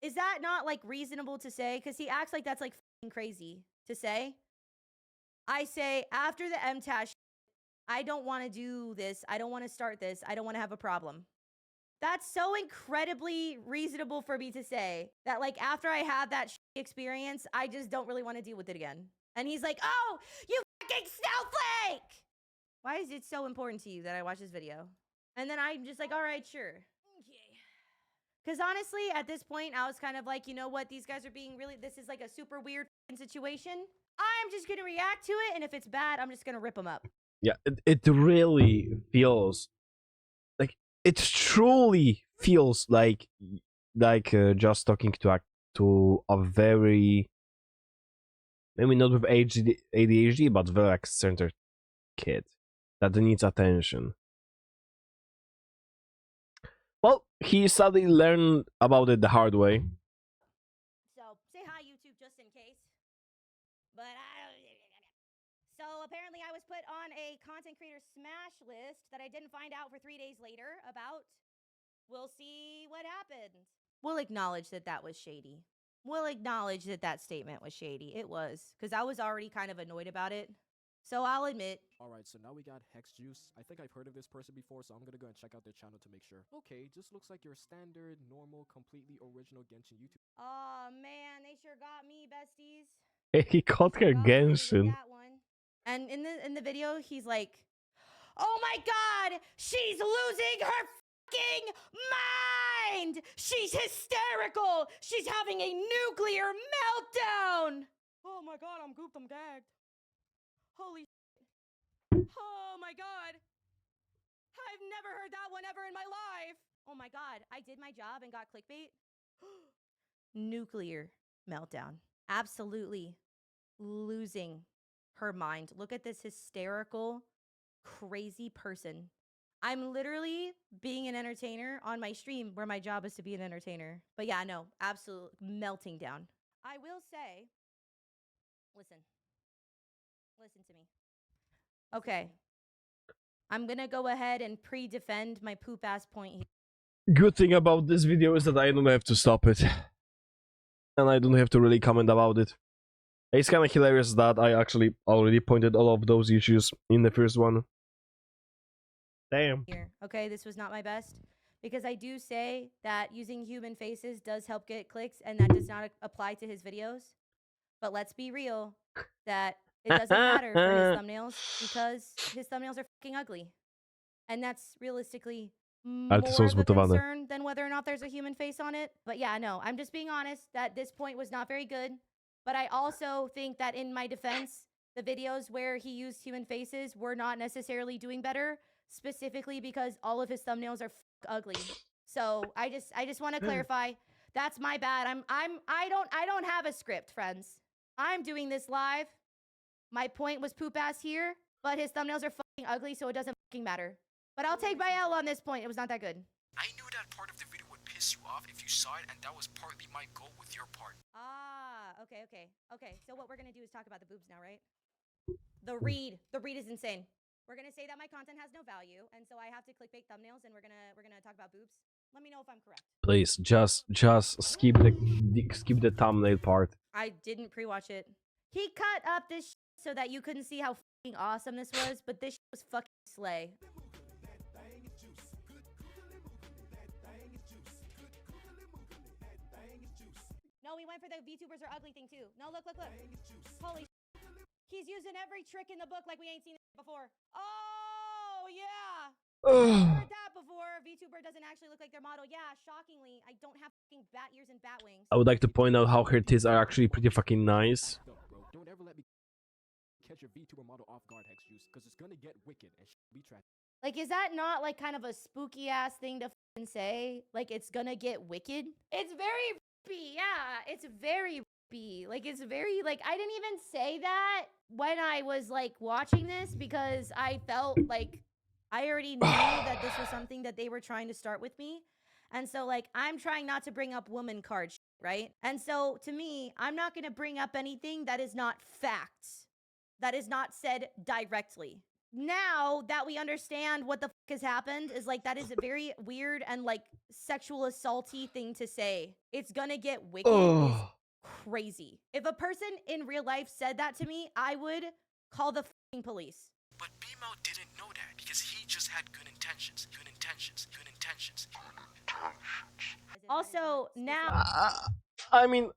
Is that not like reasonable to say? Because he acts like that's like fucking crazy to say. I say after the MTAS, I don't want to do this. I don't want to start this. I don't want to have a problem. That's so incredibly reasonable for me to say that like after I have that experience, I just don't really want to deal with it again. And he's like, oh, you fucking snowflake! Why is it so important to you that I watch this video? And then I'm just like, all right, sure. Because honestly, at this point, I was kind of like, you know what? These guys are being really, this is like a super weird situation. I'm just going to react to it. And if it's bad, I'm just going to rip them up. Yeah, it really feels like it truly feels like just talking to a very, maybe not with ADHD, but very eccentric kid that needs attention. Well, he sadly learned about it the hard way. So say hi, YouTube, just in case. But so apparently I was put on a content creator smash list that I didn't find out for 3 days later about. We'll see what happens. We'll acknowledge that that was shady. We'll acknowledge that that statement was shady. It was, because I was already kind of annoyed about it. So I'll admit. Alright, so now we got HexJuice. I think I've heard of this person before, so I'm gonna go and check out their channel to make sure. Okay, just looks like your standard, normal, completely original Genshin YouTube. Oh man, they sure got me, besties. He caught her Got me with Genshin. that one. And in the video, he's like, "Oh my god, she's losing her fucking mind! She's hysterical! She's having a nuclear meltdown! Oh my god, I'm gooped, I'm gagged. Holy shit. Oh my god. I've never heard that one ever in my life. Oh my god, I did my job and got clickbait. Nuclear meltdown. Absolutely losing her mind. Look at this hysterical, crazy person. I'm literally being an entertainer on my stream where my job is to be an entertainer. But yeah, no, absolute melting down. I will say, listen to me. Okay. I'm gonna go ahead and pre-defend my poop ass point here. Good thing about this video is that I don't have to stop it. And I don't have to really comment about it. It's kind of hilarious that I actually already pointed all of those issues in the first one. Damn. Here. Okay, this was not my best. Because I do say that using human faces does help get clicks, and that does not apply to his videos. But let's be real, that it doesn't matter for his thumbnails, because his thumbnails are fucking ugly. And that's realistically more of a concern than whether or not there's a human face on it. But yeah, no, I'm just being honest that this point was not very good. But I also think that in my defense, the videos where he used human faces were not necessarily doing better, specifically because all of his thumbnails are ugly. So I just want to clarify, that's my bad. I don't have a script, friends. I'm doing this live. My point was poop ass here, but his thumbnails are fucking ugly, so it doesn't fucking matter. But I'll take my L on this point. It was not that good. I knew that part of the video would piss you off if you saw it, and that was partly my goal with your part. Ah, okay. So what we're gonna do is talk about the boobs now, right? The read is insane. We're gonna say that my content has no value, and so I have to clickbait thumbnails, and we're gonna talk about boobs. Let me know if I'm correct. Please, just skip the thumbnail part. I didn't pre-watch it. He cut up this so that you couldn't see how fucking awesome this was, but this was fucking slay. No, we went for the VTubers are ugly thing too. No, look. Holy shit. He's using every trick in the book like we ain't seen it before. Oh, yeah. I've heard that before. VTuber doesn't actually look like their model. Yeah, shockingly, I don't have fucking bat ears and bat wings. I would like to point out how her tits are actually pretty fucking nice. Don't ever let me catch your VTuber model off guard, HexJuice, because it's gonna get wicked and be tragic. Like, is that not like kind of a spooky ass thing to fucking say? Like, it's gonna get wicked? It's very creepy, yeah. It's very creepy. Like, it's very, like, I didn't even say that when I was, like, watching this because I felt like I already knew that this was something that they were trying to start with me. And so, like, I'm trying not to bring up woman card shit, right? And so, to me, I'm not gonna bring up anything that is not facts, that is not said directly. Now that we understand what the fuck has happened is like, that is a very weird and like sexual assaulty thing to say. It's gonna get wicked is crazy. If a person in real life said that to me, I would call the fucking police. But B-Mel didn't know that because he just had good intentions. Also, now I mean,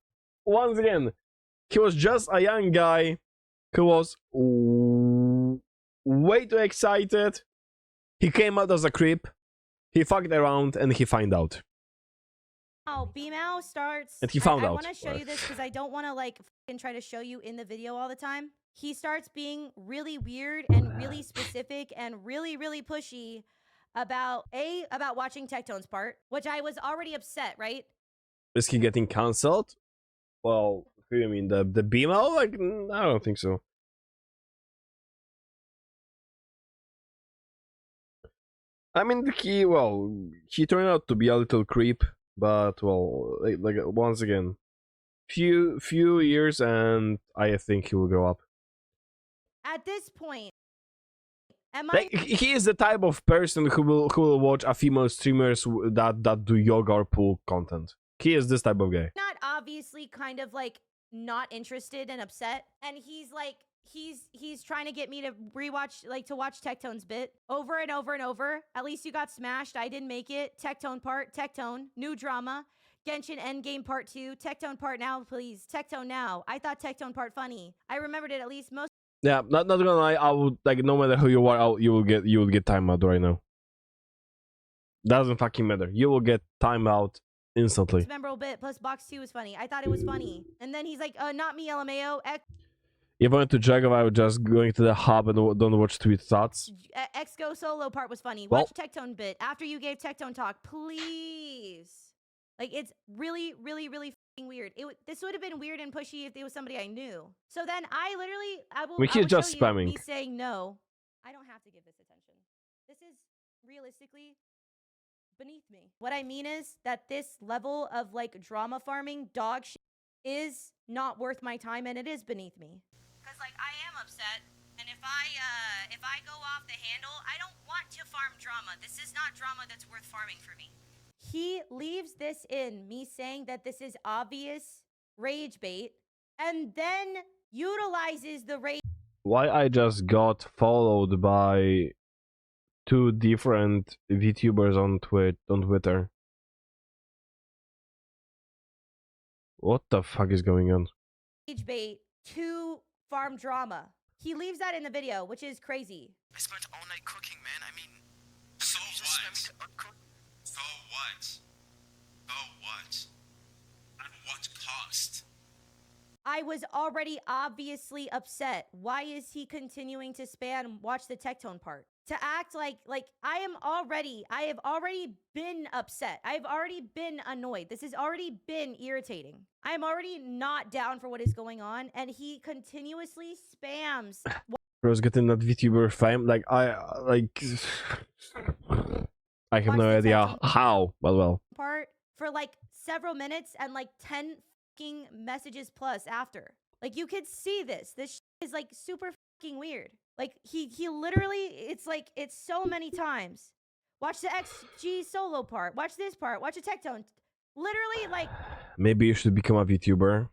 once again, he was just a young guy who was way too excited. He came out as a creep. He fucked around and he found out. Oh, B-Mel starts. And he found I out. want to show you this because I don't want to like fucking try to show you in the video all the time. He starts being really weird and really specific and really, really pushy about watching Tectone's part, which I was already upset, right? Is he getting cancelled? Well, who you mean, the BMO? Like, I don't think so. I mean, he turned out to be a little creep, but well, like once again, few years, and I think he will grow up. At this point, am I Like, he is the type of person who will watch a female streamers that do yoga or pool content. He is this type of guy. not obviously kind of like not interested and upset? And he's like, he's trying to get me to rewatch, like to watch Tectone's bit over and over and over. At least you got smashed. I didn't make it. Tectone part, Tectone, new drama. Genshin Endgame Part 2. Tectone part now, please. Tectone now. I thought Tectone part funny. I remembered it at least most. Yeah, not gonna lie, I would, like, no matter who you are, you will get timeout right now. Doesn't fucking matter. You will get timeout instantly. Memorable bit plus box 2 was funny. I thought it was funny. And then he's like, not me, LMAO. If I went to Jacob, I would just going to the hub and don't watch tweet thoughts. Exco solo part was funny. Well, Watch Tectone bit after you gave Tectone talk, please. Like, it's really, really, really fucking weird. This would have been weird and pushy if it was somebody I knew. So then I will just show spamming. you me saying no. I don't have to give this attention. This is realistically beneath me. What I mean is that this level of like drama farming dog shit is not worth my time, and it is beneath me. Because like I am upset, and if I go off the handle, I don't want to farm drama. This is not drama that's worth farming for me. He leaves this in, me saying that this is obvious rage bait, and then utilizes the rage. Why I just got followed by 2 different VTubers on Twitter. What the fuck is going on? Rage bait to farm drama. He leaves that in the video, which is crazy. I spent all night cooking, man. I mean, So you just what? expect me to uncook? So what? So what? At what cost? I was already obviously upset. Why is he continuing to spam watch the Tectone part? To act like I have already been upset. I've already been annoyed. This has already been irritating. I'm already not down for what is going on, and he continuously spams. Bro's getting that VTuber fame. Like, I have no idea how. Well. Part for like several minutes and like 10 fucking messages plus after. Like, you could see this. This is like super fucking weird. Like, he literally, it's like, it's so many times. Watch the XG solo part. Watch this part. Watch a Tectone. Literally, like... Maybe you should become a VTuber.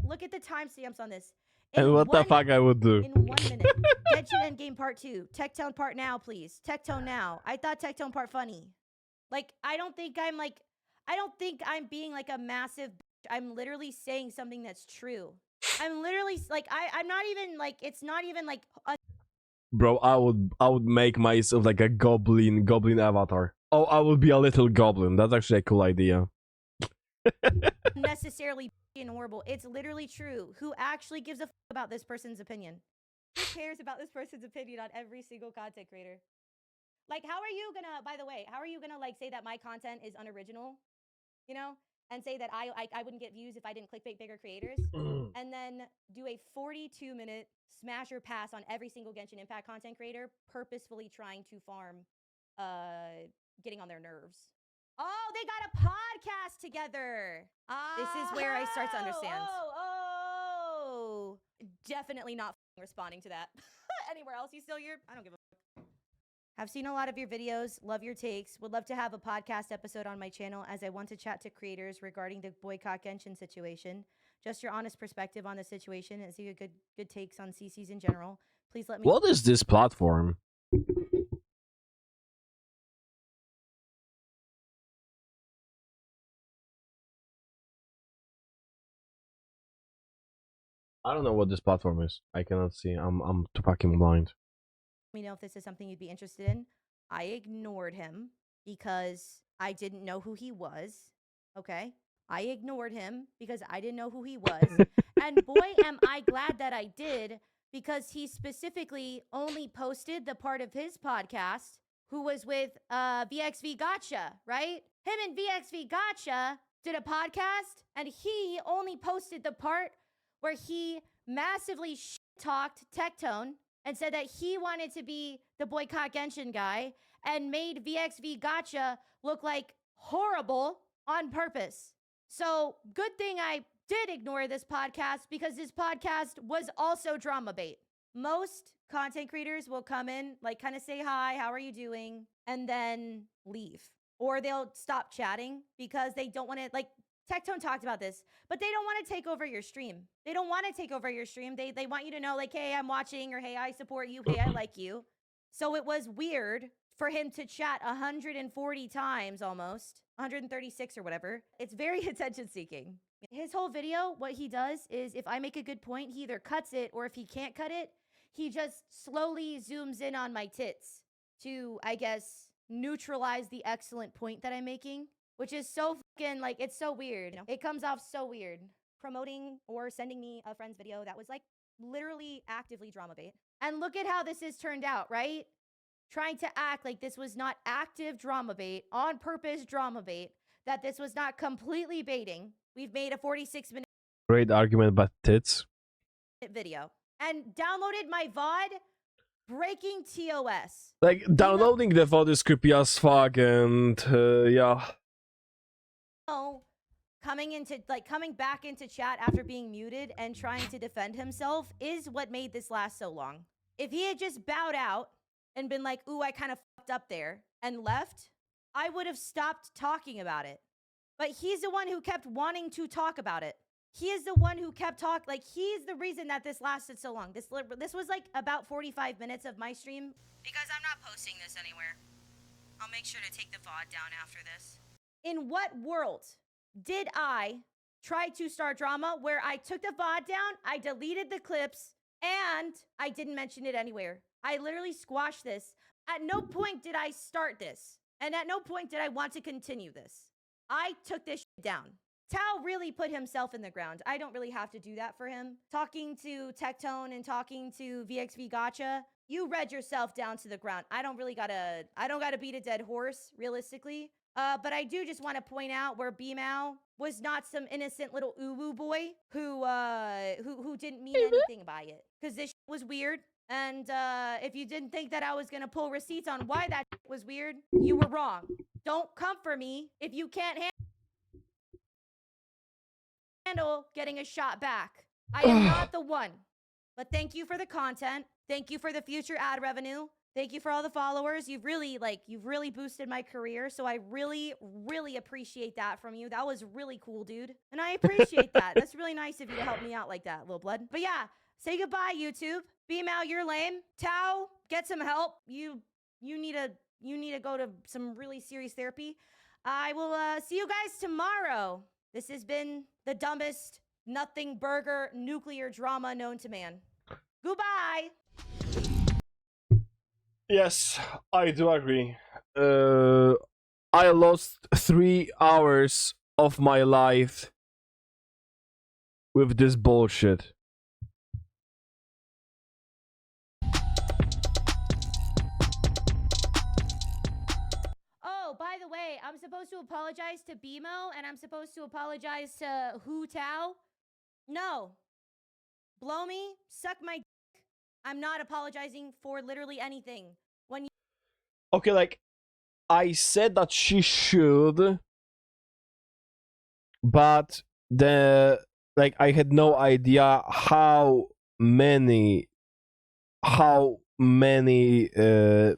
Look at the timestamps on this. And what the fuck I would do? In 1 minute. Genshin Endgame Part 2. Tectone part now, please. Tectone now. I thought Tectone part funny. Like, I don't think I'm being like a massive... I'm literally saying something that's true. I'm literally like I'm not even like, it's not even like Bro, I would make myself like a goblin avatar. Oh, I would be a little goblin. That's actually a cool idea. necessarily horrible. It's literally true. Who actually gives a about this person's opinion? Who cares about this person's opinion on every single content creator? Like, how are you gonna, by the way, how are you gonna like say that my content is unoriginal? You know? And say that I wouldn't get views if I didn't clickbait bigger creators, and then do a 42-minute smash or pass on every single Genshin Impact content creator purposefully trying to farm, getting on their nerves. Oh, they got a podcast together. This is where I start to understand. Oh, definitely not responding to that. Anywhere else, you still here? I don't give a fuck. I've seen a lot of your videos, love your takes, would love to have a podcast episode on my channel as I want to chat to creators regarding the boycott Genshin situation. Just your honest perspective on the situation and see a good takes on CCs in general. Please let me... What is this platform? I don't know what this platform is. I cannot see. I'm too fucking blind. Let me know if this is something you'd be interested in. I ignored him because I didn't know who he was. Okay. I ignored him because I didn't know who he was. And boy, am I glad that I did, because he specifically only posted the part of his podcast who was with VXV Gotcha, right? Him and VXV Gotcha did a podcast, and he only posted the part where he massively talked Tectone and said that he wanted to be the Boycott Genshin guy and made VXV Gotcha look like horrible on purpose. So good thing I did ignore this podcast, because this podcast was also drama bait. Most content creators will come in, like kind of say hi, how are you doing, and then leave. Or they'll stop chatting because they don't want to, like, Tectone talked about this, but they don't want to take over your stream. They don't want to take over your stream. They want you to know, like, hey, I'm watching, or hey, I support you, hey, I like you. So it was weird for him to chat 140 times almost, 136 or whatever. It's very attention seeking. His whole video, what he does is, if I make a good point, he either cuts it, or if he can't cut it, he just slowly zooms in on my tits to, I guess, neutralize the excellent point that I'm making, which is so fucking, like, it's so weird. It comes off so weird. Promoting or sending me a friend's video that was, like, literally actively drama bait. And look at how this has turned out, right? Trying to act like this was not active drama bait, on purpose drama bait, that this was not completely baiting. We've made a 46-minute Great argument about tits. video and downloaded my VOD breaking TOS. Like, downloading the VOD is creepy as fuck, and yeah. Oh, coming back into chat after being muted and trying to defend himself is what made this last so long. If he had just bowed out and been like, ooh, I kind of fucked up there, and left, I would have stopped talking about it. But he's the one who kept wanting to talk about it. He is the one who kept talking. Like, he's the reason that this lasted so long. This was like about 45 minutes of my stream. Because I'm not posting this anywhere. I'll make sure to take the VOD down after this. In what world did I try to start drama where I took the VOD down, I deleted the clips, and I didn't mention it anywhere? I literally squashed this. At no point did I start this. And at no point did I want to continue this. I took this shit down. Tao really put himself in the ground. I don't really have to do that for him. Talking to Tectone and talking to VXV Gotcha, you read yourself down to the ground. I don't gotta beat a dead horse, realistically. But I do just want to point out where B-Mao was not some innocent little uwu boy who didn't mean anything by it. Because this shit was weird. And if you didn't think that I was gonna pull receipts on why that shit was weird, you were wrong. Don't come for me if you can't handle getting a shot back. I am not the one. But thank you for the content. Thank you for the future ad revenue. Thank you for all the followers. You've really boosted my career. So I really, really appreciate that from you. That was really cool, dude. And I appreciate that. That's really nice of you to help me out like that, little blood. But yeah, say goodbye, YouTube. B-Mal, you're lame. Tao, get some help. You need to go to some really serious therapy. I will see you guys tomorrow. This has been the dumbest nothing burger nuclear drama known to man. Goodbye. Yes, I do agree. I lost 3 hours of my life with this bullshit. Oh, by the way, I'm supposed to apologize to BMO and I'm supposed to apologize to Hu Tao. No. Blow me, suck my dick. I'm not apologizing for literally anything. When you Okay, like, I said that she should, but I had no idea how many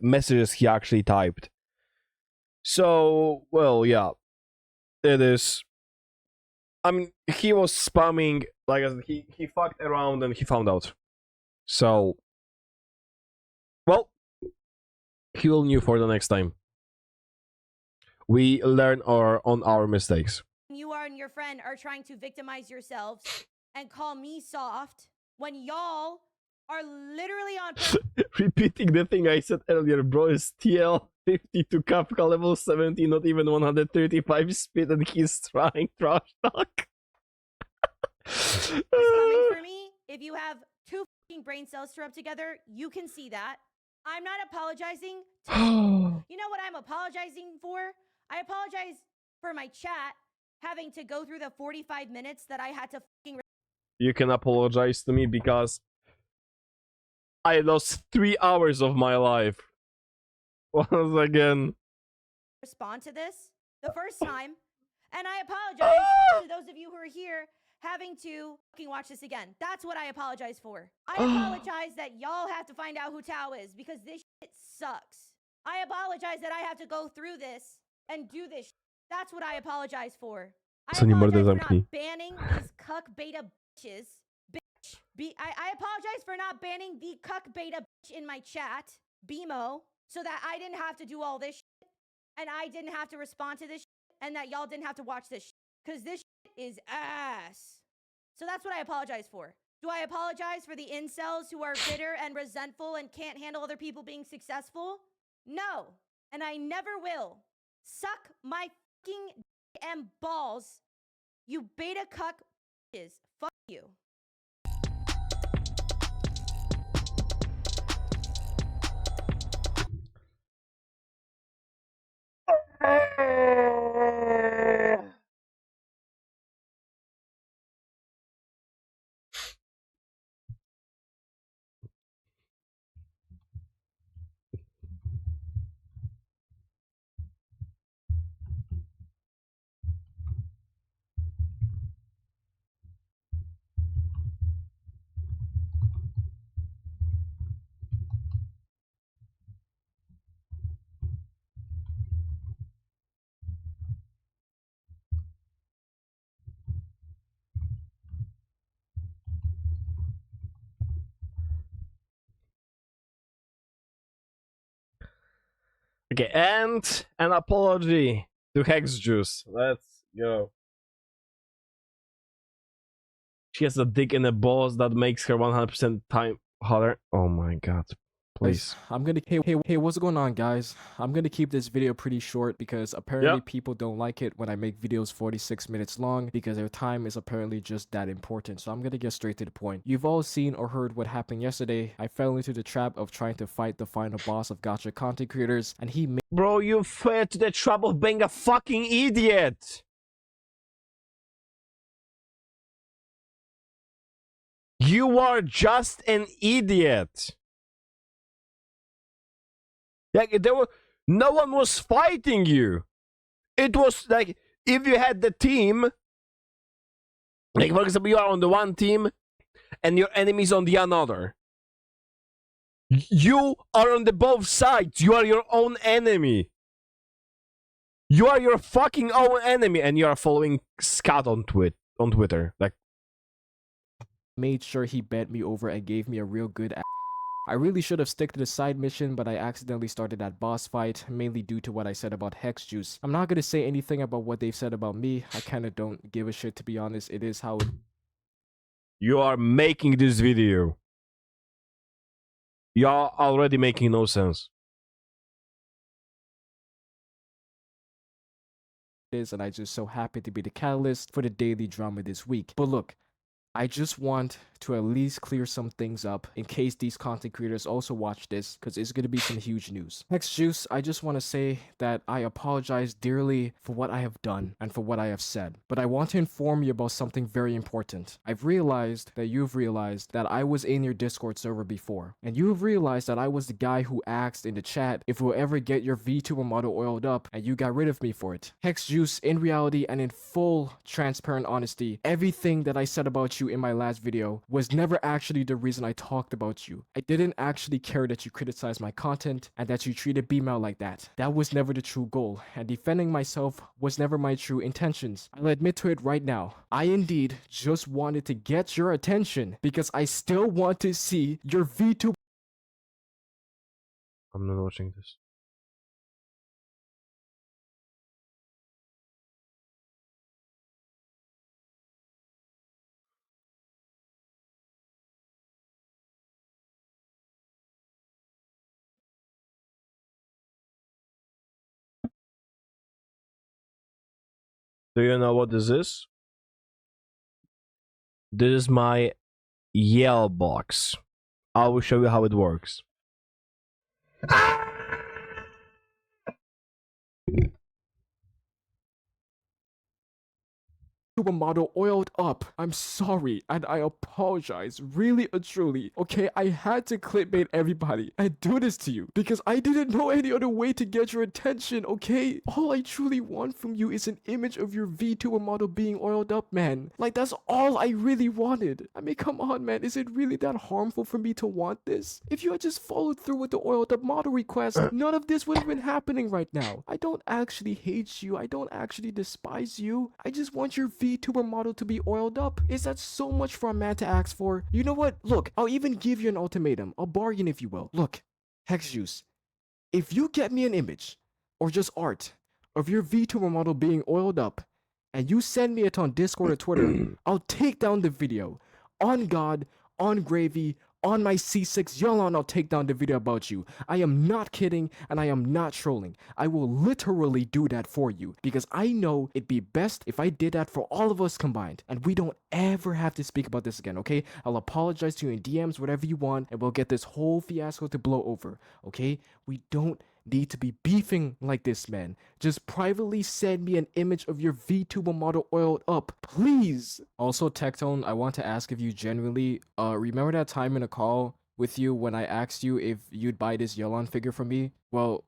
messages he actually typed. So, well, yeah, it is. I mean, he was spamming, like, he fucked around and he found out. So, well, he will knew for the next time. We learn on our mistakes. You and your friend are trying to victimize yourselves and call me soft when y'all are literally on Repeating the thing I said earlier, bro, is TL. 52 Kafka level 70, not even 135 speed, and he's trying trash talk. It's coming for me. If you have two fucking brain cells to rub together, you can see that. I'm not apologizing. You know what I'm apologizing for? I apologize for my chat having to go through the 45 minutes that I had to fucking. You can apologize to me because I lost 3 hours of my life. Once again. Respond to this the first time, and I apologize to those of you who are here having to fucking watch this again. That's what I apologize for. I apologize that y'all have to find out who Tao is because this shit sucks. I apologize that I have to go through this and do this shit. That's what I apologize for. I apologize for not banning these cuck beta bitches. I apologize for not banning the cuck beta bitch in my chat, BMO, so that I didn't have to do all this shit, and I didn't have to respond to this shit, and that y'all didn't have to watch this shit, because this shit is ass. So that's what I apologize for. Do I apologize for the incels who are bitter and resentful and can't handle other people being successful? No, and I never will. Suck my fucking DM balls, you beta cuck bitches. Fuck you. Okay, and an apology to HexJuice. Let's go. She has a dick in the balls that makes her 100% time hotter. Oh my god. Please. I'm gonna hey, what's going on, guys? I'm gonna keep this video pretty short because apparently people don't like it when I make videos 46 minutes long because their time is apparently just that important. So I'm gonna get straight to the point. You've all seen or heard what happened yesterday. I fell into the trap of trying to fight the final boss of gacha content creators, and he made— Bro, you fell into the trap of being a fucking idiot. You are just an idiot. Like, no one was fighting you. It was like, if you had the team, like for example, you are on the one team and your enemy's on the another. You are on the both sides. You are your own enemy. You are your fucking own enemy, and you are following Scott on Twitter. Like, made sure he bent me over and gave me a real good I really should have stuck to the side mission, but I accidentally started that boss fight, mainly due to what I said about HexJuice. I'm not gonna say anything about what they've said about me. I kinda don't give a shit, to be honest. It is how you are making this video. You are already making no sense. it is, and I'm just so happy to be the catalyst for the daily drama this week. But look, I just want to at least clear some things up in case these content creators also watch this, because it's going to be some huge news. HexJuice, I just want to say that I apologize dearly for what I have done and for what I have said. But I want to inform you about something very important. I've realized that you've realized that I was in your Discord server before. And you've realized that I was the guy who asked in the chat if we'll ever get your VTuber model oiled up, and you got rid of me for it. HexJuice, in reality and in full transparent honesty, everything that I said about you in my last video was never actually the reason I talked about you. I didn't actually care that you criticized my content and that you treated B-Mal like that. That was never the true goal, and defending myself was never my true intentions. I'll admit to it right now. I indeed just wanted to get your attention because I still want to see your VTuber. I'm not watching this. Do you know what this is? This is my Yell box. I will show you how it works. Supermodel oiled up. I'm sorry and I apologize really and truly. Okay, I had to clickbait everybody and do this to you because I didn't know any other way to get your attention, okay? All I truly want from you is an image of your VTuber model being oiled up, man. Like, that's all I really wanted. I mean, come on, man. Is it really that harmful for me to want this? If you had just followed through with the oiled up model request, none of this would have been happening right now. I don't actually hate you. I don't actually despise you. I just want your VTuber model to be oiled up. Is that so much for a man to ask for? You know what? Look, I'll even give you an ultimatum. A bargain, if you will. Look, HexJuice, if you get me an image, or just art, of your VTuber model being oiled up, and you send me it on Discord or Twitter, I'll take down the video. On God, on Gravy, on my C6 Yolon, I'll take down the video about you. I am not kidding, and I am not trolling. I will literally do that for you, because I know it'd be best if I did that for all of us combined, and we don't ever have to speak about this again, okay? I'll apologize to you in DMs, whatever you want, and we'll get this whole fiasco to blow over, okay? We don't need to be beefing like this, man. Just privately send me an image of your VTuber model oiled up, please. Also, Tectone, I want to ask if you genuinely remember that time in a call with you when I asked you if you'd buy this Yolon figure from me? Well,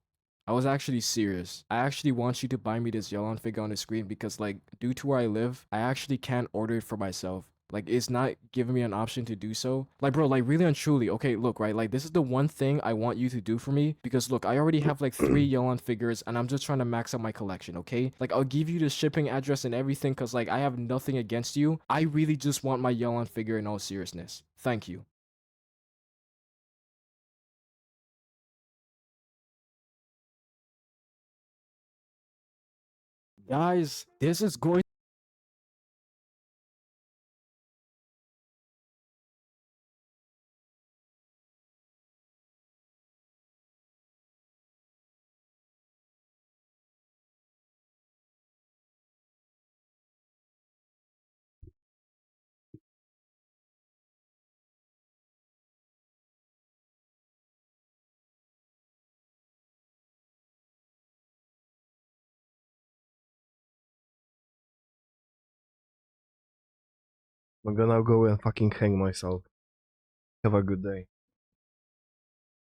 I was actually serious. I actually want you to buy me this Yolon figure on the screen because, like, due to where I live, I actually can't order it for myself. Like, it's not giving me an option to do so. Like, bro, like, really and truly, okay, look, right? Like, this is the one thing I want you to do for me. Because, look, I already have, like, 3 Yolon figures, and I'm just trying to max out my collection, okay? Like, I'll give you the shipping address and everything, because, like, I have nothing against you. I really just want my Yolon figure in all seriousness. Thank you. Guys, this is going I'm gonna go and fucking hang myself. Have a good day.